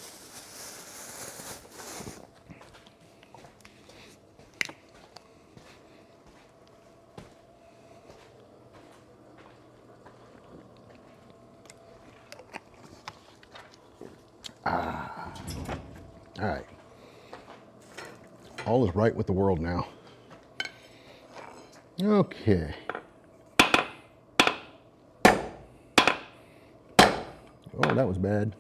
S1: All right. All is right with the world now. Okay. Oh, that was bad.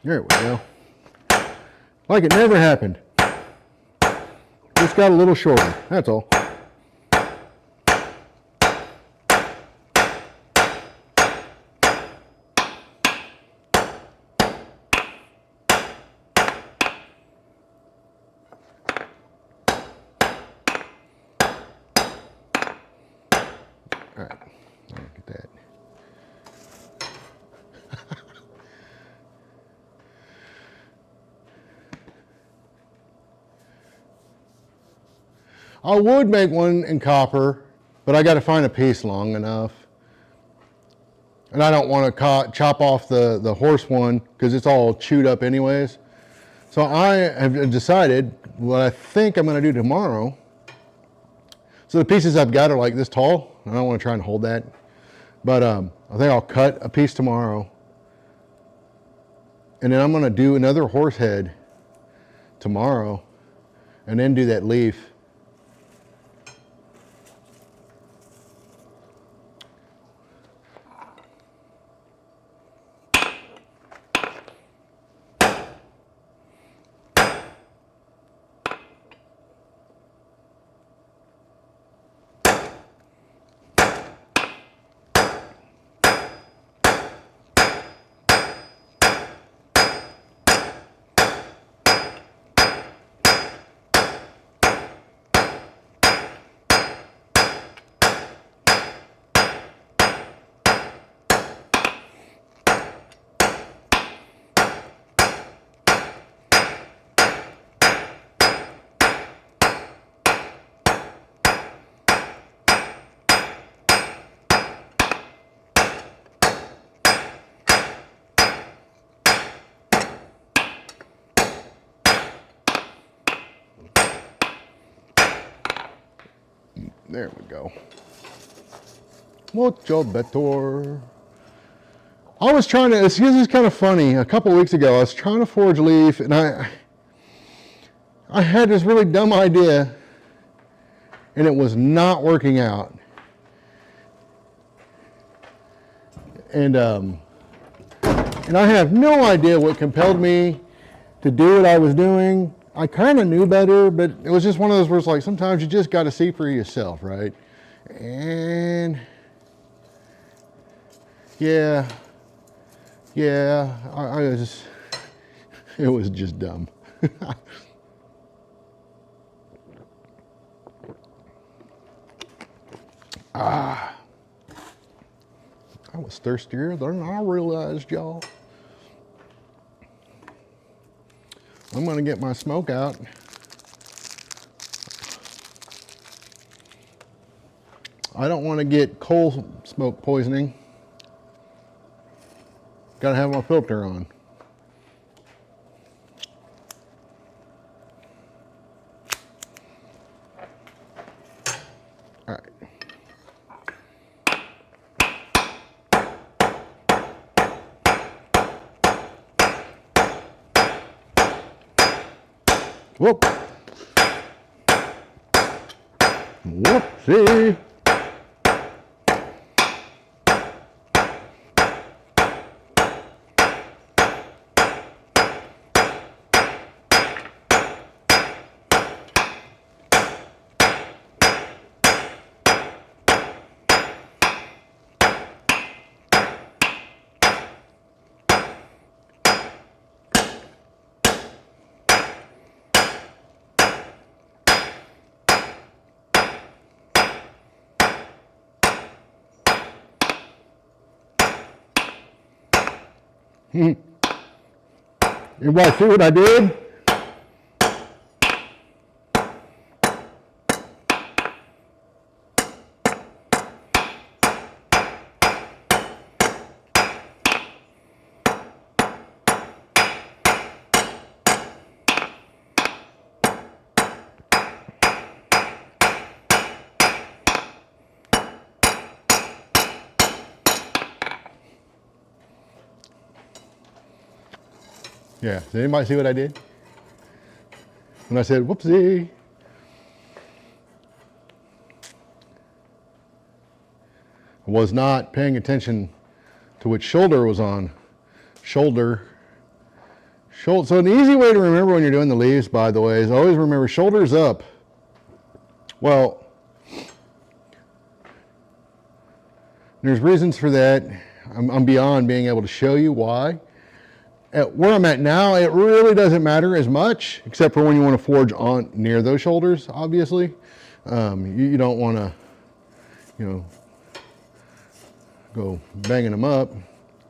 S1: There we go. Like it never happened. Just got a little shorter, that's all. All right, look at that. I would make one in copper, but I got to find a piece long enough. And I don't want to chop off the horse one because it's all chewed up anyways. So I have decided what I think I'm going to do tomorrow. So the pieces I've got are like this tall. I don't want to try and hold that. But I think I'll cut a piece tomorrow. And then I'm going to do another horse head tomorrow. And then do that leaf. There we go. Mucho better. I was trying to, this is kind of funny. A couple weeks ago, I was trying to forge leaf, and I had this really dumb idea, and it was not working out. And I have no idea what compelled me to do what I was doing. I kind of knew better, but it was just one of those where it's like, sometimes you just got to see for yourself, right? And yeah, I was just, it was just dumb. I was thirstier than I realized, y'all. I'm gonna get my smoke out. I don't want to get coal smoke poisoning. Gotta have my filter on. All right. Whoop. Whoopsie. Everybody see what I did? Yeah, did anybody see what I did? When I said, whoopsie. I was not paying attention to which shoulder was on. Shoulder. So an easy way to remember when you're doing the leaves, by the way, is always remember shoulders up. Well, there's reasons for that. I'm beyond being able to show you why. At where I'm at now, it really doesn't matter as much, except for when you want to forge on near those shoulders, obviously. You don't want to, go banging them up.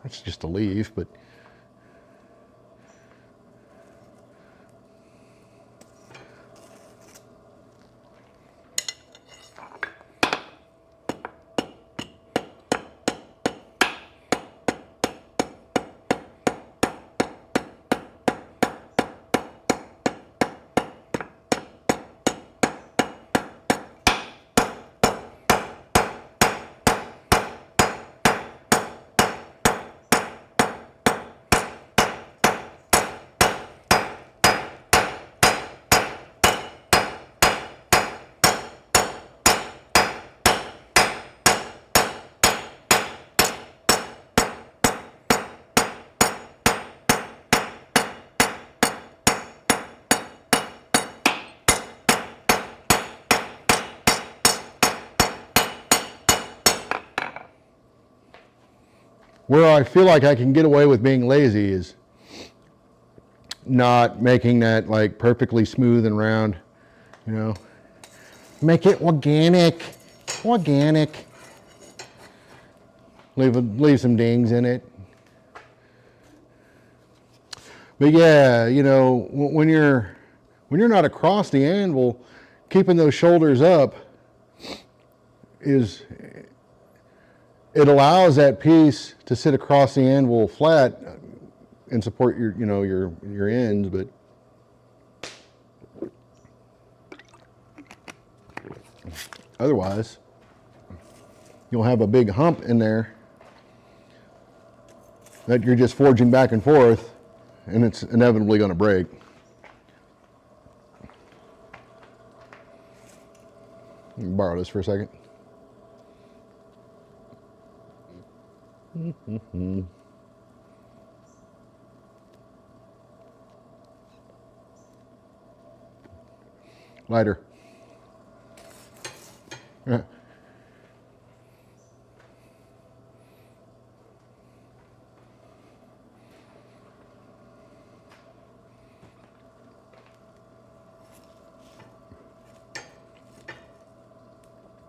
S1: That's just a leaf, but where I feel like I can get away with being lazy is not making that like perfectly smooth and round, you know. Make it organic, organic. Leave some dings in it. But yeah, you know, when you're not across the anvil, keeping those shoulders up it allows that piece to sit across the anvil flat and support your, you know, your ends, but otherwise you'll have a big hump in there that you're just forging back and forth, and it's inevitably going to break. Let me borrow this for a second. Lighter.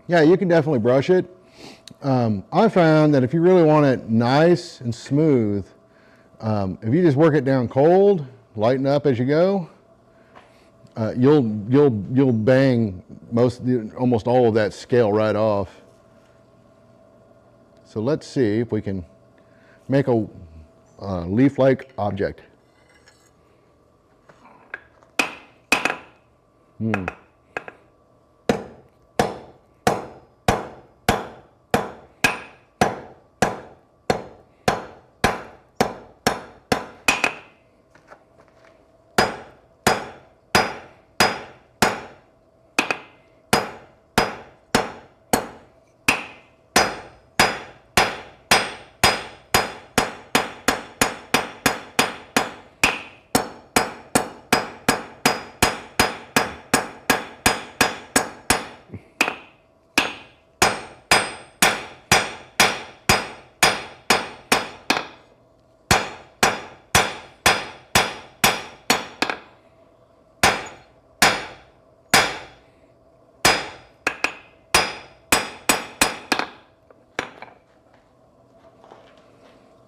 S1: Yeah, you can definitely brush it. I found that if you really want it nice and smooth, if you just work it down cold, lighten up as you go, you'll bang almost all of that scale right off. So let's see if we can make a leaf-like object.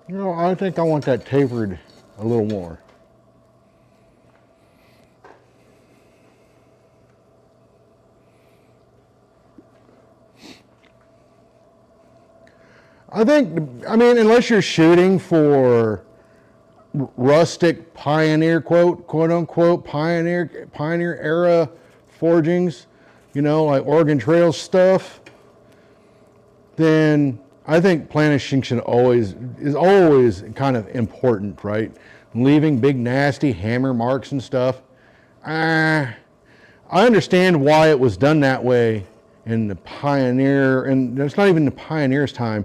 S1: You know, I think I want that tapered a little more. I mean, unless you're shooting for rustic pioneer, quote unquote, pioneer era forgings, you know, like Oregon Trail stuff, then I think planishing is always kind of important, right? Leaving big nasty hammer marks and stuff. I understand why it was done that way in the pioneer, and it's not even the pioneer's time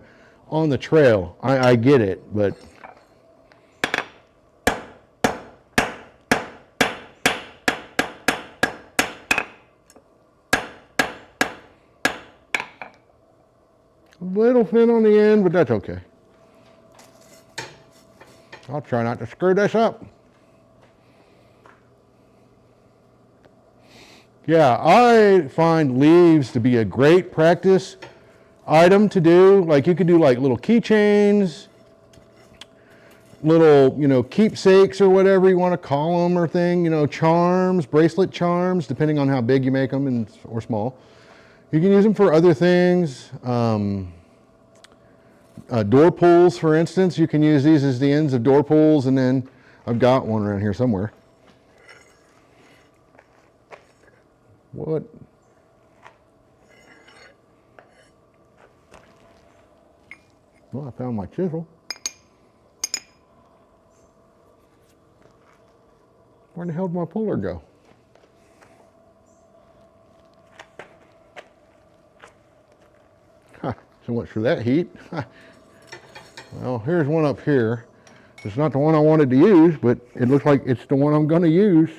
S1: on the trail. I get it, but a little thin on the end, but that's okay. I'll try not to screw this up. Yeah, I find leaves to be a great practice item to do. Like you could do like little keychains, little, you know, keepsakes or whatever you want to call them or thing, you know, charms, bracelet charms, depending on how big you make them or small. You can use them for other things. Door pulls, for instance, you can use these as the ends of door pulls, and then I've got one around here somewhere. What? Well, I found my chisel. Where the hell did my puller go? So much for that heat. Well, here's one up here. It's not the one I wanted to use, but it looks like it's the one I'm going to use.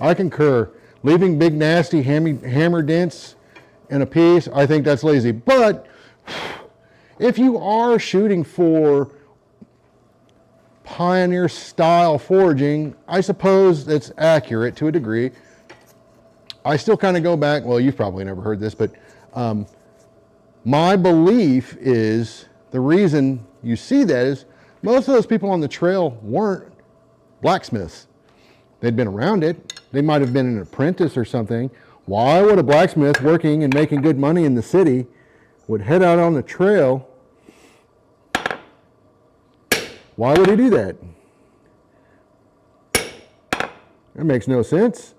S1: I concur. Leaving big nasty hammer dents in a piece, I think that's lazy. But if you are shooting for pioneer style forging, I suppose that's accurate to a degree. I still kind of go back, well, you've probably never heard this, but my belief is the reason you see that is most of those people on the trail weren't blacksmiths. They'd been around it. They might have been an apprentice or something. Why would a blacksmith working and making good money in the city would head out on the trail? Why would he do that? That makes no sense.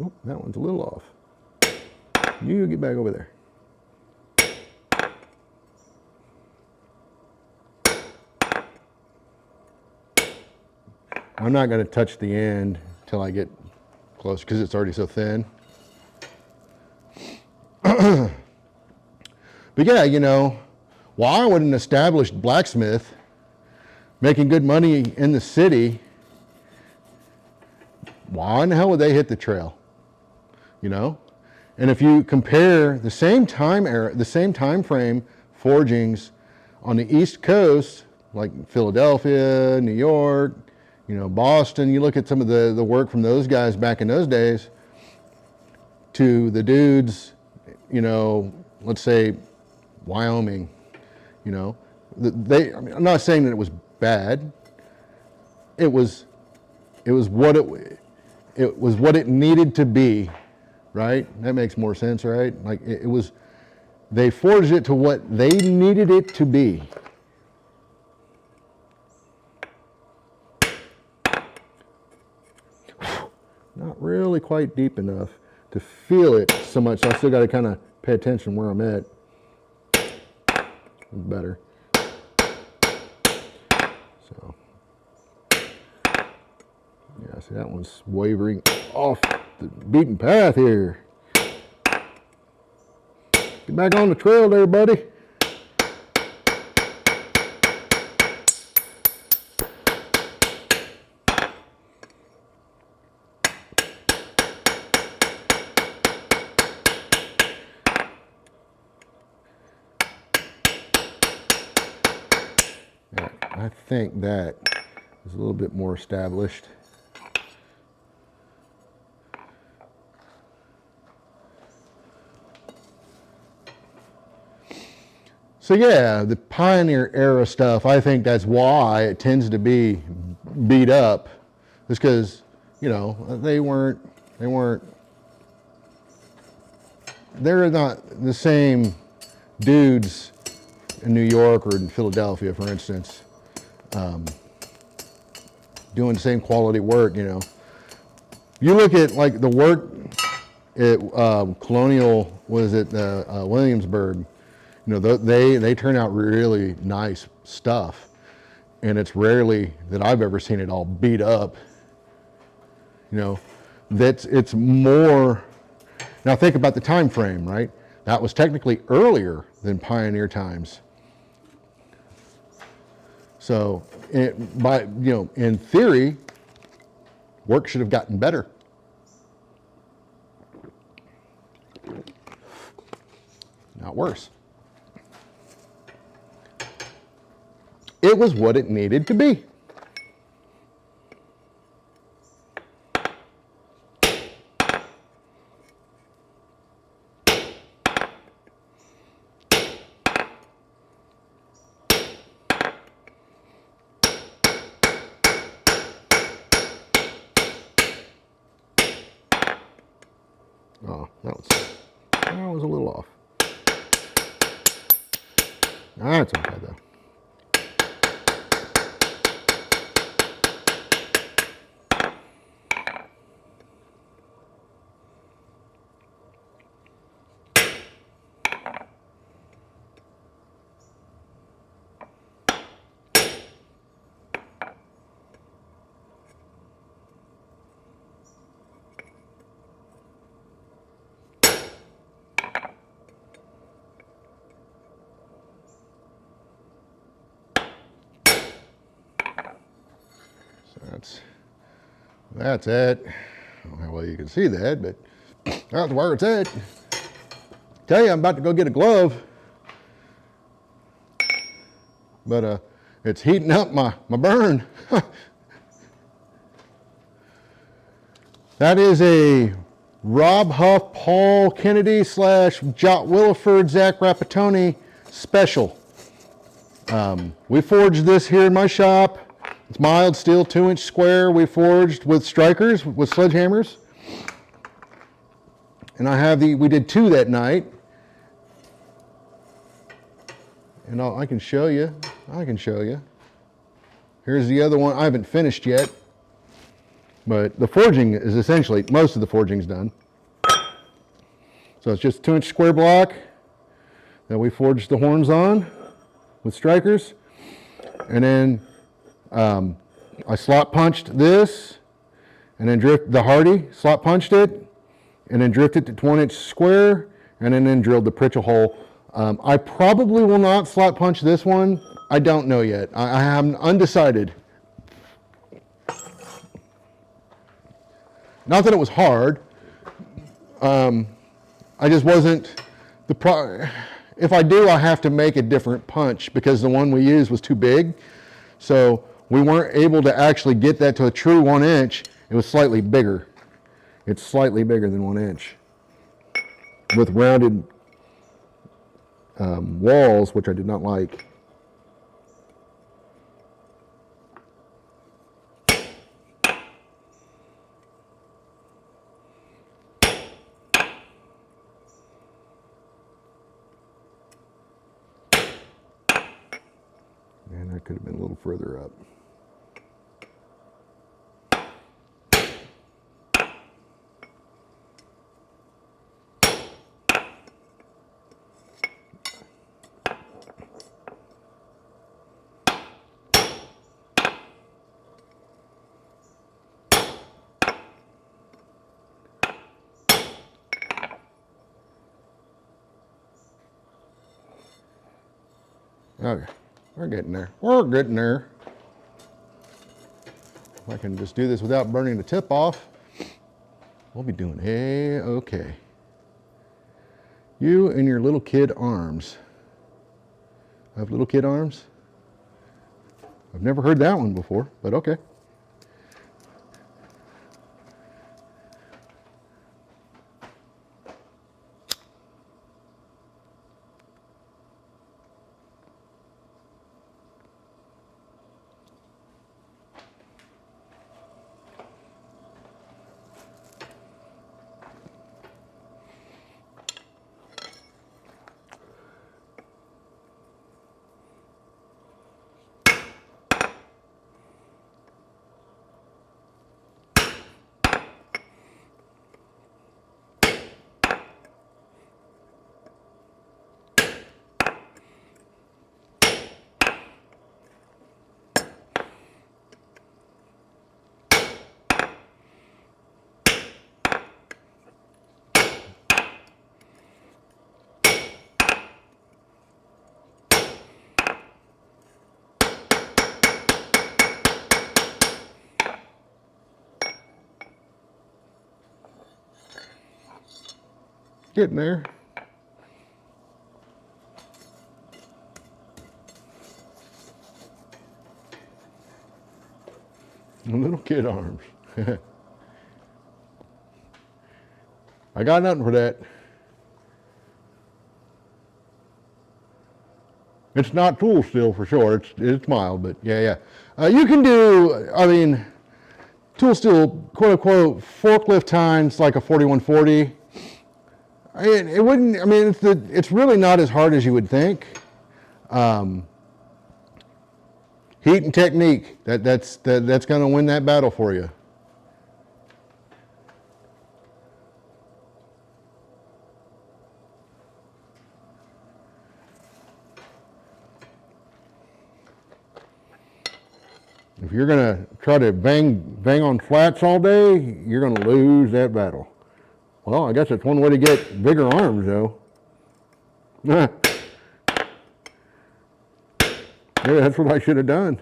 S1: Oh, that one's a little off. You get back over there. I'm not going to touch the end until I get close because it's already so thin. But yeah, you know, why would an established blacksmith making good money in the city, why in the hell would they hit the trail? You know? And if you compare the same time frame forgings on the East Coast, like Philadelphia, New York, you know, Boston, you look at some of the work from those guys back in those days to the dudes, you know, let's say Wyoming, you know, I mean, I'm not saying that it was bad. It was what it needed to be. Right? That makes more sense, right? Like they forged it to what they needed it to be. Not really quite deep enough to feel it so much. So I still got to kind of pay attention where I'm at. Better. So, yeah, see that one's wavering off the beaten path here. Get back on the trail there, buddy. I think that is a little bit more established. So yeah, the pioneer era stuff, I think that's why it tends to be beat up. It's because, you know, they're not the same dudes in New York or in Philadelphia, for instance, doing the same quality work, you know. You look at like the work at Colonial, Williamsburg, you know, they turn out really nice stuff, and it's rarely that I've ever seen it all beat up. You know, it's more. Now think about the time frame, right? That was technically earlier than pioneer times. So, in theory, work should have gotten better. Not worse. It was what it needed to be. Oh, that was a little off. That's okay though. That's it. I don't know how well you can see that, but that's where it's at. Tell you, I'm about to go get a glove, but it's heating up my burn. That is a Rob Huff, Paul Kennedy / Jot Williford, Zach Rapatoni special. We forged this here in my shop. It's mild steel, 2-inch square. We forged with strikers, with sledgehammers. And I have we did 2 that night. And I can show you. Here's the other one. I haven't finished yet. But the forging is essentially, most of the forging's done. So it's just 2-inch square block that we forged the horns on with strikers. And then I slot punched this, and then the Hardy, slot punched it, and then drifted to 1-inch square, and then drilled the Pritchell hole. I probably will not slot punch this one. I don't know yet. I am undecided. Not that it was hard. I just wasn't, if I do, I have to make a different punch because the one we used was too big. So we weren't able to actually get that to a true 1 inch. It was slightly bigger. It's slightly bigger than 1 inch. With rounded walls, which I did not like. And that could have been a little further up. Okay, we're getting there. If I can just do this without burning the tip off, we'll be doing okay. You and your little kid arms. I have little kid arms? I've never heard that one before, but okay. Getting there. Little kid arms. I got nothing for that. It's not tool steel for sure. It's mild, but yeah. You can do, I mean, tool steel, quote unquote, forklift tines like a 4140. It wouldn't, I mean, it's really not as hard as you would think. Heat and technique, that's going to win that battle for you. If you're going to try to bang on flats all day, you're going to lose that battle. Well, I guess that's one way to get bigger arms, though. Maybe that's what I should have done.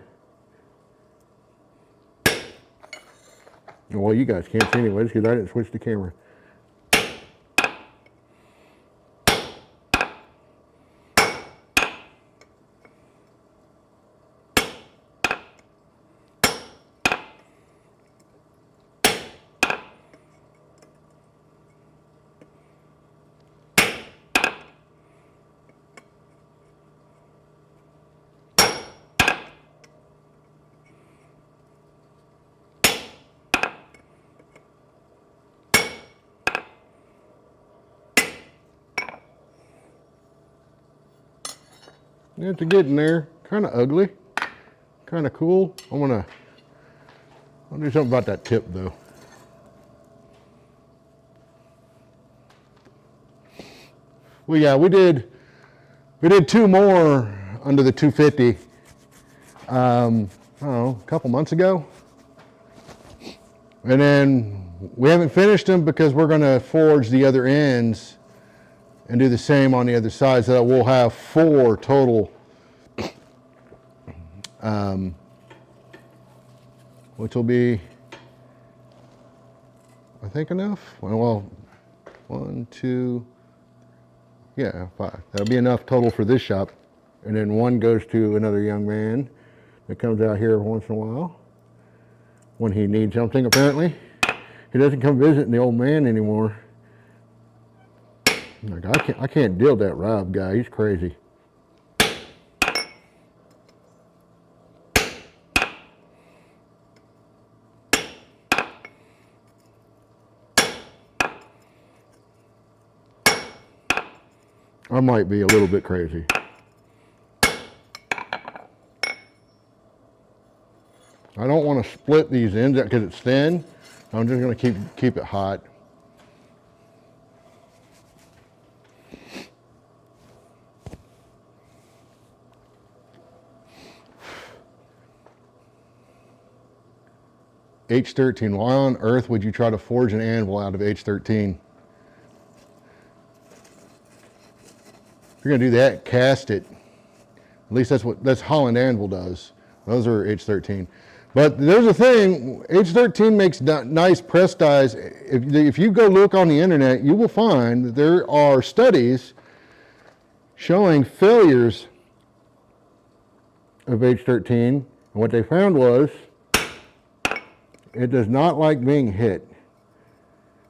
S1: Well, you guys can't see anyways because I didn't switch the camera. It's getting there. Kind of ugly. Kind of cool. I'll do something about that tip though. Well, yeah, we did 2 more under the 250. I don't know, a couple months ago. And then we haven't finished them because we're going to forge the other ends and do the same on the other side, so that we'll have 4 total, which will be, I think, enough. Well, 1, 2, yeah, 5. That'll be enough total for this shop. And then 1 goes to another young man that comes out here once in a while when he needs something, apparently. He doesn't come visiting the old man anymore. Like, I can't deal with that Rob guy. He's crazy. I might be a little bit crazy. I don't want to split these ends because it's thin. I'm just going to keep it hot. H13. Why on earth would you try to forge an anvil out of H13? If you're going to do that, cast it. At least that's Holland Anvil does. Those are H13. But there's a thing, H13 makes nice press dies. If you go look on the internet, you will find that there are studies showing failures of H13. And what they found was it does not like being hit.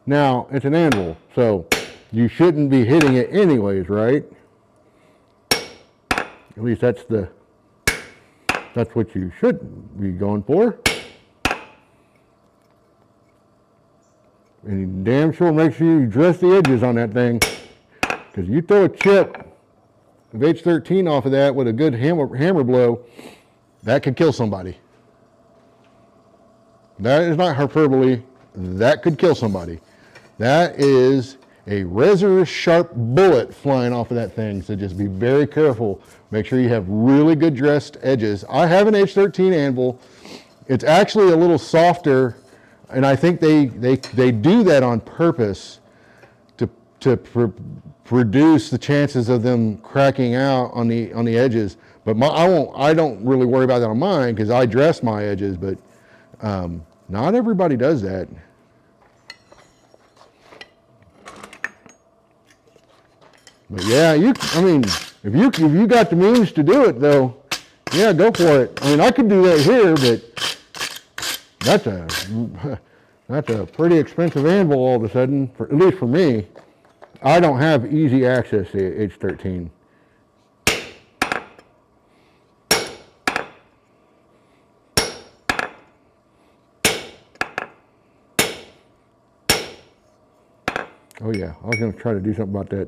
S1: Now, it's an anvil, so you shouldn't be hitting it anyways, right? At least that's what you should be going for. And you damn sure make sure you dress the edges on that thing. Because you throw a chip of H13 off of that with a good hammer blow, that could kill somebody. That is not hyperbole. That could kill somebody. That is a razor sharp bullet flying off of that thing. So just be very careful. Make sure you have really good dressed edges. I have an H13 anvil. It's actually a little softer, and I think they do that on purpose to reduce the chances of them cracking out on the edges. But I don't really worry about that on mine because I dress my edges. But not everybody does that. But yeah, if you got the means to do it though, yeah, go for it. I mean, I could do that here, but that's a pretty expensive anvil all of a sudden, at least for me. I don't have easy access to H13. Oh yeah, I was going to try to do something about that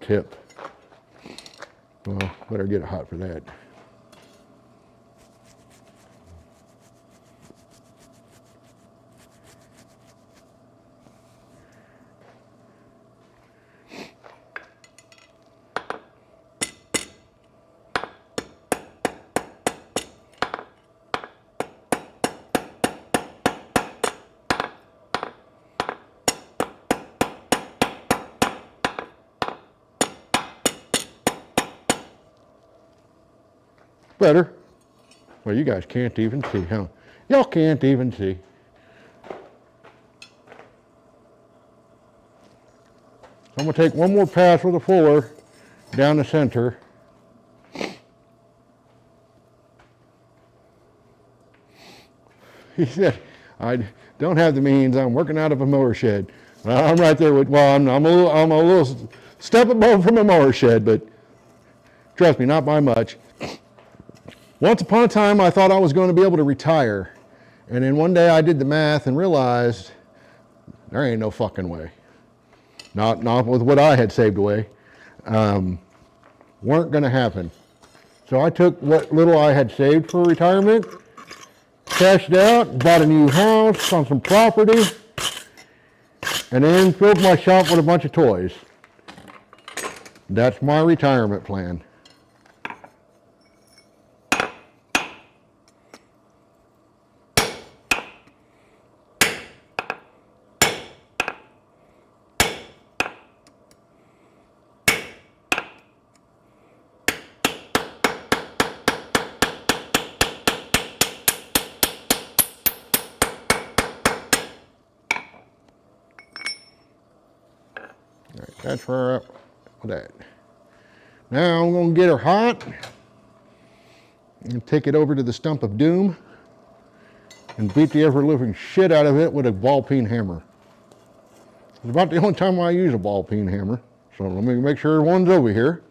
S1: tip. Well, better get it hot for that. Better. Well, you guys can't even see, huh? Y'all can't even see. I'm going to take one more pass with a fuller down the center. He said, I don't have the means. I'm working out of a mower shed. I'm right there with, well, I'm a little step above from a mower shed, but trust me, not by much. Once upon a time, I thought I was going to be able to retire. And then one day I did the math and realized there ain't no fucking way. Not with what I had saved away. Weren't going to happen. So I took what little I had saved for retirement, cashed out, bought a new house on some property, and then filled my shop with a bunch of toys. That's my retirement plan. That's where we're at with that. Now I'm going to get her hot and take it over to the stump of doom and beat the ever-living shit out of it with a ball peen hammer. It's about the only time I use a ball peen hammer, so let me make sure one's over here.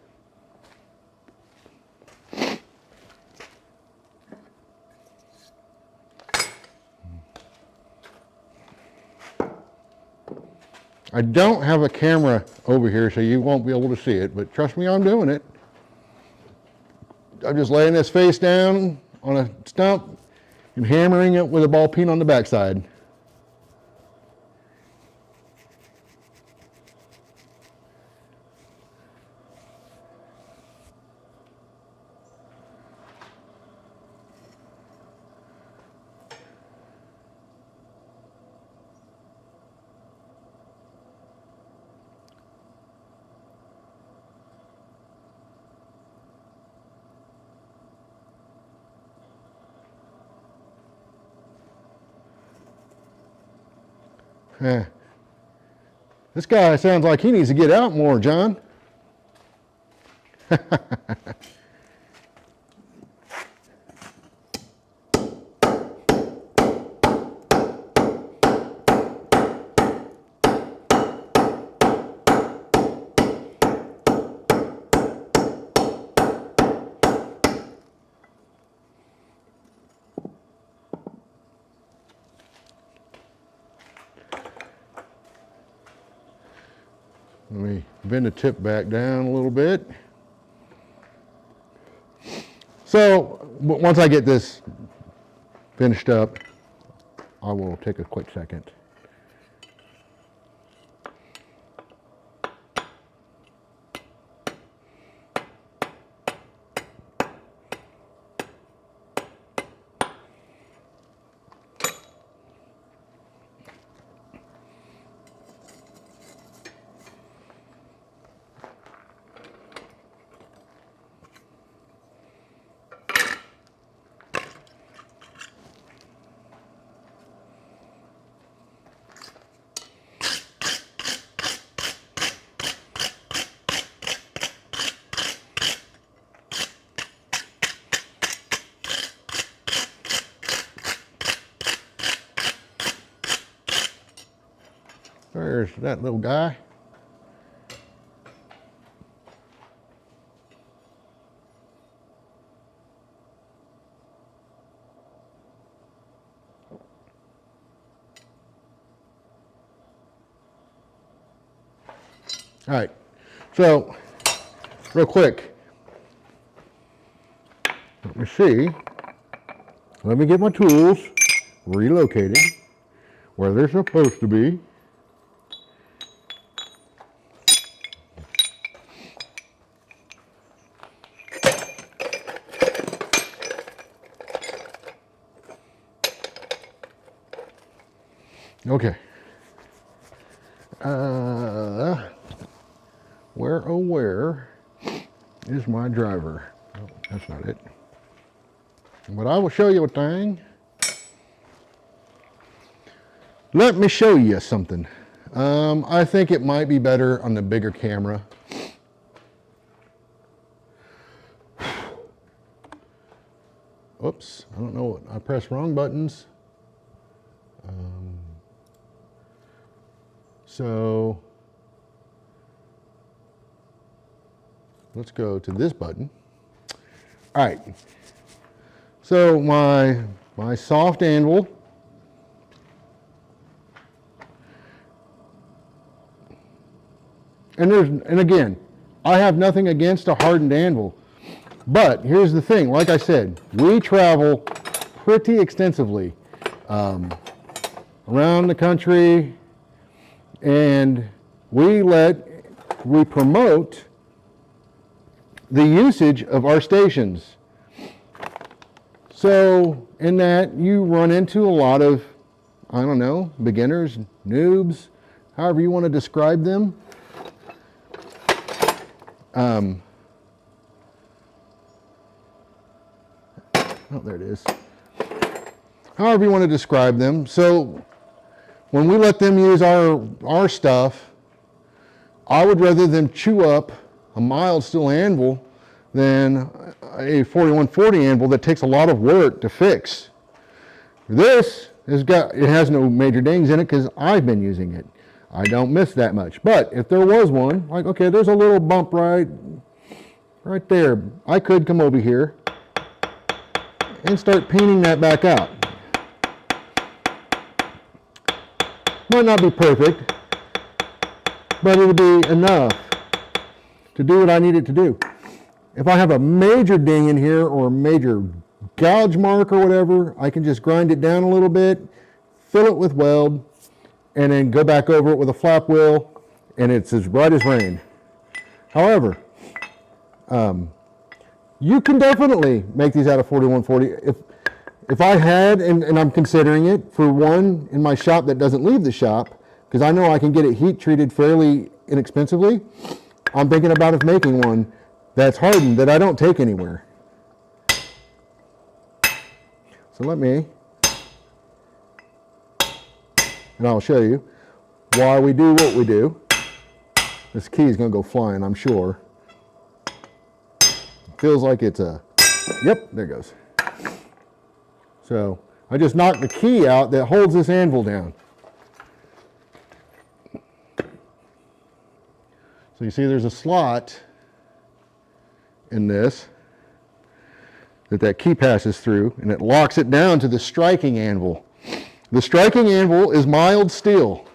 S1: I don't have a camera over here, so you won't be able to see it, but trust me, I'm doing it. I'm just laying this face down on a stump and hammering it with a ball peen on the backside. This guy sounds like he needs to get out more, John. Let me bend the tip back down a little bit. So once I get this finished up, I will take a quick second. There's that little guy. All right, so real quick, let me see. Let me get my tools relocated where they're supposed to be. Okay. Where is my driver? Oh, that's not it. But I will show you a thing. Let me show you something. I think it might be better on the bigger camera. Oops, I don't know what, I pressed wrong buttons. So let's go to this button. All right, so my soft anvil, and again, I have nothing against a hardened anvil, but here's the thing, like I said, we travel pretty extensively around the country, and we promote the usage of our stations. So in that, you run into a lot of, I don't know, beginners, noobs, however you want to describe them. Oh, there it is. However you want to describe them. So when we let them use our stuff, I would rather them chew up a mild steel anvil than a 4140 anvil that takes a lot of work to fix. This it has no major dings in it because I've been using it. I don't miss that much. But if there was one, like, okay, there's a little bump right there. I could come over here and start painting that back out. Might not be perfect, but it'll be enough to do what I need it to do. If I have a major ding in here or a major gouge mark or whatever, I can just grind it down a little bit, fill it with weld, and then go back over it with a flap wheel, and it's as bright as rain. However, you can definitely make these out of 4140. If I had, and I'm considering it, for one in my shop that doesn't leave the shop, because I know I can get it heat treated fairly inexpensively, I'm thinking about making one that's hardened that I don't take anywhere. So let me, and I'll show you why we do what we do. This key is going to go flying, I'm sure. Feels like it's yep, there it goes. So I just knocked the key out that holds this anvil down. So you see there's a slot in this that key passes through, and it locks it down to the striking anvil. The striking anvil is mild steel.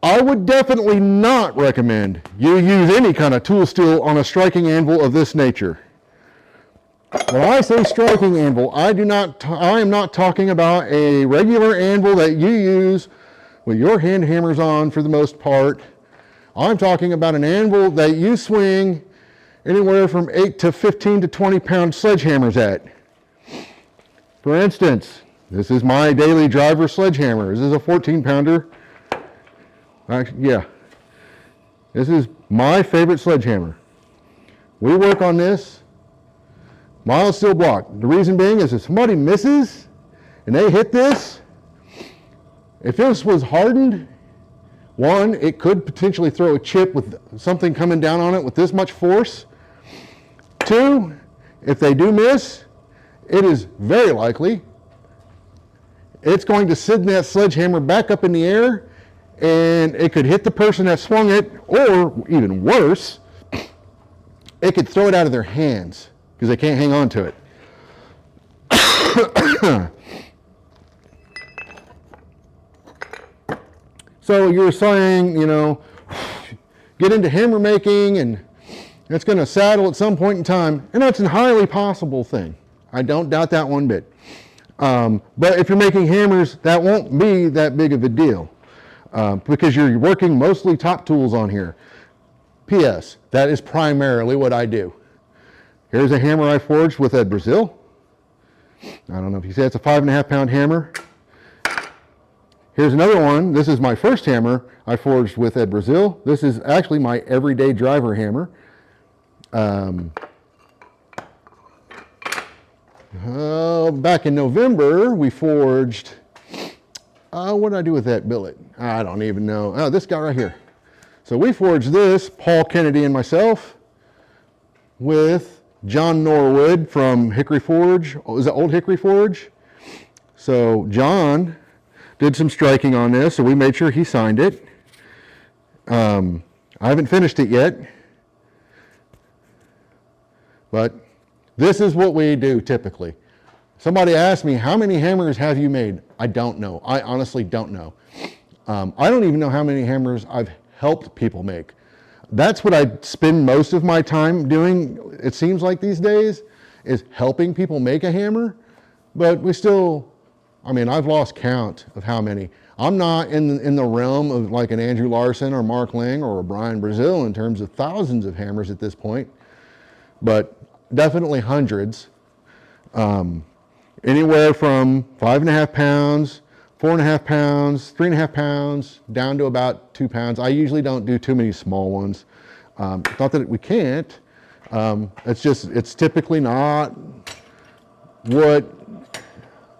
S1: I would definitely not recommend you use any kind of tool steel on a striking anvil of this nature. When I say striking anvil, I am not talking about a regular anvil that you use with your hand hammers on for the most part. I'm talking about an anvil that you swing anywhere from 8 to 15 to 20 pound sledgehammers at. For instance, this is my daily driver sledgehammer. This is a 14 pounder. Yeah, this is my favorite sledgehammer. We work on this mild steel block. The reason being is if somebody misses and they hit this, if this was hardened, one, it could potentially throw a chip with something coming down on it with this much force. Two, if they do miss, it is very likely it's going to send that sledgehammer back up in the air, and it could hit the person that swung it, or even worse, it could throw it out of their hands because they can't hang on to it. So you're saying, you know, get into hammer making and it's going to saddle at some point in time, and that's a highly possible thing. I don't doubt that one bit. But if you're making hammers, that won't be that big of a deal because you're working mostly top tools on here. P.S. That is primarily what I do. Here's a hammer I forged with Ed Brazil. I don't know if you see, it's a 5.5 pound hammer. Here's another one. This is my first hammer I forged with Ed Brazil. This is actually my everyday driver hammer. Back in November, we forged What did I do with that billet? I don't even know. Oh, this guy right here. So we forged this, Paul Kennedy and myself, with John Norwood from Hickory Forge. Is it Old Hickory Forge? So John did some striking on this, so we made sure he signed it. I haven't finished it yet, but this is what we do typically. Somebody asked me, how many hammers have you made? I don't know. I honestly don't know. I don't even know how many hammers I've helped people make. That's what I spend most of my time doing, it seems like these days, is helping people make a hammer. But we still, I mean, I've lost count of how many. I'm not in the realm of like an Andrew Larson or Mark Ling or a Brian Brazil in terms of thousands of hammers at this point, but definitely hundreds. Anywhere from 5.5 pounds, 4.5 pounds, 3.5 pounds, down to about 2 pounds. I usually don't do too many small ones. Not that we can't. It's typically not what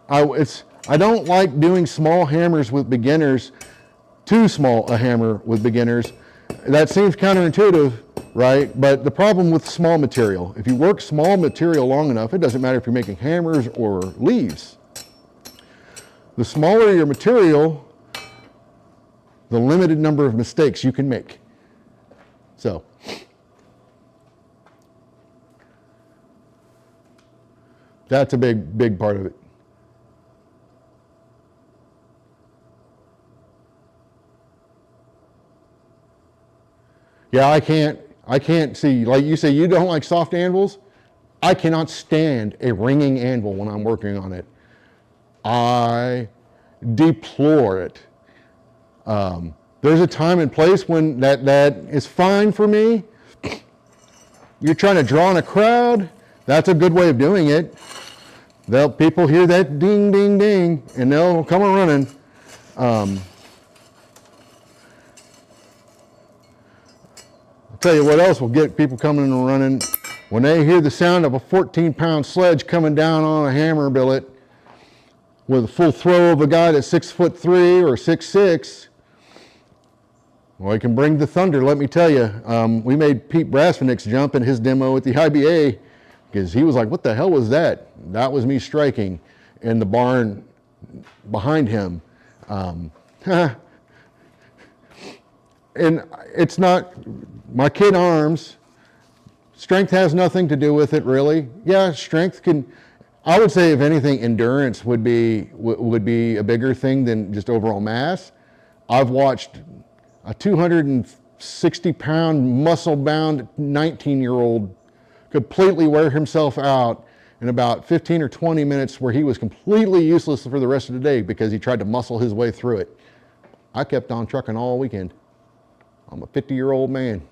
S1: I don't like doing small hammers with beginners, too small a hammer with beginners. That seems counterintuitive, right? But the problem with small material, if you work small material long enough, it doesn't matter if you're making hammers or leaves. The smaller your material, the limited number of mistakes you can make. So, that's a big part of it. Yeah, I can't see, like you say, you don't like soft anvils. I cannot stand a ringing anvil when I'm working on it. I deplore it. There's a time and place when that is fine for me. You're trying to draw in a crowd, that's a good way of doing it. People hear that ding, ding, ding, and they'll come a running. I'll tell you what else will get people coming and running. When they hear the sound of a 14-pound sledge coming down on a hammer billet with a full throw of a guy that's 6'3" or 6'6", well, he can bring the thunder, let me tell you. We made Pete Brasvenick's jump in his demo at the IBA because he was like, what the hell was that? That was me striking in the barn behind him. And it's not, my kid arms, strength has nothing to do with it really. Yeah, strength can, I would say if anything, endurance would be a bigger thing than just overall mass. I've watched a 260-pound muscle-bound 19-year-old completely wear himself out in about 15 or 20 minutes where he was completely useless for the rest of the day because he tried to muscle his way through it. I kept on trucking all weekend. I'm a 50-year-old man.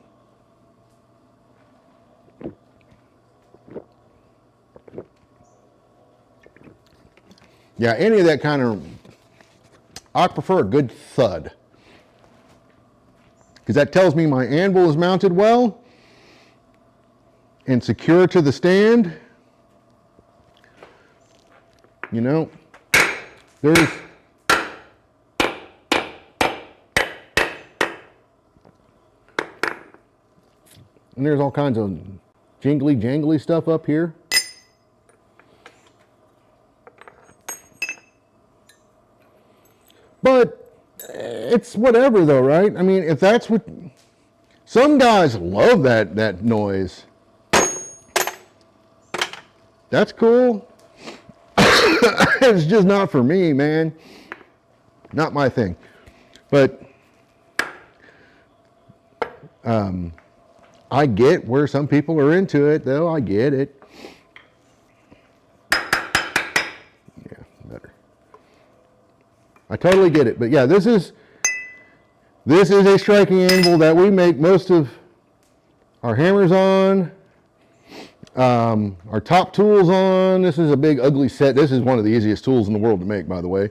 S1: Yeah, any of that kind of, I prefer a good thud. Because that tells me my anvil is mounted well and secure to the stand. You know, there's all kinds of jingly jangly stuff up here. But it's whatever though, right? I mean, if that's what, some guys love that noise. That's cool. It's just not for me, man. Not my thing. But I get where some people are into it, though. I get it. Yeah, better. I totally get it. But yeah, this is a striking anvil that we make most of our hammers on, our top tools on. This is a big ugly set. This is one of the easiest tools in the world to make, by the way.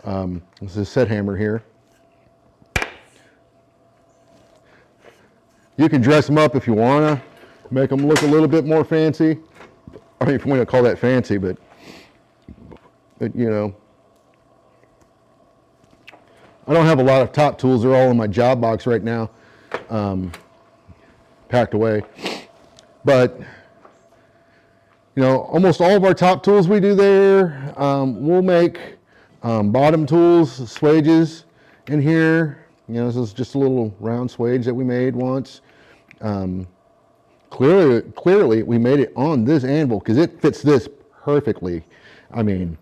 S1: This is a set hammer here. You can dress them up if you want to, make them look a little bit more fancy. I mean, if you want to call that fancy, but you know. I don't have a lot of top tools. They're all in my job box right now, packed away. But, you know, almost all of our top tools we do there. We'll make bottom tools, swages in here. You know, this is just a little round swage that we made once. Clearly, we made it on this anvil because it fits this perfectly. I mean,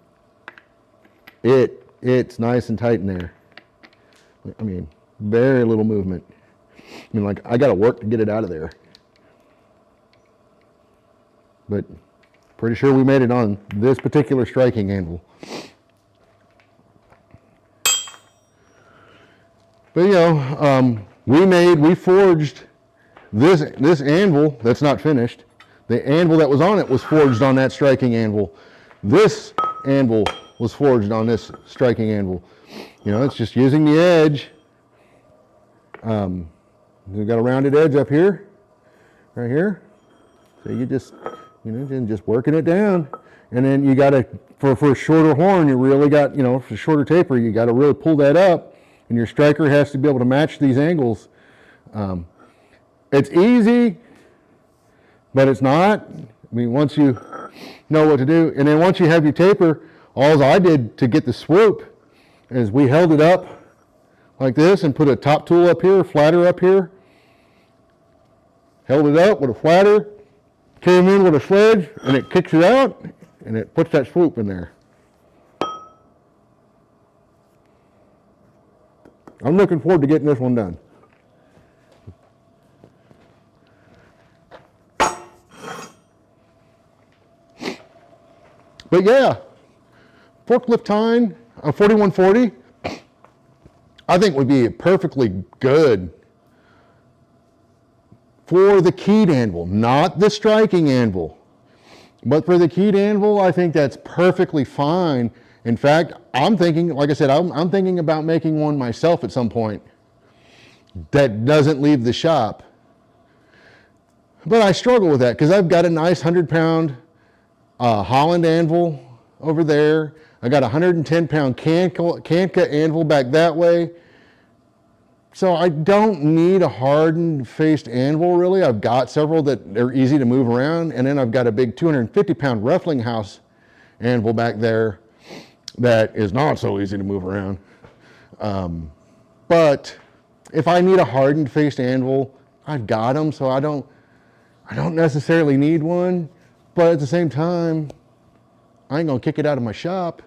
S1: it's nice and tight in there. I mean, very little movement. I mean, like, I got to work to get it out of there. But pretty sure we made it on this particular striking anvil. But, you know, we forged this anvil that's not finished. The anvil that was on it was forged on that striking anvil. This anvil was forged on this striking anvil. You know, it's just using the edge. We've got a rounded edge up here, right here. So you just, you know, just working it down. And then you got to, for a shorter horn, you really got, you know, for a shorter taper, you got to really pull that up. And your striker has to be able to match these angles. It's easy, but it's not. I mean, once you know what to do, and then once you have your taper, all I did to get the swoop is we held it up like this and put a top tool up here, flatter up here, held it up with a flatter, came in with a sledge, and it kicks it out, and it puts that swoop in there. I'm looking forward to getting this one done. But yeah, forklift tine, a 4140, I think would be perfectly good for the keyed anvil, not the striking anvil. But for the keyed anvil, I think that's perfectly fine. In fact, I'm thinking, like I said, I'm thinking about making one myself at some point that doesn't leave the shop. But I struggle with that because I've got a nice 100-pound Holland anvil over there. I got a 110-pound Kanka anvil back that way. So I don't need a hardened faced anvil really. I've got several that are easy to move around, and then I've got a big 250-pound Ruffling House anvil back there that is not so easy to move around. But if I need a hardened faced anvil, I've got them, so I don't necessarily need one. But at the same time, I ain't gonna kick it out of my shop.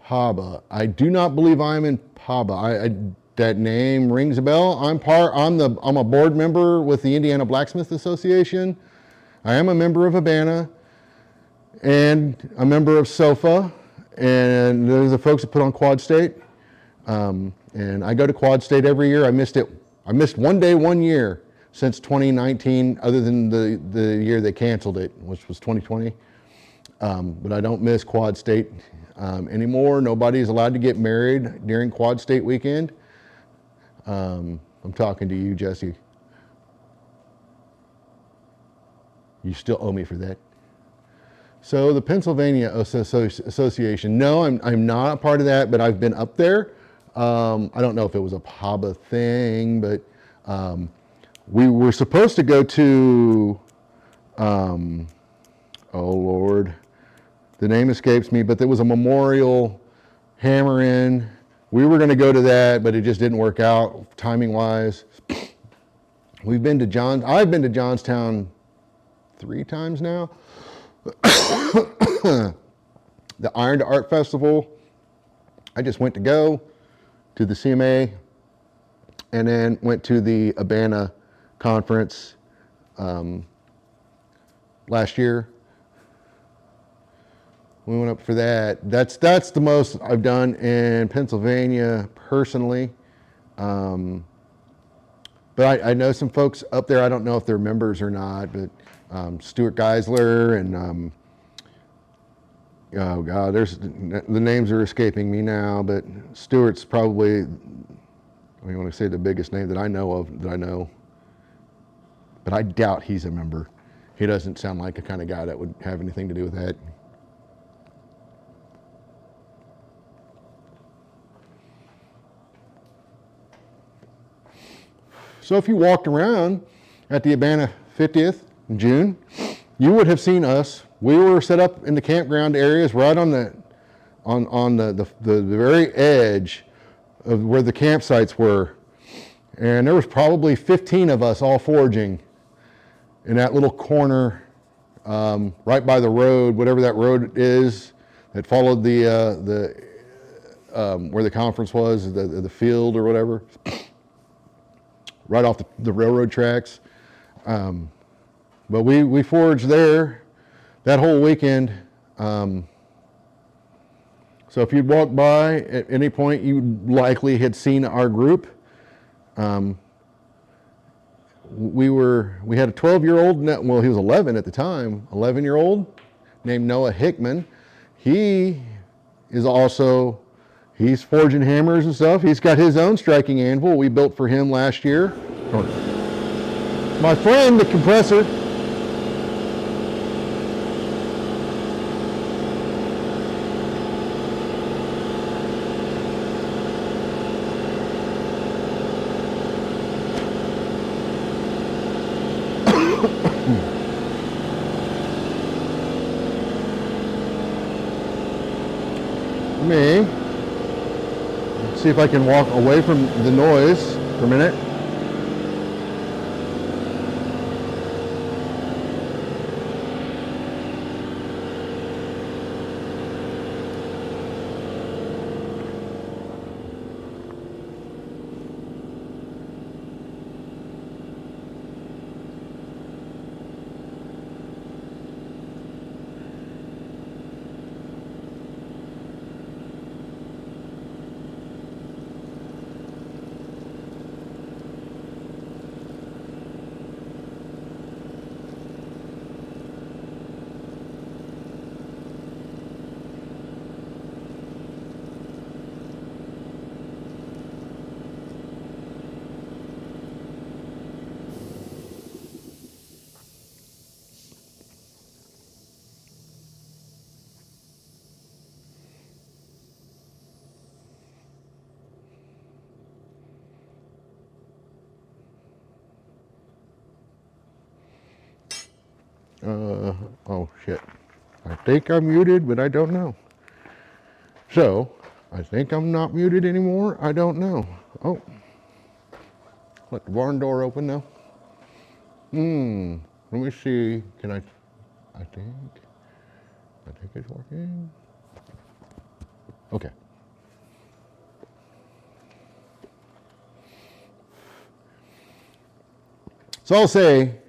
S1: Paba. I do not believe I'm in Paba. That name rings a bell. I'm a board member with the Indiana Blacksmith Association. I am a member of Abana and a member of SOFA, and those are the folks that put on Quad State. And I go to Quad State every year. I missed one day, 1 year since 2019, other than the year they canceled it, which was 2020. But I don't miss Quad State anymore. Nobody's allowed to get married during Quad State weekend. I'm talking to you, Jesse. You still owe me for that. So the Pennsylvania Association, no, I'm not a part of that, but I've been up there. I don't know if it was a PABA thing, but we were supposed to go to, oh Lord, the name escapes me, but there was a memorial hammer-in. We were going to go to that, but it just didn't work out timing-wise. I've been to Johnstown 3 times now. The Iron to Art Festival, I just went to go to the CMA and then went to the Abana conference last year. We went up for that. That's the most I've done in Pennsylvania personally. But I know some folks up there. I don't know if they're members or not, but Stuart Geisler and oh God, the names are escaping me now, but Stuart's probably, I want to say the biggest name that I know of, but I doubt he's a member. He doesn't sound like the kind of guy that would have anything to do with that. So if you walked around at the Abana 50th in June, you would have seen us. We were set up in the campground areas right on the very edge of where the campsites were. And there was probably 15 of us all foraging in that little corner right by the road, whatever that road is that followed the where the conference was, the field or whatever, right off the railroad tracks. But we foraged there that whole weekend. So if you'd walked by at any point, you likely had seen our group. We had a 12-year-old, well, he was 11 at the time, 11-year-old named Noah Hickman. He's forging hammers and stuff. He's got his own striking anvil we built for him last year. My friend, the compressor. Let's see if I can walk away from the noise for a minute. Oh shit. I think I'm muted, but I don't know. So, I think I'm not muted anymore. I don't know. Oh. Let the barn door open now. Let me see. Can I think it's working. Okay. So I'll say,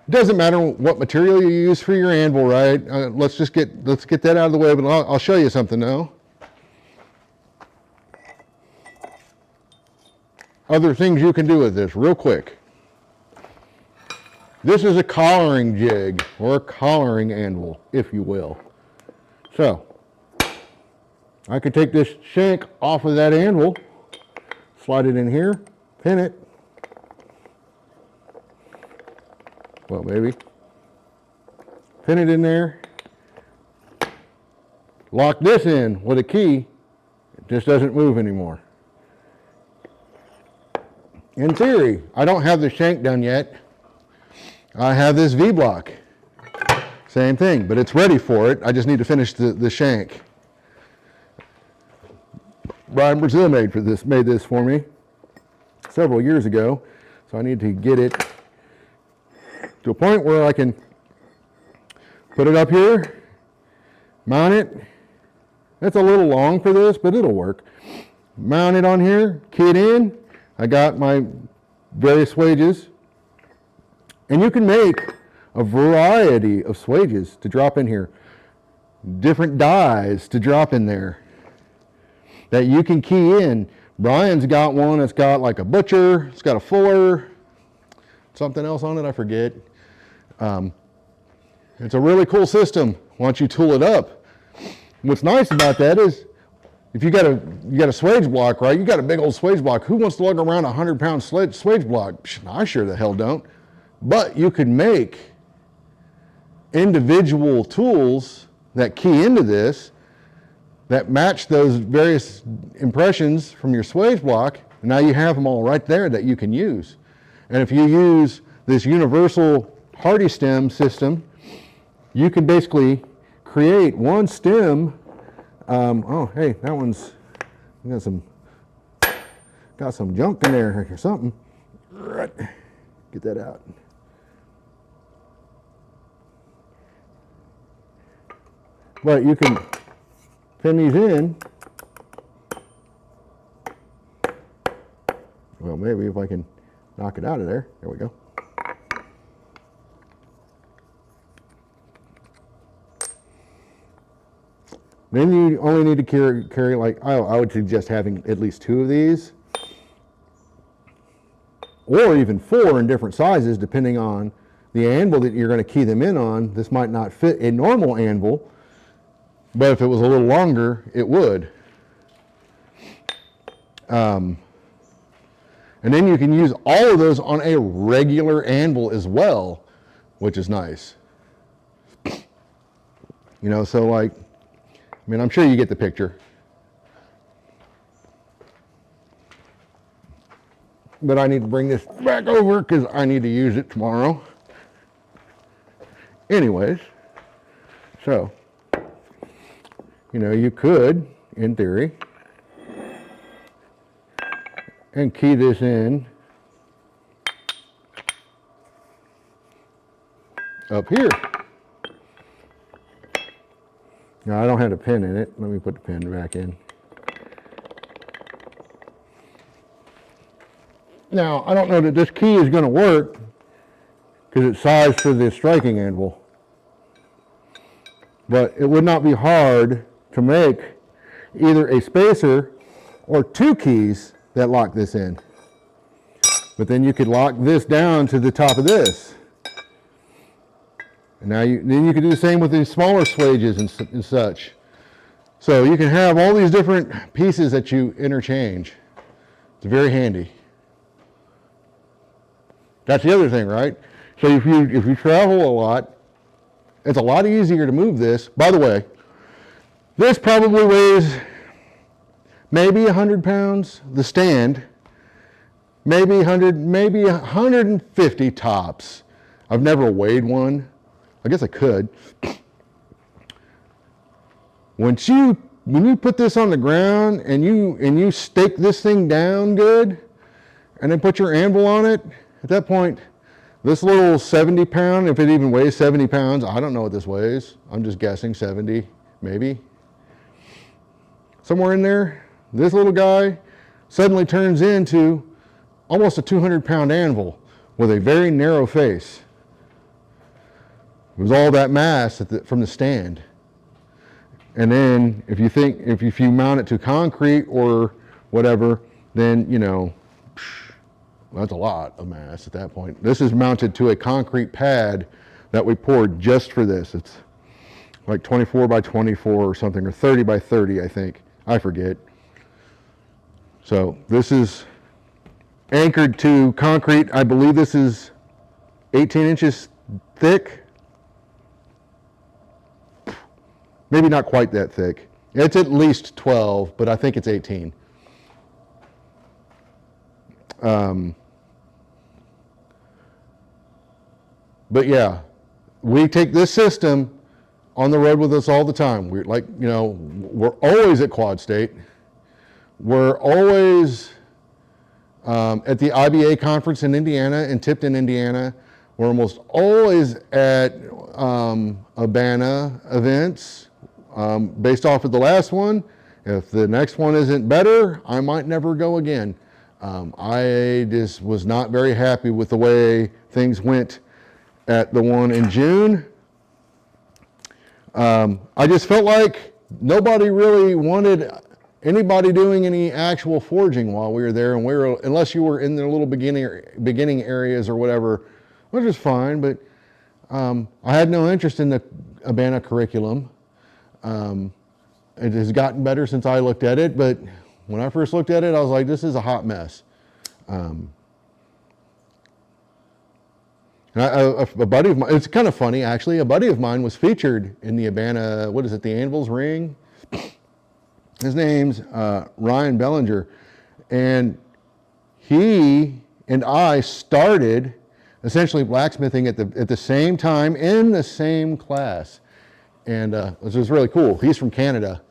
S1: it doesn't matter what material you use for your anvil, right? Let's get that out of the way, but I'll show you something now. Other things you can do with this real quick. This is a collaring jig, or a collaring anvil, if you will. So, I could take this shank off of that anvil, slide it in here, pin it. Well, maybe. Pin it in there. Lock this in with a key. It just doesn't move anymore. In theory, I don't have the shank done yet. I have this V-block. Same thing, but it's ready for it. I just need to finish the shank. Brian Brazil made this for me several years ago, so I need to get it to a point where I can put it up here, mount it. It's a little long for this, but it'll work. Mount it on here, key it in. I got my various swages. And you can make a variety of swages to drop in here. Different dies to drop in there that you can key in. Brian's got one that's got like a butcher, it's got a fuller, something else on it, I forget. It's a really cool system once you tool it up. What's nice about that is if you got a swage block, right? You got a big old swage block. Who wants to lug around a 100-pound swage block? I sure the hell don't. But you could make individual tools that key into this that match those various impressions from your swage block. And now you have them all right there that you can use. And if you use this universal hardy stem system, you can basically create one stem. Oh, hey, that one's got some junk in there or something. Get that out. But you can pin these in. Well, maybe if I can knock it out of there. There we go. Then you only need to carry like, I would suggest having at least 2 of these, or even 4 in different sizes, depending on the anvil that you're going to key them in on. This might not fit a normal anvil, but if it was a little longer, it would. And then you can use all of those on a regular anvil as well, which is nice. You know, so like, I mean, I'm sure you get the picture. But I need to bring this back over because I need to use it tomorrow. Anyways, so, you know, you could, in theory, and key this in up here. Now, I don't have a pin in it. Let me put the pin back in. Now, I don't know that this key is going to work because it's sized for the striking anvil. But it would not be hard to make either a spacer or 2 keys that lock this in. But then you could lock this down to the top of this. And now then you can do the same with these smaller swages and such. So you can have all these different pieces that you interchange. It's very handy. That's the other thing, right? So if you travel a lot, it's a lot easier to move this. By the way, this probably weighs maybe 100 pounds, the stand, maybe 100, maybe 150 tops. I've never weighed one. I guess I could. When you put this on the ground and you stake this thing down good, and then put your anvil on it, at that point, this little 70 pound, if it even weighs 70 pounds, I don't know what this weighs. I'm just guessing 70, maybe. Somewhere in there, this little guy suddenly turns into almost a 200 pound anvil with a very narrow face. It was all that mass from the stand. And then if you mount it to concrete or whatever, then, you know, that's a lot of mass at that point. This is mounted to a concrete pad that we poured just for this. It's like 24 by 24 or something, or 30 by 30, I think. I forget. So this is anchored to concrete. I believe this is 18 inches thick. Maybe not quite that thick. It's at least 12, but I think it's 18. But yeah, we take this system on the road with us all the time. We're like, you know, we're always at Quad State. We're always at the IBA conference in Indiana, in Tipton, Indiana. We're almost always at Urbana events. Based off of the last one, if the next one isn't better, I might never go again. I just was not very happy with the way things went at the one in June. I just felt like nobody really wanted anybody doing any actual forging while we were there, and unless you were in the little beginning areas or whatever, which is fine, but I had no interest in the Urbana curriculum. It has gotten better since I looked at it, but when I first looked at it, I was like, this is a hot mess. A buddy of mine, it's kind of funny actually, a buddy of mine was featured in the Urbana, what is it, the Anvil's Ring? His name's Ryan Bellinger, and he and I started essentially blacksmithing at the same time in the same class, and it was really cool. He's from Canada.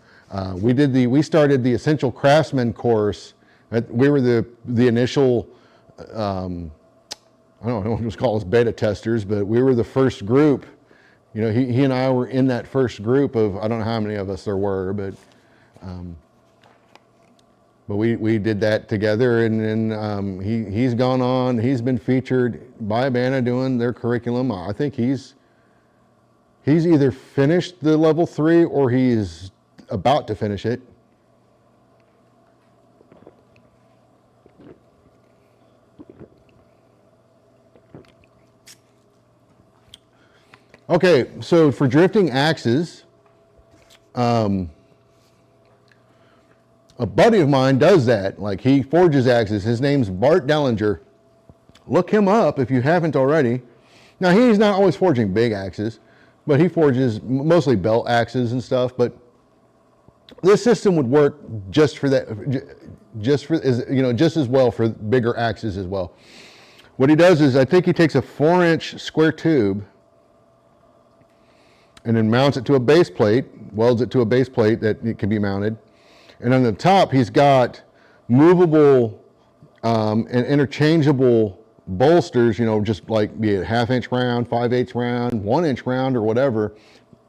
S1: We started the Essential Craftsman course. We were the initial, I don't know, just call us beta testers, but we were the first group. You know, he and I were in that first group of, I don't know how many of us there were, but we did that together, and then he's gone on. He's been featured by Abana doing their curriculum. I think he's either finished the level 3 or he's about to finish it. Okay, so for drifting axes, a buddy of mine does that. Like, he forges axes. His name's Bart Dellinger. Look him up if you haven't already. Now, he's not always forging big axes, but he forges mostly belt axes and stuff. But this system would work just for that, just as well for bigger axes as well. What he does is, I think he takes a 4-inch square tube and then mounts it to a base plate, welds it to a base plate that it can be mounted. And on the top, he's got movable and interchangeable bolsters, you know, just like be it 1/2 inch round, 5/8 round, 1 inch round, or whatever.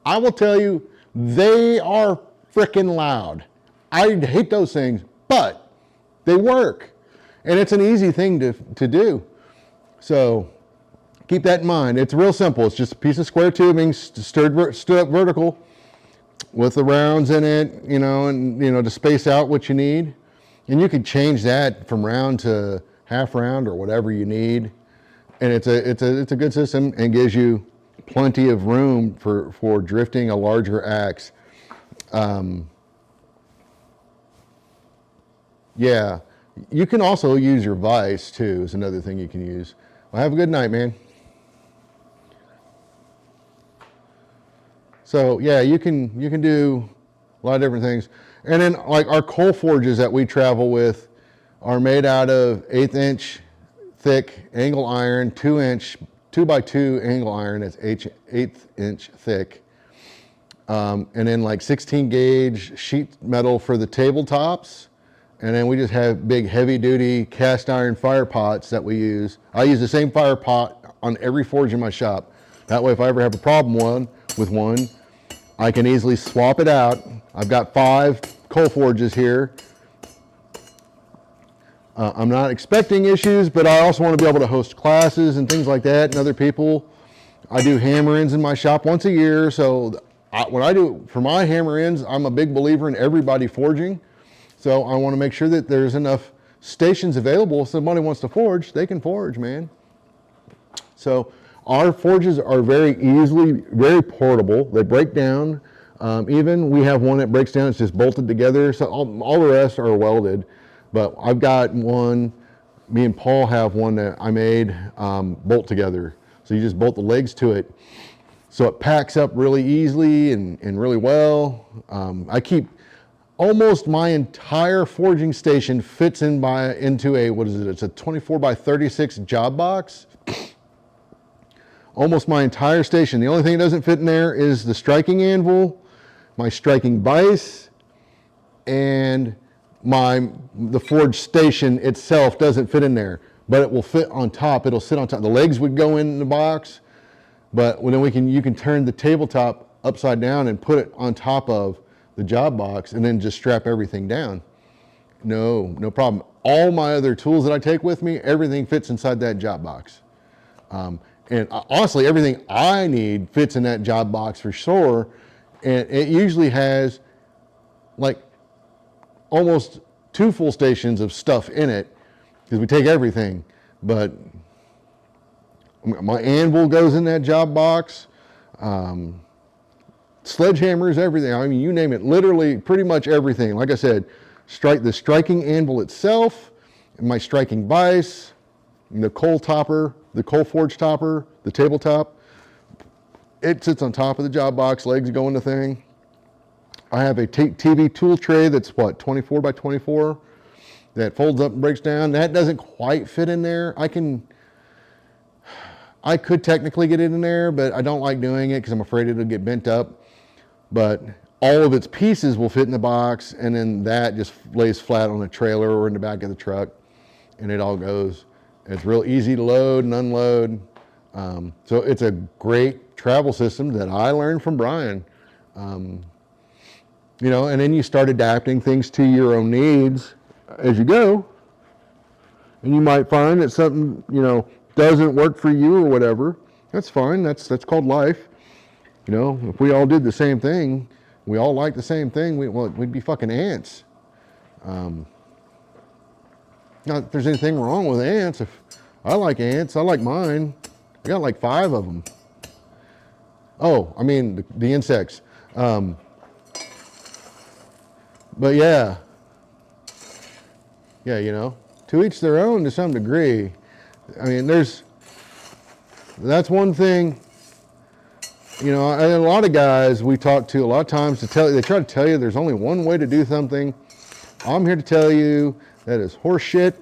S1: I will tell you, they are freaking loud. I hate those things, but they work. And it's an easy thing to do. So keep that in mind. It's real simple. It's just a piece of square tubing stood up vertical with the rounds in it, you know, and, you know, to space out what you need. And you can change that from round to half round or whatever you need. And it's a good system and gives you plenty of room for drifting a larger axe. Yeah, you can also use your vise too, is another thing you can use. Well, have a good night, man. So yeah, you can do a lot of different things. And then like our coal forges that we travel with are made out of 1/8 inch thick angle iron, 2-inch 2x2 angle iron that's 1/8 inch thick. And then like 16 gauge sheet metal for the tabletops. And then we just have big heavy duty cast iron fire pots that we use. I use the same fire pot on every forge in my shop. That way if I ever have a problem with one, I can easily swap it out. I've got 5 coal forges here. I'm not expecting issues, but I also want to be able to host classes and things like that and other people. I do hammer-ins in my shop once a year, so when I do for my hammer-ins, I'm a big believer in everybody forging. So I want to make sure that there's enough stations available. If somebody wants to forge, they can forge, man. So our forges are very portable. They break down. Even we have one that breaks down, it's just bolted together. So all the rest are welded. But I've got one, me and Paul have one that I made bolt together. So you just bolt the legs to it. So it packs up really easily and really well. I keep almost my entire forging station fits into a, what is it? It's a 24x36 job box. Almost my entire station. The only thing that doesn't fit in there is the striking anvil, my striking vise, and the forge station itself doesn't fit in there, but it will fit on top. It'll sit on top. The legs would go in the box, but then you can turn the tabletop upside down and put it on top of the job box and then just strap everything down. No problem. All my other tools that I take with me, everything fits inside that job box. And honestly, everything I need fits in that job box for sure. And it usually has like almost 2 full stations of stuff in it because we take everything. But my anvil goes in that job box. Sledgehammers, everything. I mean, you name it, literally pretty much everything. Like I said, the striking anvil itself, my striking vise, the coal topper, the coal forge topper, the tabletop. It sits on top of the job box, legs go in the thing. I have a TV tool tray that's 24 by 24. that folds up and breaks down. That doesn't quite fit in there. I could technically get it in there, but I don't like doing it because I'm afraid it'll get bent up. But all of its pieces will fit in the box, and then that just lays flat on the trailer or in the back of the truck, and it all goes. It's real easy to load and unload. So it's a great travel system that I learned from Brian. You know, and then you start adapting things to your own needs as you go. And you might find that something, you know, doesn't work for you or whatever. That's fine. That's called life. You know, if we all did the same thing, we all like the same thing, we'd be fucking ants. Not that there's anything wrong with ants. If I like ants, I like mine. I got like 5 of them. Oh, I mean the insects. But yeah, you know, to each their own to some degree. I mean, that's one thing, you know, and a lot of guys we talk to a lot of times they try to tell you there's only one way to do something. I'm here to tell you that is horseshit.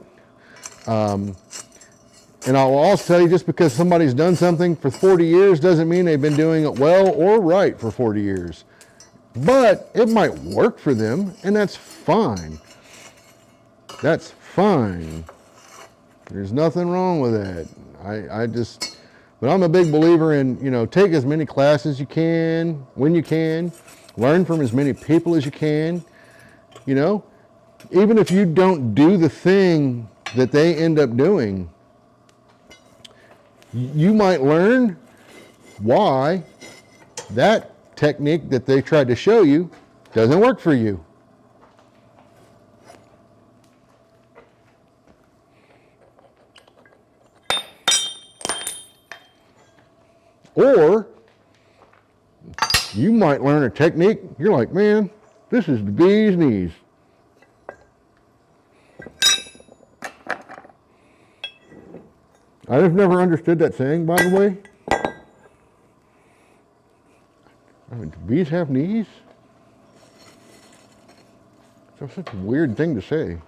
S1: And I will also tell you, just because somebody's done something for 40 years doesn't mean they've been doing it well or right for 40 years. But it might work for them, and that's fine. That's fine. There's nothing wrong with that. But I'm a big believer in, you know, take as many classes as you can, when you can, learn from as many people as you can. You know, even if you don't do the thing that they end up doing, you might learn why that technique that they tried to show you doesn't work for you. Or you might learn a technique, you're like, man, this is the bee's knees. I've never understood that saying, by the way. I mean, do bees have knees? That's such a weird thing to say.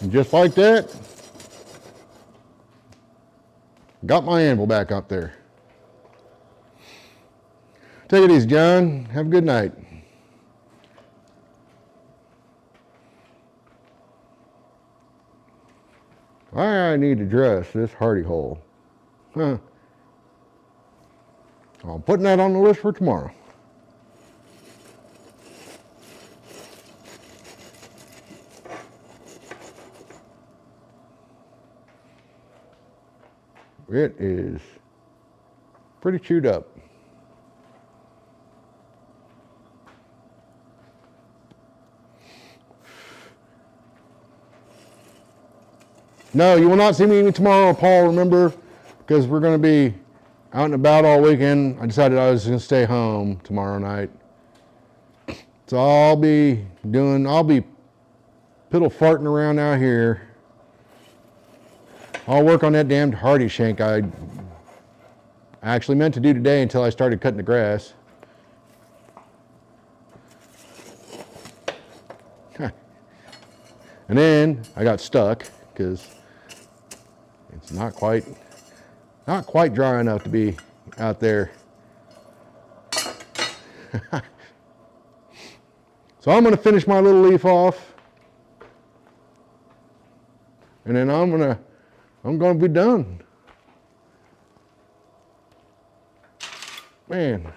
S1: And just like that, got my anvil back up there. Take it easy, John. Have a good night. I need to dress this hardy hole. Huh. I'm putting that on the list for tomorrow. It is pretty chewed up. No, you will not see me tomorrow, Paul, remember, because we're going to be out and about all weekend. I decided I was going to stay home tomorrow night. So I'll be piddle farting around out here. I'll work on that damned hardy shank I actually meant to do today until I started cutting the grass. And then I got stuck because it's not quite Not quite dry enough to be out there. So I'm going to finish my little leaf off, and then I'm going to be done. Man,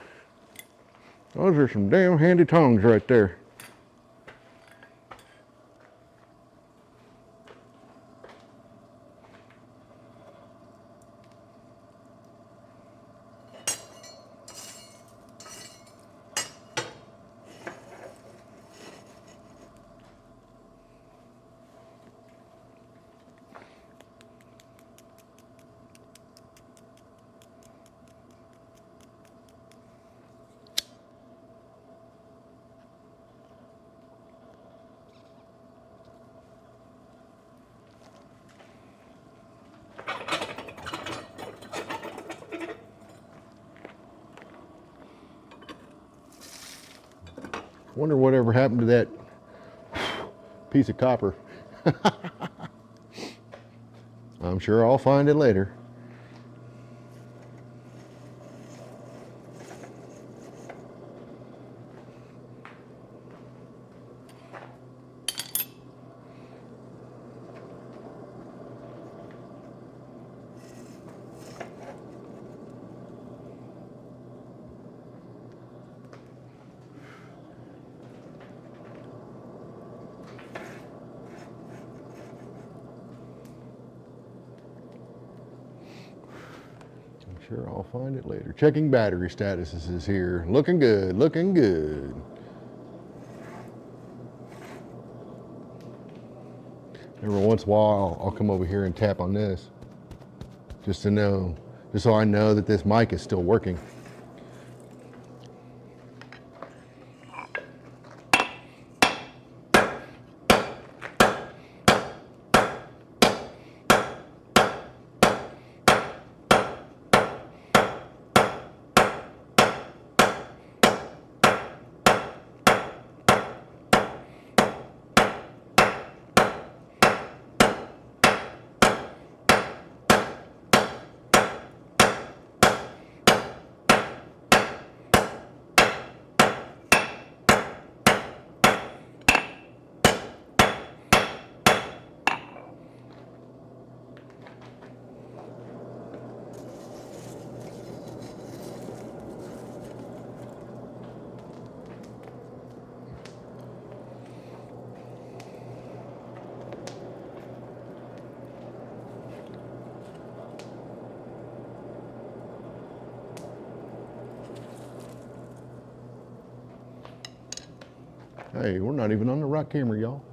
S1: those are some damn handy tongs right there. Wonder whatever happened to that piece of copper. I'm sure I'll find it later. Sure, I'll find it later. Checking battery statuses is here. Looking good, looking good. Every once in a while, I'll come over here and tap on this just to know, just so I know that this mic is still working. Hey, we're not even on the right camera, y'all.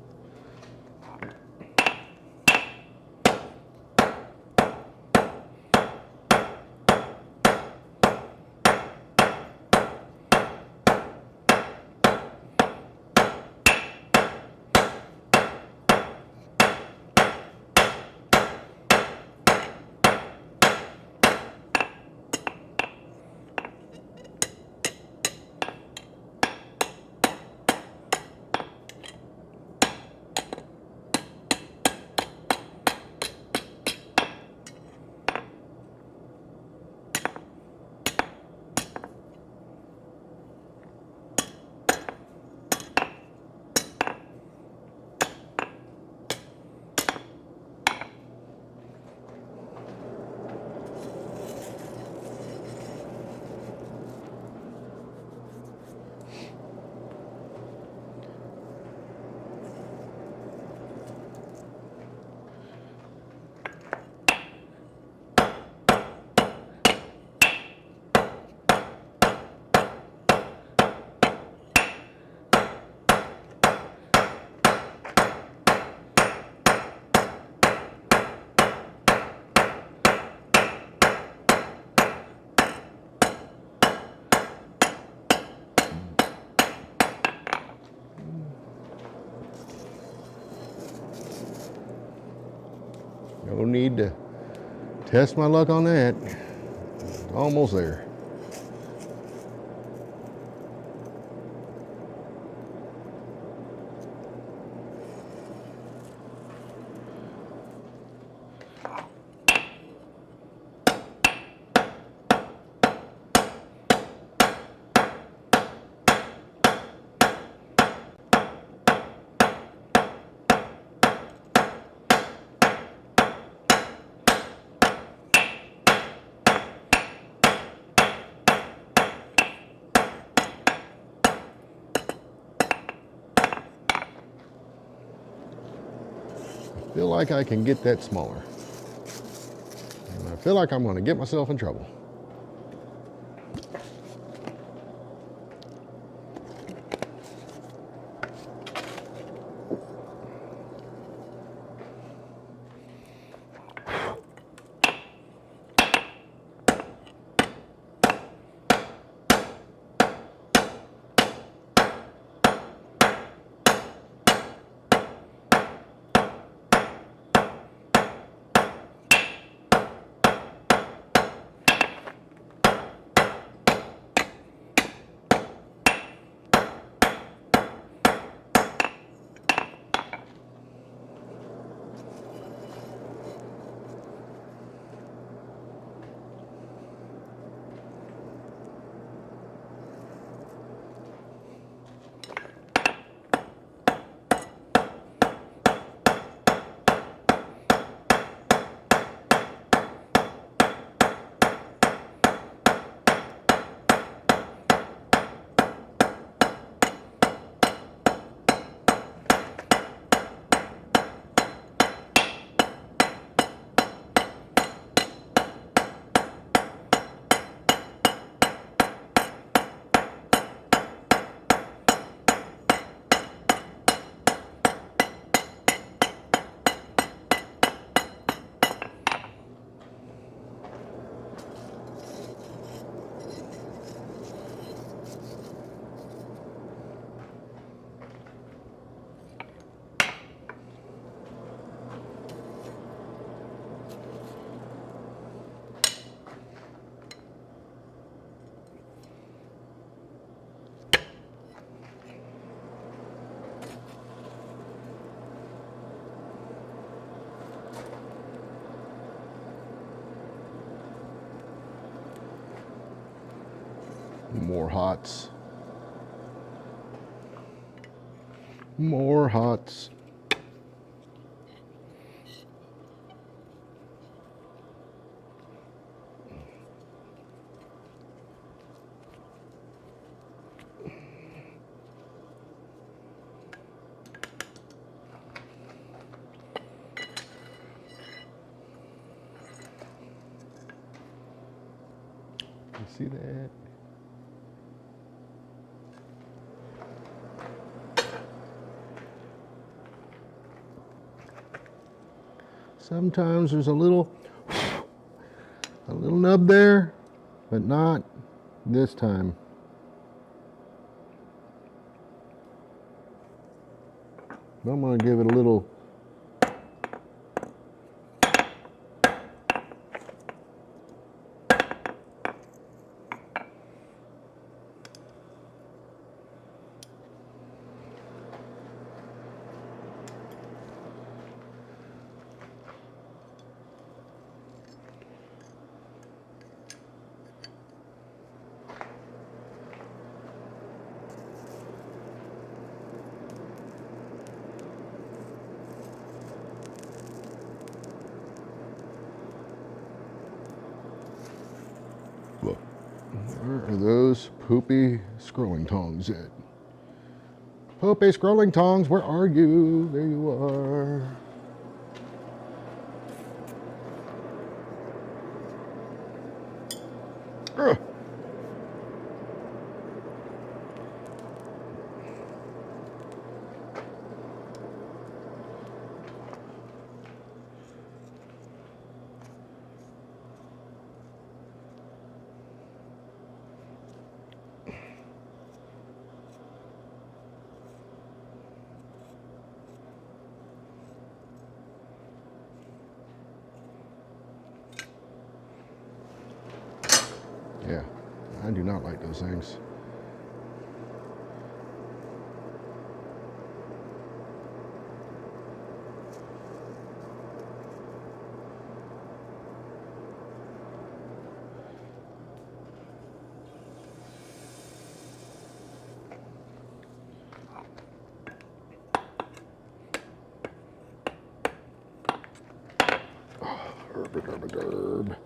S1: No need to test my luck on that. Almost there. feel like I can get that smaller. And I feel like I'm going to get myself in trouble. More hots. More hots. You see that? Sometimes there's a little nub there, but not this time. I'm going to give it a little look. Where are those poopy scrolling tongs at? Poopy scrolling tongs, where are you? There you are. Ugh. Yeah, I do not like those things. Herb.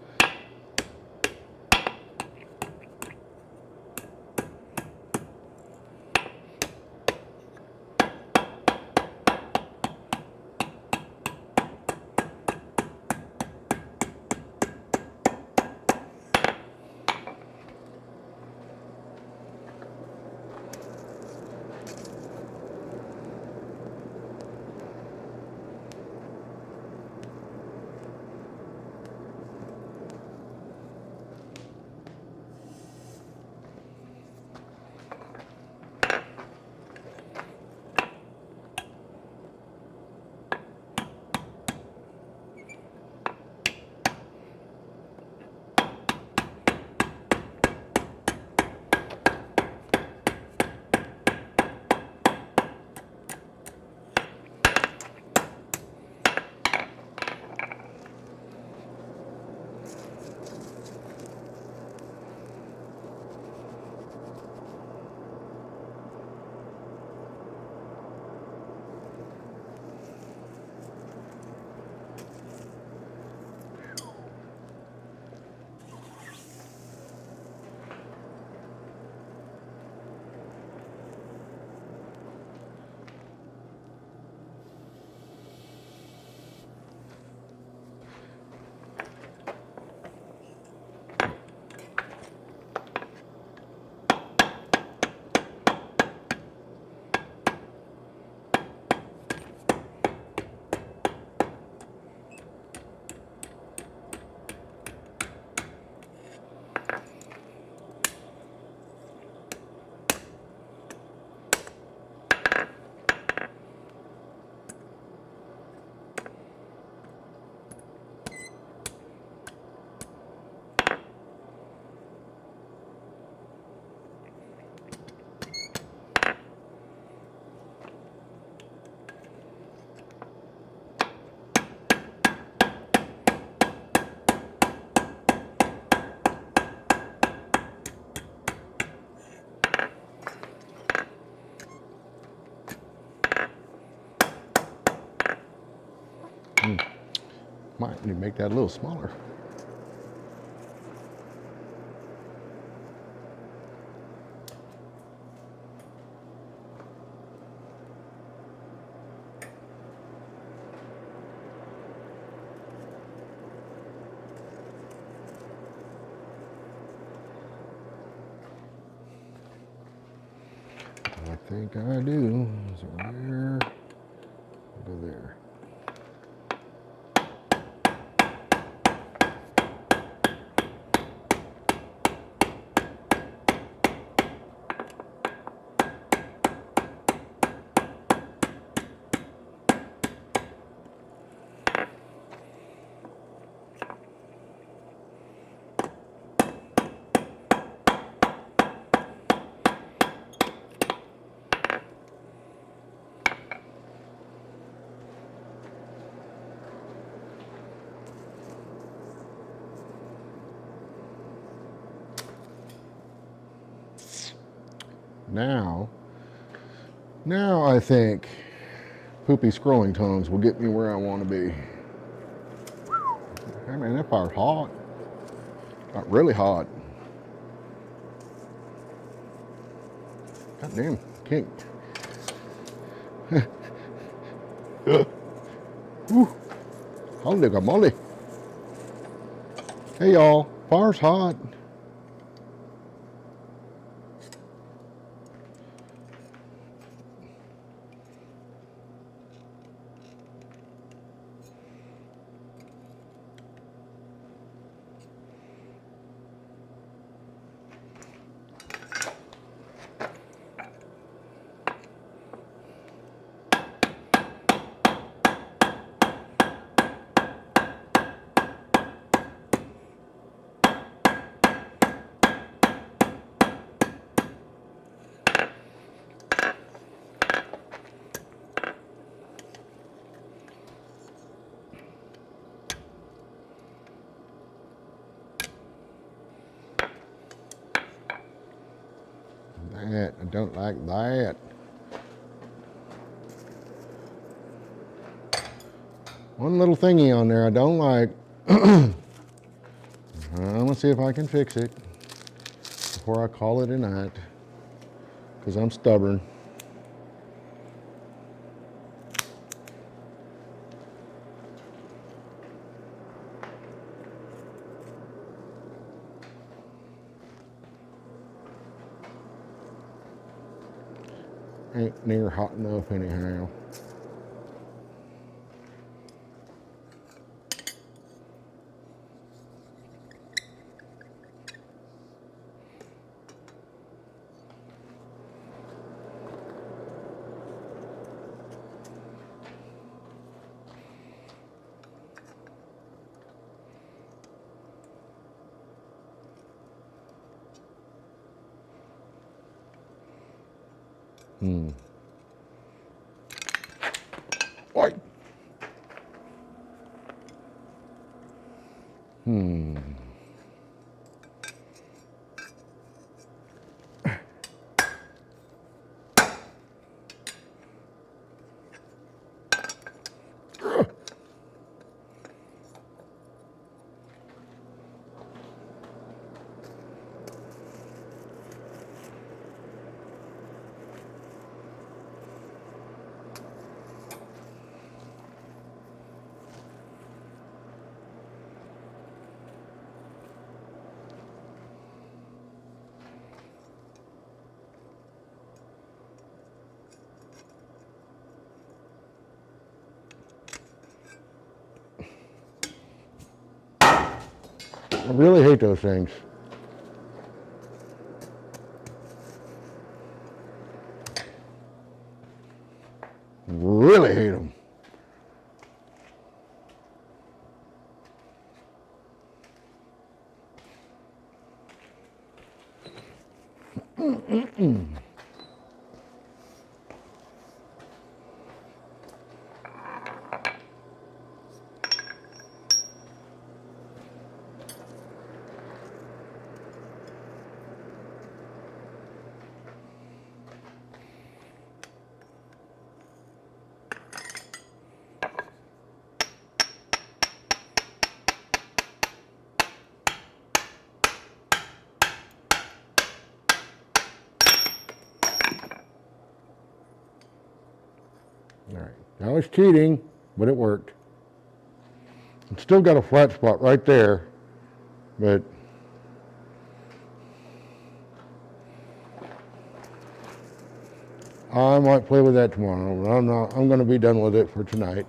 S1: Might need to make that a little smaller. I think I do. So where? Go there. Now I think poopy scrolling tongues will get me where I want to be. Hey man, that fire's hot. Got really hot. God damn, can't. Holy moly. Hey y'all, fire's hot. That, I don't like that. One little thingy on there I don't like. I'm gonna see if I can fix it before I call it a night, because I'm stubborn. Ain't near hot enough anyhow. Oi. I really hate those things. Really hate them. All right, that was cheating, but it worked. It's still got a flat spot right there, but I might play with that tomorrow, but I'm going to be done with it for tonight.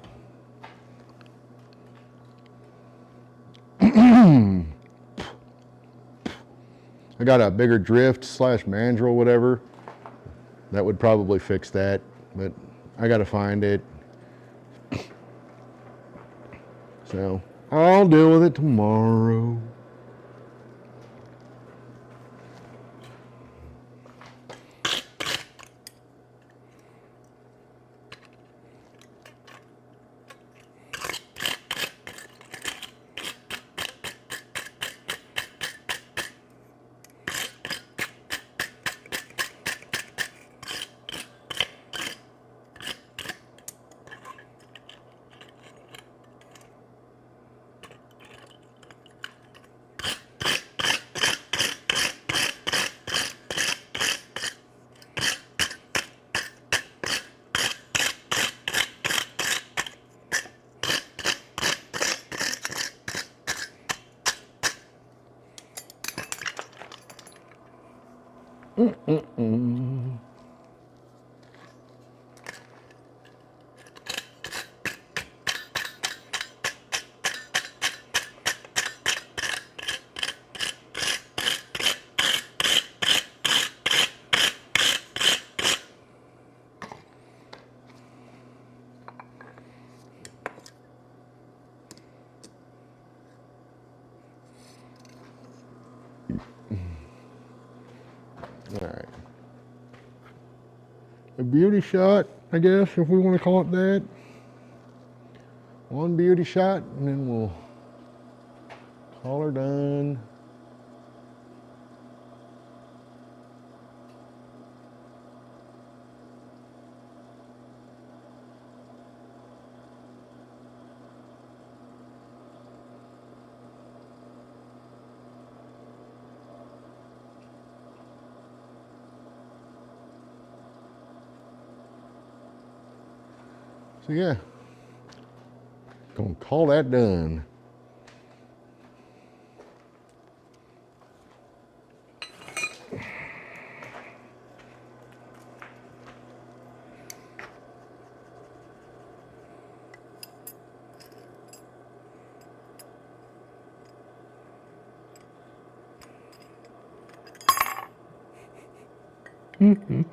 S1: I got a bigger drift / mandrel, whatever. That would probably fix that, but I got to find it. So I'll deal with it tomorrow. All right. A beauty shot, I guess, if we want to call it that. One beauty shot, and then we'll call her done. So yeah, gonna call that done. Mm-hmm.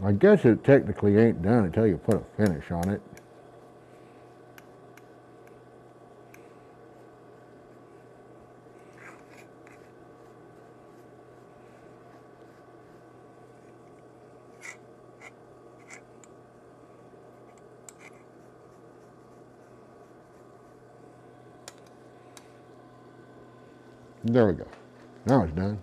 S1: I guess it technically ain't done until you put a finish on it. There we go. Now it's done.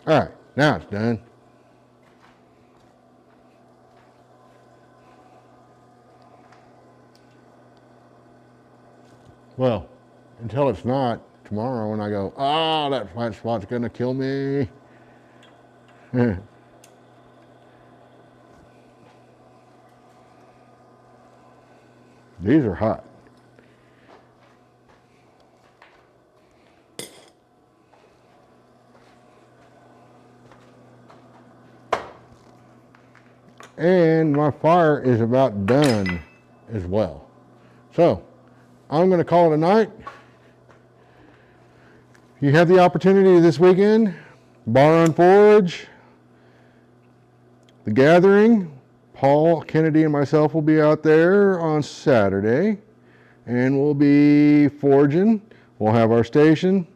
S1: All right, now it's done. Well, until it's not tomorrow when I go, that flat spot's gonna kill me. These are hot. And my fire is about done as well. So I'm going to call it a night. You have the opportunity this weekend, Bar on Forge, the gathering. Paul, Kennedy, and myself will be out there on Saturday, and we'll be forging. We'll have our station.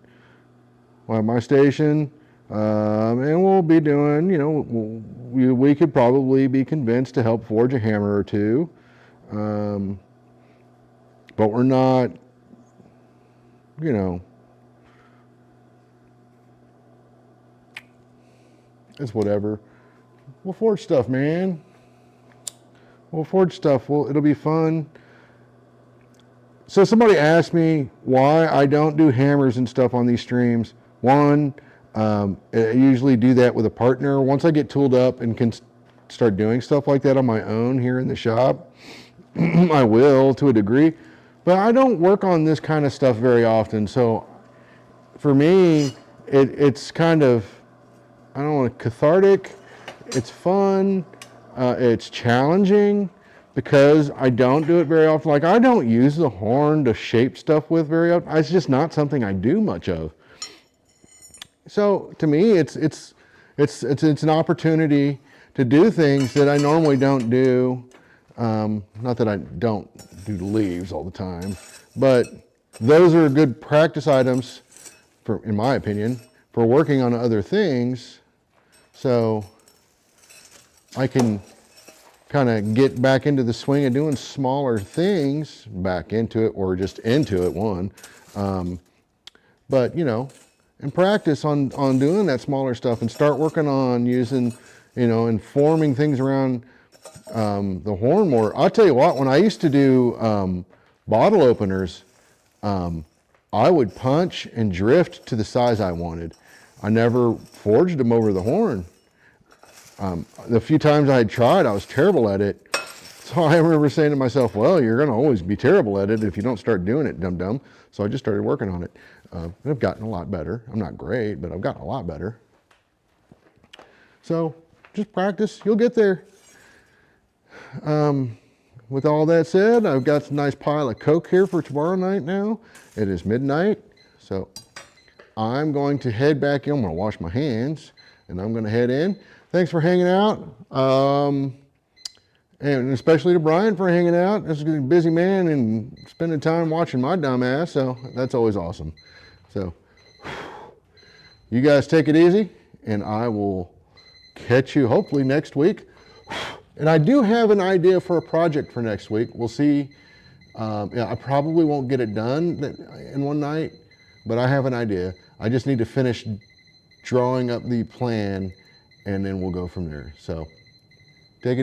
S1: We'll have my station. And we'll be doing, we could probably be convinced to help forge a hammer or two. But we're not, it's whatever. We'll forge stuff, man. We'll forge stuff. It'll be fun. So somebody asked me why I don't do hammers and stuff on these streams. One, I usually do that with a partner. Once I get tooled up and can start doing stuff like that on my own here in the shop, I will to a degree. But I don't work on this kind of stuff very often. So for me, it's kind of, I don't want to, cathartic. It's fun. It's challenging because I don't do it very often. Like, I don't use the horn to shape stuff with very often. It's just not something I do much of. So to me, it's an opportunity to do things that I normally don't do. Not that I don't do the leaves all the time, but those are good practice items, in my opinion, for working on other things. So I can kind of get back into the swing of doing smaller things, back into it, or just into it, one. But, and practice on doing that smaller stuff and start working on using, and forming things around the horn more. I'll tell you what, when I used to do bottle openers, I would punch and drift to the size I wanted. I never forged them over the horn. The few times I had tried, I was terrible at it. So I remember saying to myself, well, you're going to always be terrible at it if you don't start doing it, dum-dum. So I just started working on it. And I've gotten a lot better. I'm not great, but I've gotten a lot better. So just practice. You'll get there. With all that said, I've got a nice pile of Coke here for tomorrow night now. It is midnight. So I'm going to head back in. I'm going to wash my hands, and I'm going to head in. Thanks for hanging out. And especially to Brian for hanging out. This is a busy man and spending time watching my dumb ass, so that's always awesome. So you guys take it easy, and I will catch you hopefully next week. And I do have an idea for a project for next week. We'll see. I probably won't get it done in one night, but I have an idea. I just need to finish drawing up the plan, and then we'll go from there. So take it easy.